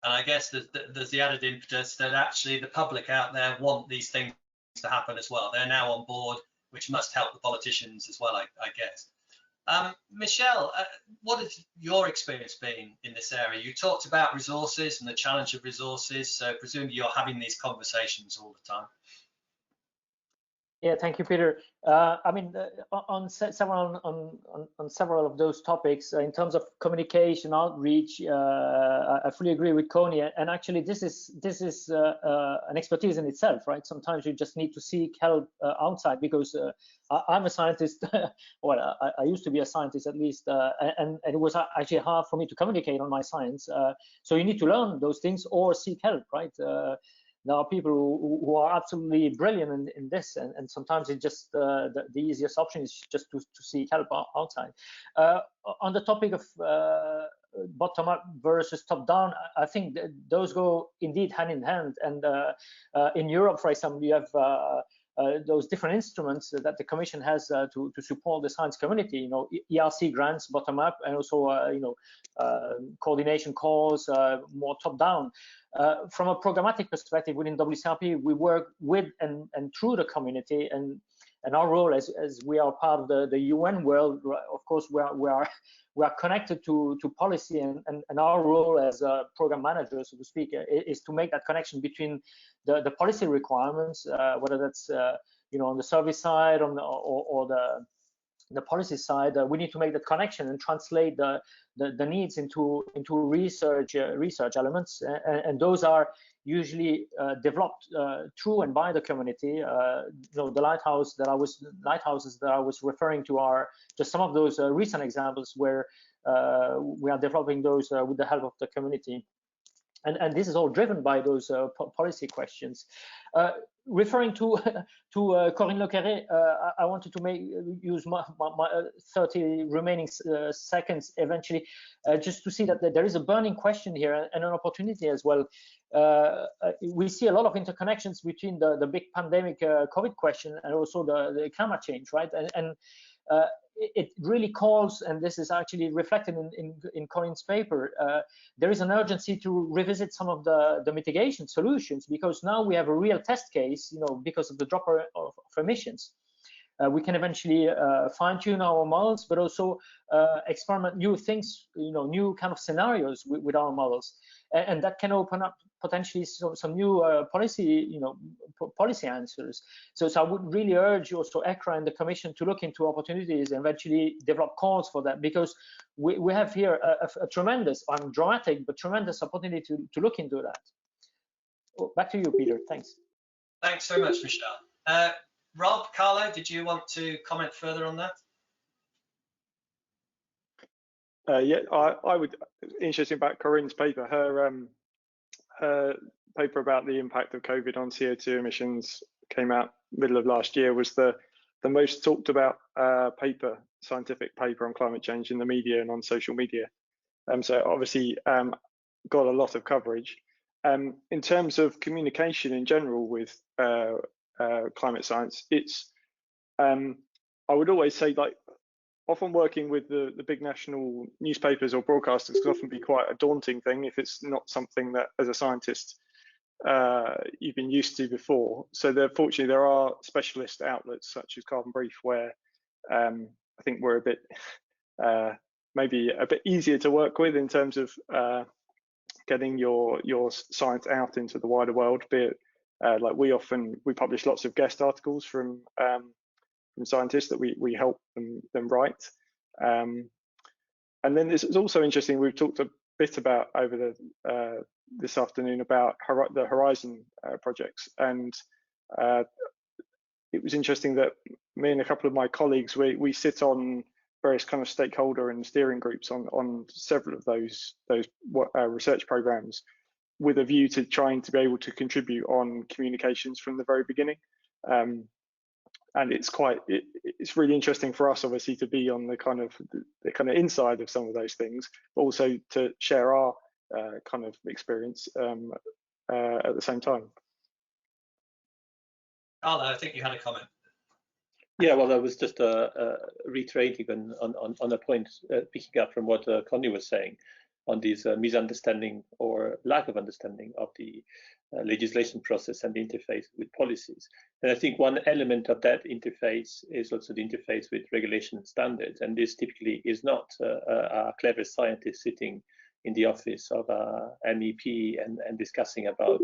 Speaker 4: And I guess there's the added impetus that actually the public out there want these things to happen as well. They're now on board, which must help the politicians as well, I guess. Michel, what has your experience been in this area? You talked about resources and the challenge of resources, so presumably you're having these conversations all the time.
Speaker 12: Yeah, thank you, Peter. I mean, on several of those topics, in terms of communication, outreach, I fully agree with Connie. And actually, this is an expertise in itself, right? Sometimes you just need to seek help outside, because I'm a scientist. Well, I used to be a scientist at least, and it was actually hard for me to communicate on my science. So you need to learn those things or seek help, right? There are people who are absolutely brilliant in this, and sometimes it's just the easiest option is just to seek help outside. On the topic of bottom up versus top down, I think those go indeed hand in hand. And in Europe, for example, you have those different instruments that the Commission has to support the science community. You know, ERC grants bottom up, and also coordination calls more top down. From a programmatic perspective within WCRP, we work with and through the community, and our role as we are part of the UN world, of course, we are connected to policy, and our role as a program manager, so to speak, is to make that connection between the policy requirements, whether that's on the service side or the policy side. We need to make that connection and translate the needs into research elements, and those are usually developed through and by the community. The lighthouses that I was referring to are just some of those recent examples where we are developing those with the help of the community. And this is all driven by those policy questions. Referring to Corinne Le Carré, I wanted to use my 30 remaining seconds eventually, just to see that there is a burning question here and an opportunity as well. We see a lot of interconnections between the big pandemic COVID question and also the climate change, right? And it really calls, and this is actually reflected in Corinne's paper, there is an urgency to revisit some of the mitigation solutions, because now we have a real test case, because of the drop of emissions. We can eventually fine-tune our models, but also experiment new things, new kind of scenarios with our models, and that can open up potentially some new policy answers. So I would really urge also ECRA and the Commission to look into opportunities and eventually develop calls for that, because we have here a tremendous, dramatic, but tremendous opportunity to look into that. Back to you, Peter. Thanks.
Speaker 4: Thanks so much, Michel. Rob, Carlo, did you want to comment further on that?
Speaker 14: Yeah, I would. Interesting about Corinne's paper. Her paper about the impact of COVID on CO2 emissions came out middle of last year. Was the most talked about scientific paper on climate change in the media and on social media. So obviously got a lot of coverage. In terms of communication in general with climate science, it's I would always say, like, often working with the big national newspapers or broadcasters can often be quite a daunting thing if it's not something that, as a scientist, you've been used to before. So fortunately there are specialist outlets such as Carbon Brief, where I think we're a bit maybe a bit easier to work with in terms of getting your science out into the wider world. Be it like we publish lots of guest articles from scientists that we help them write. And then this is also interesting. We've talked a bit about over this afternoon about the Horizon projects, and it was interesting that me and a couple of my colleagues we sit on various kind of stakeholder and steering groups on several of those research programs, with a view to trying to be able to contribute on communications from the very beginning. And it's really interesting for us, obviously, to be on the kind of inside of some of those things, but also to share our kind of experience at the same time.
Speaker 4: Carlo, I think you had a comment.
Speaker 13: Yeah, well, I was just reiterating on a point, picking up from what Connie was saying on this misunderstanding or lack of understanding of the legislation process and the interface with policies. And I think one element of that interface is also the interface with regulation and standards. And this typically is not a clever scientist sitting in the office of a MEP and discussing about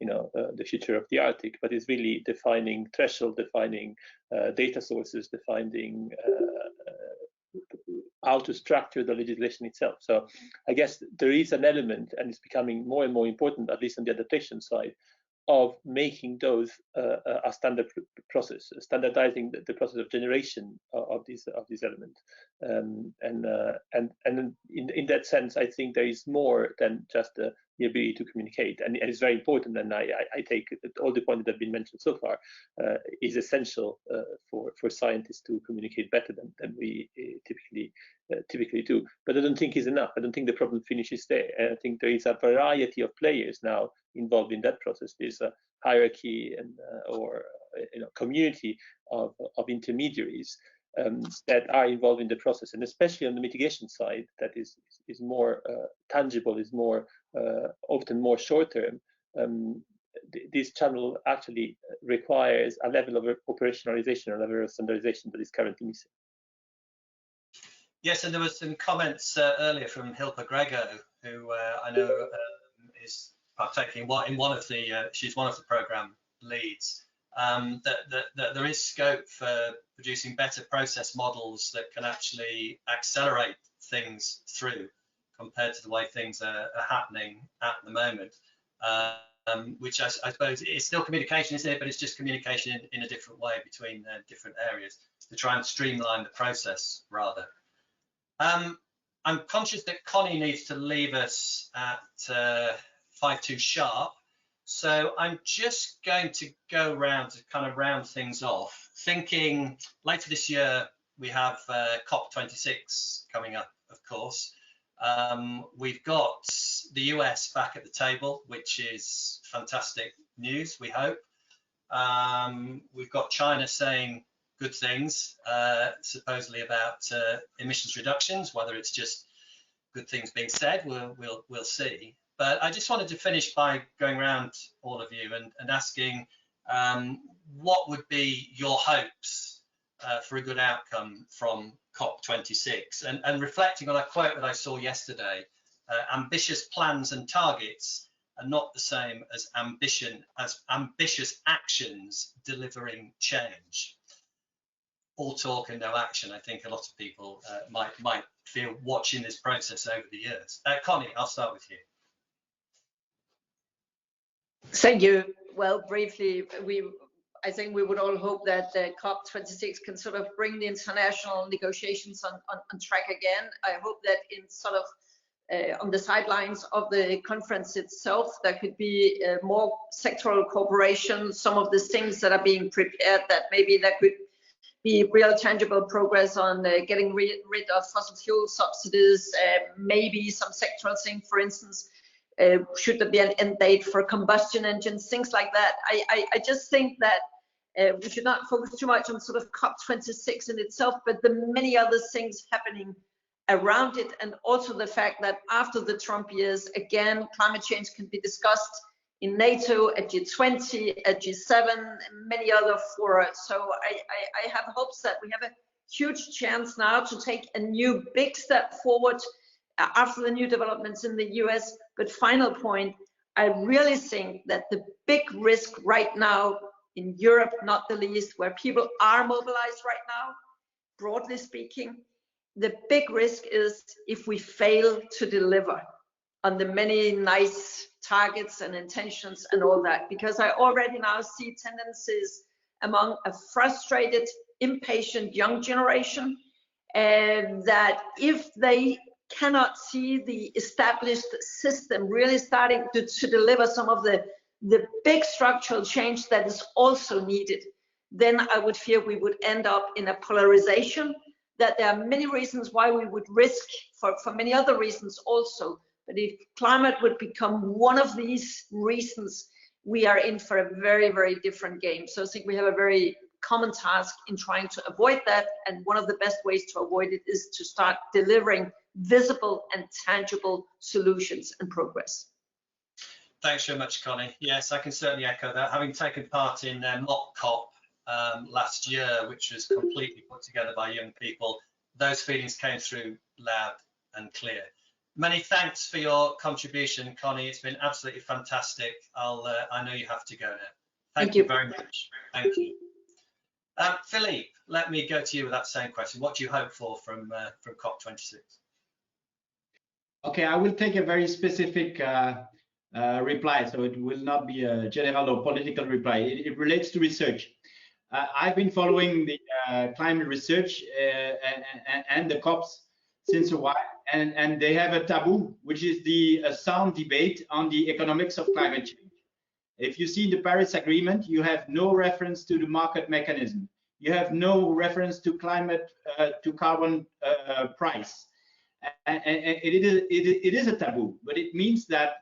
Speaker 13: the future of the Arctic, but it's really defining threshold, defining data sources, defining how to structure the legislation itself. So I guess there is an element, and it's becoming more and more important, at least on the adaptation side, of making those a standard process, standardizing the process of generation of these elements, and in that sense, I think there is more than just the ability to communicate, and it's very important. And I take all the points that have been mentioned so far is essential for scientists to communicate better than we typically do. But I don't think it's enough. I don't think the problem finishes there. And I think there is a variety of players now involved in that process. There's a hierarchy and or community of intermediaries that are involved in the process, and especially on the mitigation side, that is more tangible, is more often more short term. This channel actually requires a level of operationalization, a level of standardization that is currently missing.
Speaker 4: Yes, and there was some comments earlier from Hilpa Grego, who I know is partaking in one of the she's one of the program leads. That there is scope for producing better process models that can actually accelerate things through compared to the way things are happening at the moment, which I suppose is still communication, isn't it? But it's just communication in a different way between different areas to try and streamline the process rather. I'm conscious that Connie needs to leave us at 5:02 sharp. So I'm just going to go around to kind of round things off, thinking later this year we have COP26 coming up, of course. We've got the US back at the table, which is fantastic news, we hope. We've got China saying good things, supposedly about emissions reductions. Whether it's just good things being said, we'll see. But I just wanted to finish by going around all of you and asking what would be your hopes for a good outcome from COP26, and reflecting on a quote that I saw yesterday: ambitious plans and targets are not the same as ambitious actions delivering change. All talk and no action. I think a lot of people might feel watching this process over the years. Connie, I'll start with you.
Speaker 10: Thank you. Well, briefly, I think we would all hope that COP26 can sort of bring the international negotiations on track again. I hope that in sort of on the sidelines of the conference itself, there could be more sectoral cooperation. Some of the things that are being prepared, that maybe there could be real tangible progress on getting rid of fossil fuel subsidies, maybe some sectoral thing, for instance. Should there be an end date for combustion engines, things like that. I just think that we should not focus too much on sort of COP26 in itself, but the many other things happening around it, and also the fact that after the Trump years, again, climate change can be discussed in NATO, at G20, at G7, many other fora. So I have hopes that we have a huge chance now to take a new big step forward after the new developments in the US. But final point, I really think that the big risk right now in Europe, not the least, where people are mobilized right now, broadly speaking, the big risk is if we fail to deliver on the many nice targets and intentions and all that, because I already now see tendencies among a frustrated, impatient young generation, and that if they cannot see the established system really starting to deliver some of the big structural change that is also needed, then I would fear we would end up in a polarization, that there are many reasons why we would risk for many other reasons also. But if climate would become one of these reasons, we are in for a very, very different game. So I think we have a very common task in trying to avoid that. And one of the best ways to avoid it is to start delivering visible and tangible solutions and progress.
Speaker 4: Thanks very much, Connie. Yes, I can certainly echo that. Having taken part in mock COP last year, which was completely put together by young people, those feelings came through loud and clear. Many thanks for your contribution, Connie. It's been absolutely fantastic. I know you have to go now. Thank you very much. Thank you. Philippe, let me go to you with that same question. What do you hope for from COP26?
Speaker 11: Okay, I will take a very specific reply, so it will not be a general or political reply. It relates to research. I've been following the climate research and the COPs since a while, and they have a taboo, which is the sound debate on the economics of climate change. If you see the Paris Agreement, you have no reference to the market mechanism. You have no reference to climate, to carbon price. And it is a taboo, but it means that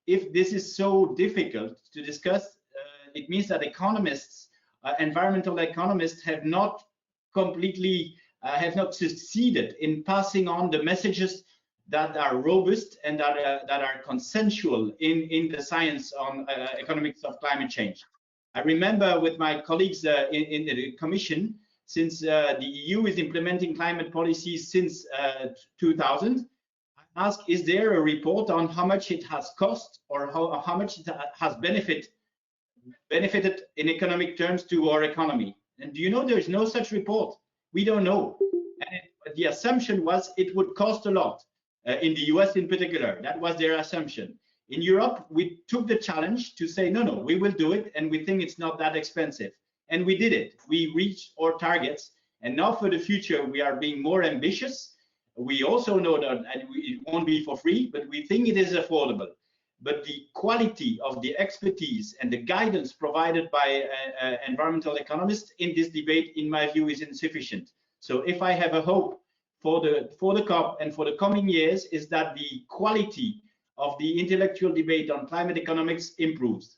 Speaker 11: if this is so difficult to discuss, it means that economists, environmental economists, have not completely have not succeeded in passing on the messages that are robust and that are consensual in the science on economics of climate change. I remember with my colleagues in the Commission, since the EU is implementing climate policies since 2000, I asked, is there a report on how much it has cost or how much it has benefited in economic terms to our economy? And do you know there's no such report? We don't know. And the assumption was it would cost a lot. In the US in particular, that was their assumption. In Europe, we took the challenge to say, no, we will do it, and we think it's not that expensive. And we did it. We reached our targets, and now for the future, we are being more ambitious. We also know that it won't be for free, but we think it is affordable. But the quality of the expertise and the guidance provided by environmental economists in this debate, in my view, is insufficient. So if I have a hope for the COP and for the coming years, is that the quality of the intellectual debate on climate economics improves.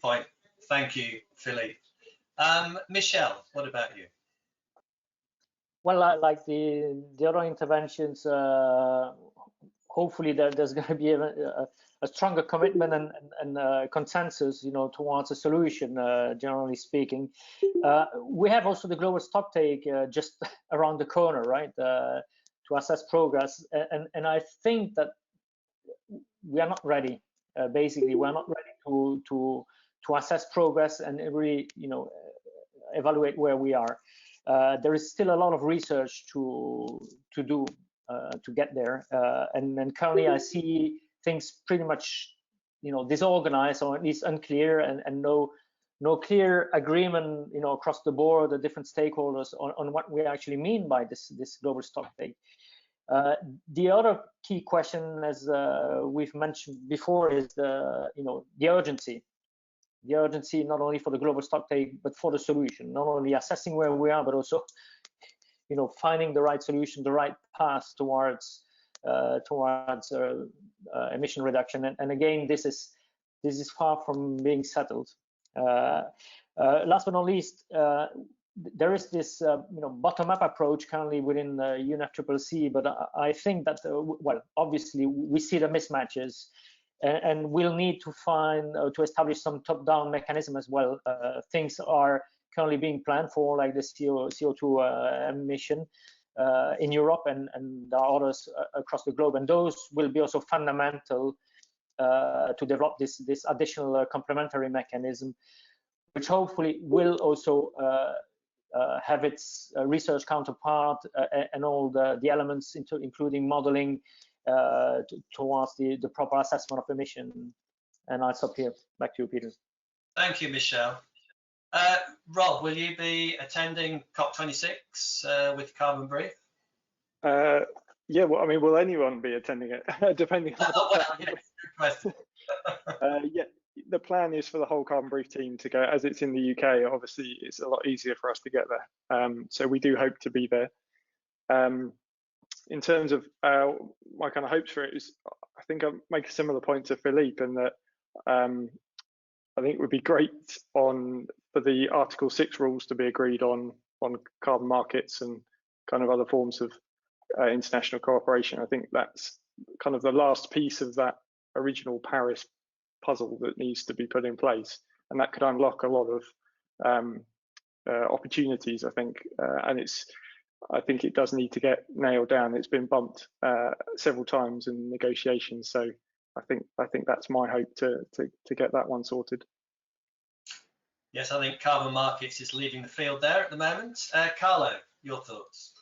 Speaker 4: Point. Thank you, Philippe. Michel, what about you?
Speaker 12: Well, like the other interventions, hopefully there's going to be a stronger commitment and consensus, towards a solution, generally speaking. We have also the global stocktake just around the corner, right, to assess progress. And I think that we are not ready. Basically, we're not ready to assess progress and really, evaluate where we are. There is still a lot of research to do to get there. And currently, I see things pretty much, disorganized or at least unclear, and no clear agreement, across the board, the different stakeholders on what we actually mean by this global stocktake. The other key question, as we've mentioned before, is the urgency. The urgency not only for the global stocktake, but for the solution. Not only assessing where we are, but also, finding the right solution, the right path towards emission reduction. And again, this is far from being settled. Last but not least, there is this bottom-up approach currently within UNFCCC, but I think that well, obviously we see the mismatches, and we'll need to find to establish some top-down mechanism as well. Things are currently being planned for, like the CO2 emission in Europe, and there are others across the globe, and those will be also fundamental to develop this additional complementary mechanism, which hopefully will also have its research counterpart and all the elements, including modeling towards the proper assessment of emission. And I'll stop here. Back to you, Peter.
Speaker 4: Thank you, Michel. Rob, will you be attending COP26 with Carbon Brief?
Speaker 14: Yeah, well, I mean, will anyone be attending it? Depending on
Speaker 4: good question.
Speaker 14: Yeah, the plan is for the whole Carbon Brief team to go. As it's in the UK, obviously it's a lot easier for us to get there. So we do hope to be there. In terms of my kind of hopes for it is, I think I'll make a similar point to Philippe, in that I think it would be great for the Article 6 rules to be agreed on carbon markets and kind of other forms of international cooperation. I think that's kind of the last piece of that original Paris puzzle that needs to be put in place, and that could unlock a lot of opportunities, I think. And it's I think it does need to get nailed down. It's been bumped several times in negotiations, so I think that's my hope to get that one sorted.
Speaker 4: Yes, I think carbon markets is leaving the field there at the moment. Carlo, your thoughts?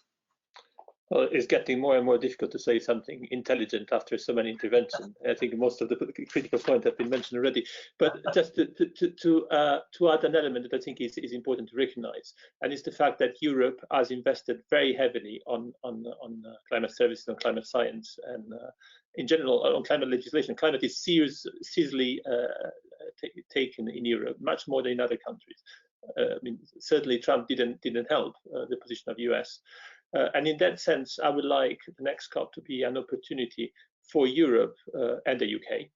Speaker 13: Well, it's getting more and more difficult to say something intelligent after so many interventions. I think most of the critical points have been mentioned already. But just to add an element that I think is important to recognize, and it's the fact that Europe has invested very heavily on climate services and climate science, and in general on climate legislation. Climate is seriously taken in Europe, much more than in other countries. I mean, certainly Trump didn't help the position of US. And in that sense, I would like the next COP to be an opportunity for Europe and the UK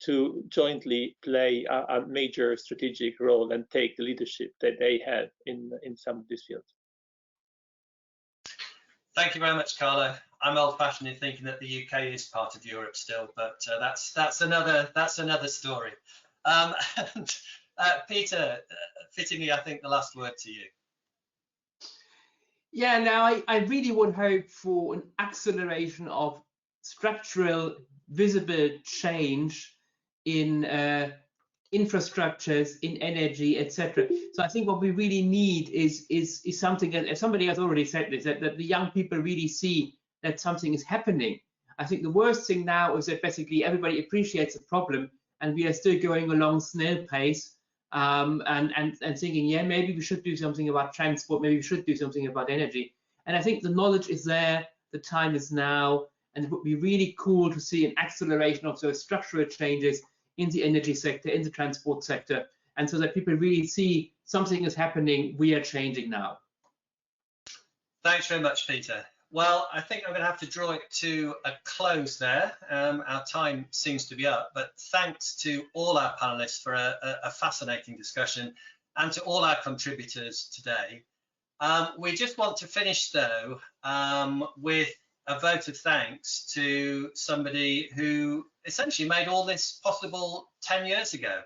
Speaker 13: to jointly play a major strategic role and take the leadership that they have in some of these fields.
Speaker 4: Thank you very much, Carlo. I'm old-fashioned in thinking that the UK is part of Europe still, but that's another story. And Peter, fittingly, I think the last word to you.
Speaker 1: Yeah, now I really would hope for an acceleration of structural, visible change in infrastructures, in energy, etc. So I think what we really need is something that, as somebody has already said this, that the young people really see that something is happening. I think the worst thing now is that basically everybody appreciates the problem and we are still going along snail pace. And thinking, yeah, maybe we should do something about transport, maybe we should do something about energy. And I think the knowledge is there, the time is now, and it would be really cool to see an acceleration of those structural changes in the energy sector, in the transport sector, and so that people really see something is happening, we are changing now.
Speaker 4: Thanks very much, Peter. Well, I think I'm going to have to draw it to a close there. Our time seems to be up, but thanks to all our panelists for a fascinating discussion and to all our contributors today. We just want to finish, though, with a vote of thanks to somebody who essentially made all this possible 10 years ago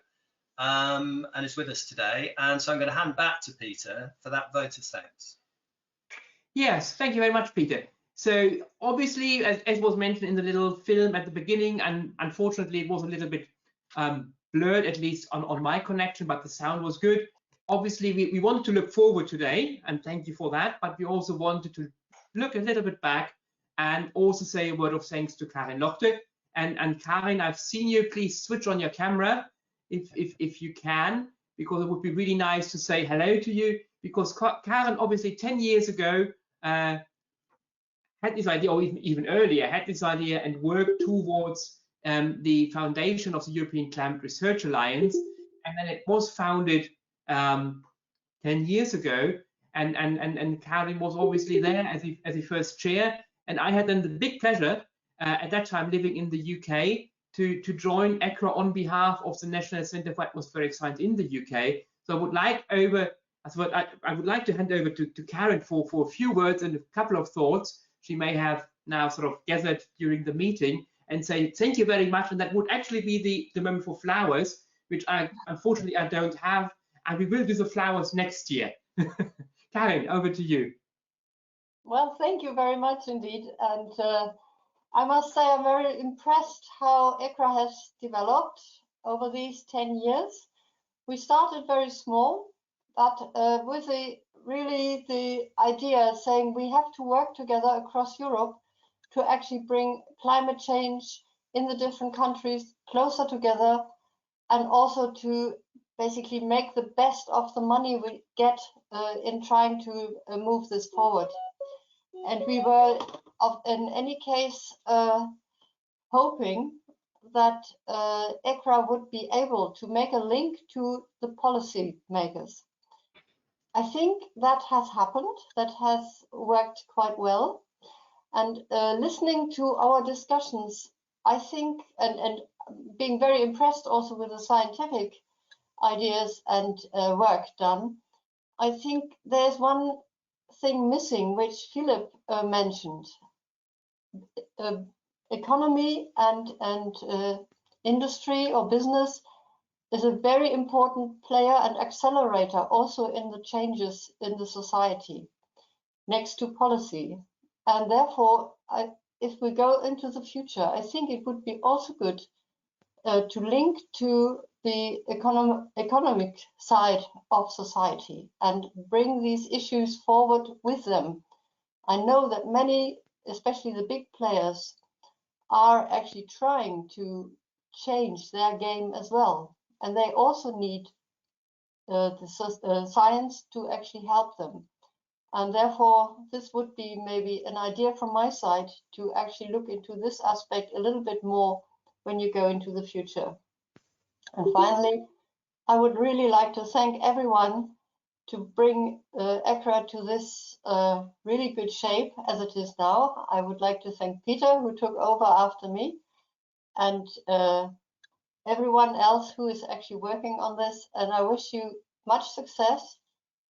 Speaker 4: and is with us today. And so I'm going to hand back to Peter for that vote of thanks.
Speaker 1: Yes, thank you very much, Peter. So obviously, as was mentioned in the little film at the beginning, and unfortunately it was a little bit blurred, at least on my connection, but the sound was good. Obviously, we wanted to look forward today, and thank you for that, but we also wanted to look a little bit back and also say a word of thanks to Karin Lochte. And Karin, I've seen you. Please switch on your camera if you can, because it would be really nice to say hello to you, because Karin obviously 10 years ago had this idea, or even earlier, had this idea and worked towards the foundation of the European Climate Research Alliance. And then it was founded 10 years ago. And Karin was obviously there as the first chair. And I had then the big pleasure at that time living in the UK to join ECRA on behalf of the National Centre for Atmospheric Science in the UK. So I would like to hand over to Karin for a few words and a couple of thoughts she may have now sort of gathered during the meeting, and say thank you very much. And that would actually be the moment for flowers, which unfortunately I don't have, and we will do the flowers next year. Karin, over to you.
Speaker 15: Well, thank you very much indeed. And I must say I'm very impressed how ECRA has developed over these 10 years. We started very small, but with the idea saying we have to work together across Europe to actually bring climate change in the different countries closer together, and also to basically make the best of the money we get in trying to move this forward. And we were, in any case, hoping that ECRA would be able to make a link to the policy makers. I think that has happened, that has worked quite well. And listening to our discussions, I think, and being very impressed also with the scientific ideas and work done, I think there's one thing missing, which Philippe mentioned. Economy and industry or business is a very important player and accelerator also in the changes in the society. next to policy. And therefore, if we go into the future, I think it would be also good to link to the economic side of society and bring these issues forward with them. I know that many, especially the big players, are actually trying to change their game as well. And they also need the science to actually help them. And therefore, this would be maybe an idea from my side to actually look into this aspect a little bit more when you go into the future. And finally, I would really like to thank everyone to bring ECRA to this really good shape as it is now. I would like to thank Peter, who took over after me, and everyone else who is actually working on this. And I wish you much success,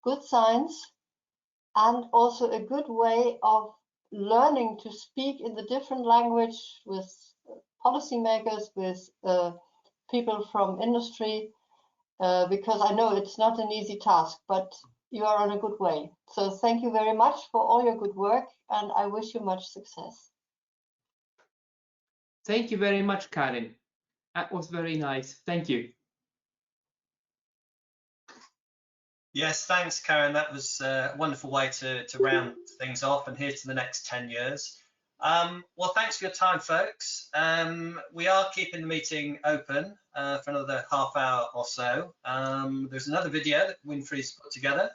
Speaker 15: good science, and also a good way of learning to speak in the different language with policymakers, with people from industry, because I know it's not an easy task, but you are on a good way. So thank you very much for all your good work, and I wish you much success.
Speaker 1: Thank you very much, Karin. That was very nice. Thank you.
Speaker 4: Yes, thanks, Karin. That was a wonderful way to round things off, and here's to the next 10 years. Well, thanks for your time, folks. We are keeping the meeting open for another half hour or so. There's another video that Winfried's put together,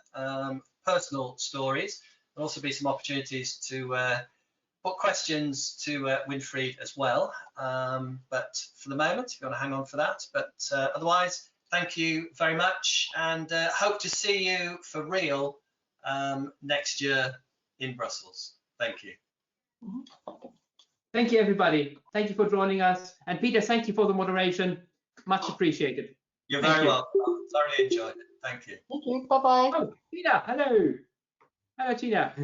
Speaker 4: personal stories. There'll also be some opportunities to put questions to Winfried as well. But for the moment, if you want to hang on for that. But otherwise, thank you very much, and hope to see you for real next year in Brussels. Thank you.
Speaker 1: Thank you, everybody. Thank you for joining us. And Peter, thank you for the moderation. Much appreciated.
Speaker 4: You're very welcome. Thoroughly enjoyed it. Thank you.
Speaker 15: Thank you. Bye-bye.
Speaker 1: Oh, Tina, hello. Hello, Tina.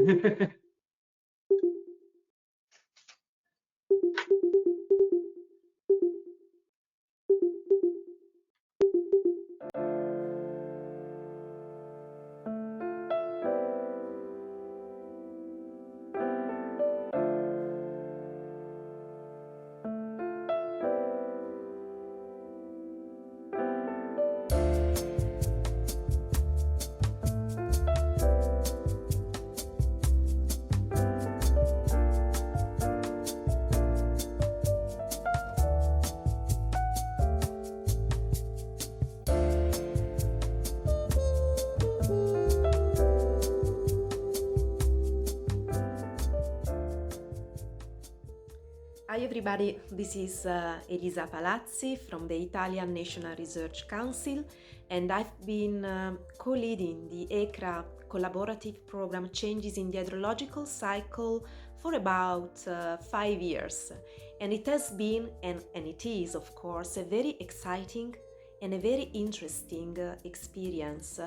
Speaker 7: Hi everybody, this is Elisa Palazzi from the Italian National Research Council, and I've been co-leading the ECRA collaborative program Changes in the Hydrological Cycle for about 5 years. And it has been, and it is of course, a very exciting and a very interesting experience.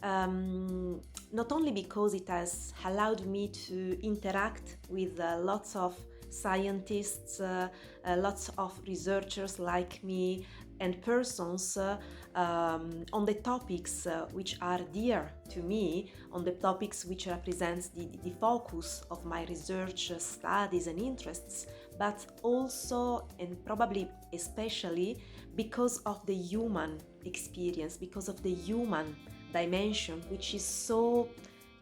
Speaker 7: Not only because it has allowed me to interact with lots of scientists, lots of researchers like me, and persons on the topics which are dear to me, on the topics which represents the focus of my research studies and interests, but also and probably especially because of the human experience, because of the human dimension, which is so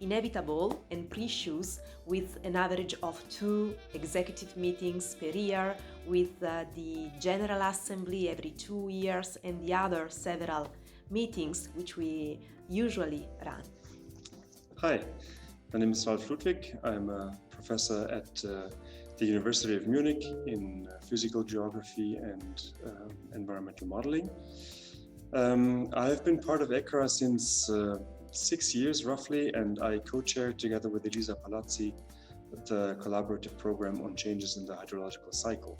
Speaker 7: inevitable and precious, with an average of 2 executive meetings per year, with the General Assembly every 2 years, and the other several meetings which we usually run.
Speaker 16: Hi, my name is Ralf Ludwig. I'm a professor at the University of Munich in physical geography and environmental modeling. I've been part of ECRA since 6 years roughly, and I co-chair together with Elisa Palazzi the collaborative program on changes in the hydrological cycle.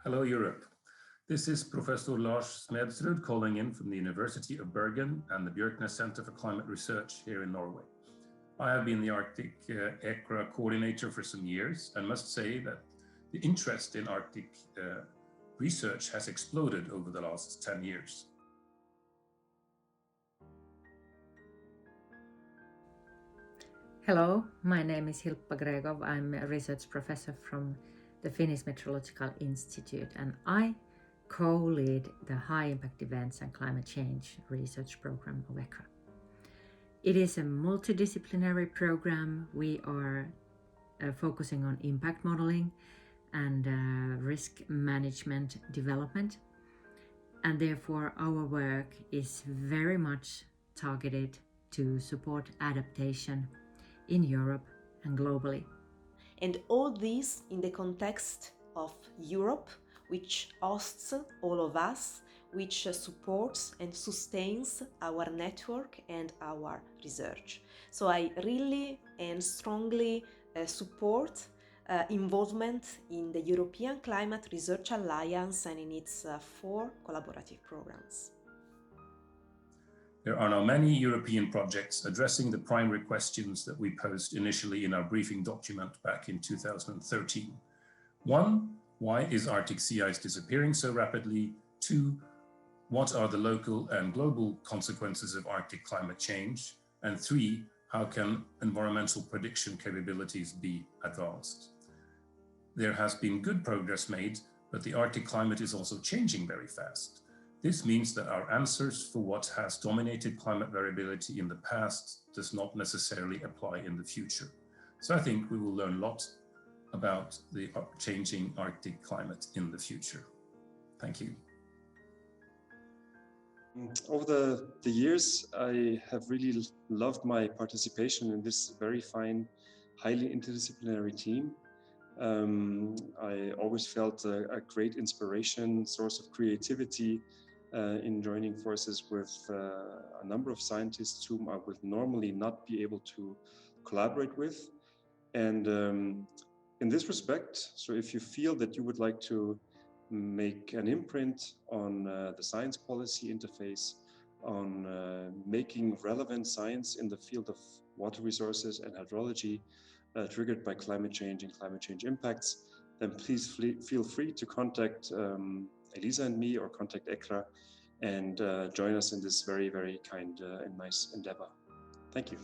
Speaker 17: Hello Europe. This is Professor Lars Smedsrud calling in from the University of Bergen and the Björknes Center for Climate Research here in Norway. I have been the Arctic ECRA coordinator for some years and must say that the interest in Arctic research has exploded over the last 10 years.
Speaker 18: Hello, my name is Hilppa Gregov. I'm a research professor from the Finnish Meteorological Institute, and I co-lead the High Impact Events and Climate Change Research Program of ECRA. It is a multidisciplinary program. We are focusing on impact modeling and risk management development, and therefore our work is very much targeted to support adaptation in Europe and globally.
Speaker 19: And all this in the context of Europe, which hosts all of us, which supports and sustains our network and our research. So I really and strongly support involvement in the European Climate Research Alliance and in its 4 collaborative programs.
Speaker 17: There are now many European projects addressing the primary questions that we posed initially in our briefing document back in 2013. 1, why is Arctic sea ice disappearing so rapidly? 2, what are the local and global consequences of Arctic climate change? And 3, how can environmental prediction capabilities be advanced? There has been good progress made, but the Arctic climate is also changing very fast. This means that our answers for what has dominated climate variability in the past does not necessarily apply in the future. So I think we will learn a lot about the changing Arctic climate in the future. Thank you.
Speaker 16: Over the years, I have really loved my participation in this very fine, highly interdisciplinary team. I always felt a great inspiration, source of creativity in joining forces with a number of scientists whom I would normally not be able to collaborate with. And in this respect, so if you feel that you would like to make an imprint on the science policy interface, on making relevant science in the field of water resources and hydrology triggered by climate change and climate change impacts, then please feel free to contact Elisa and me, or contact ECRA, and join us in this very, very kind and nice endeavor. Thank you.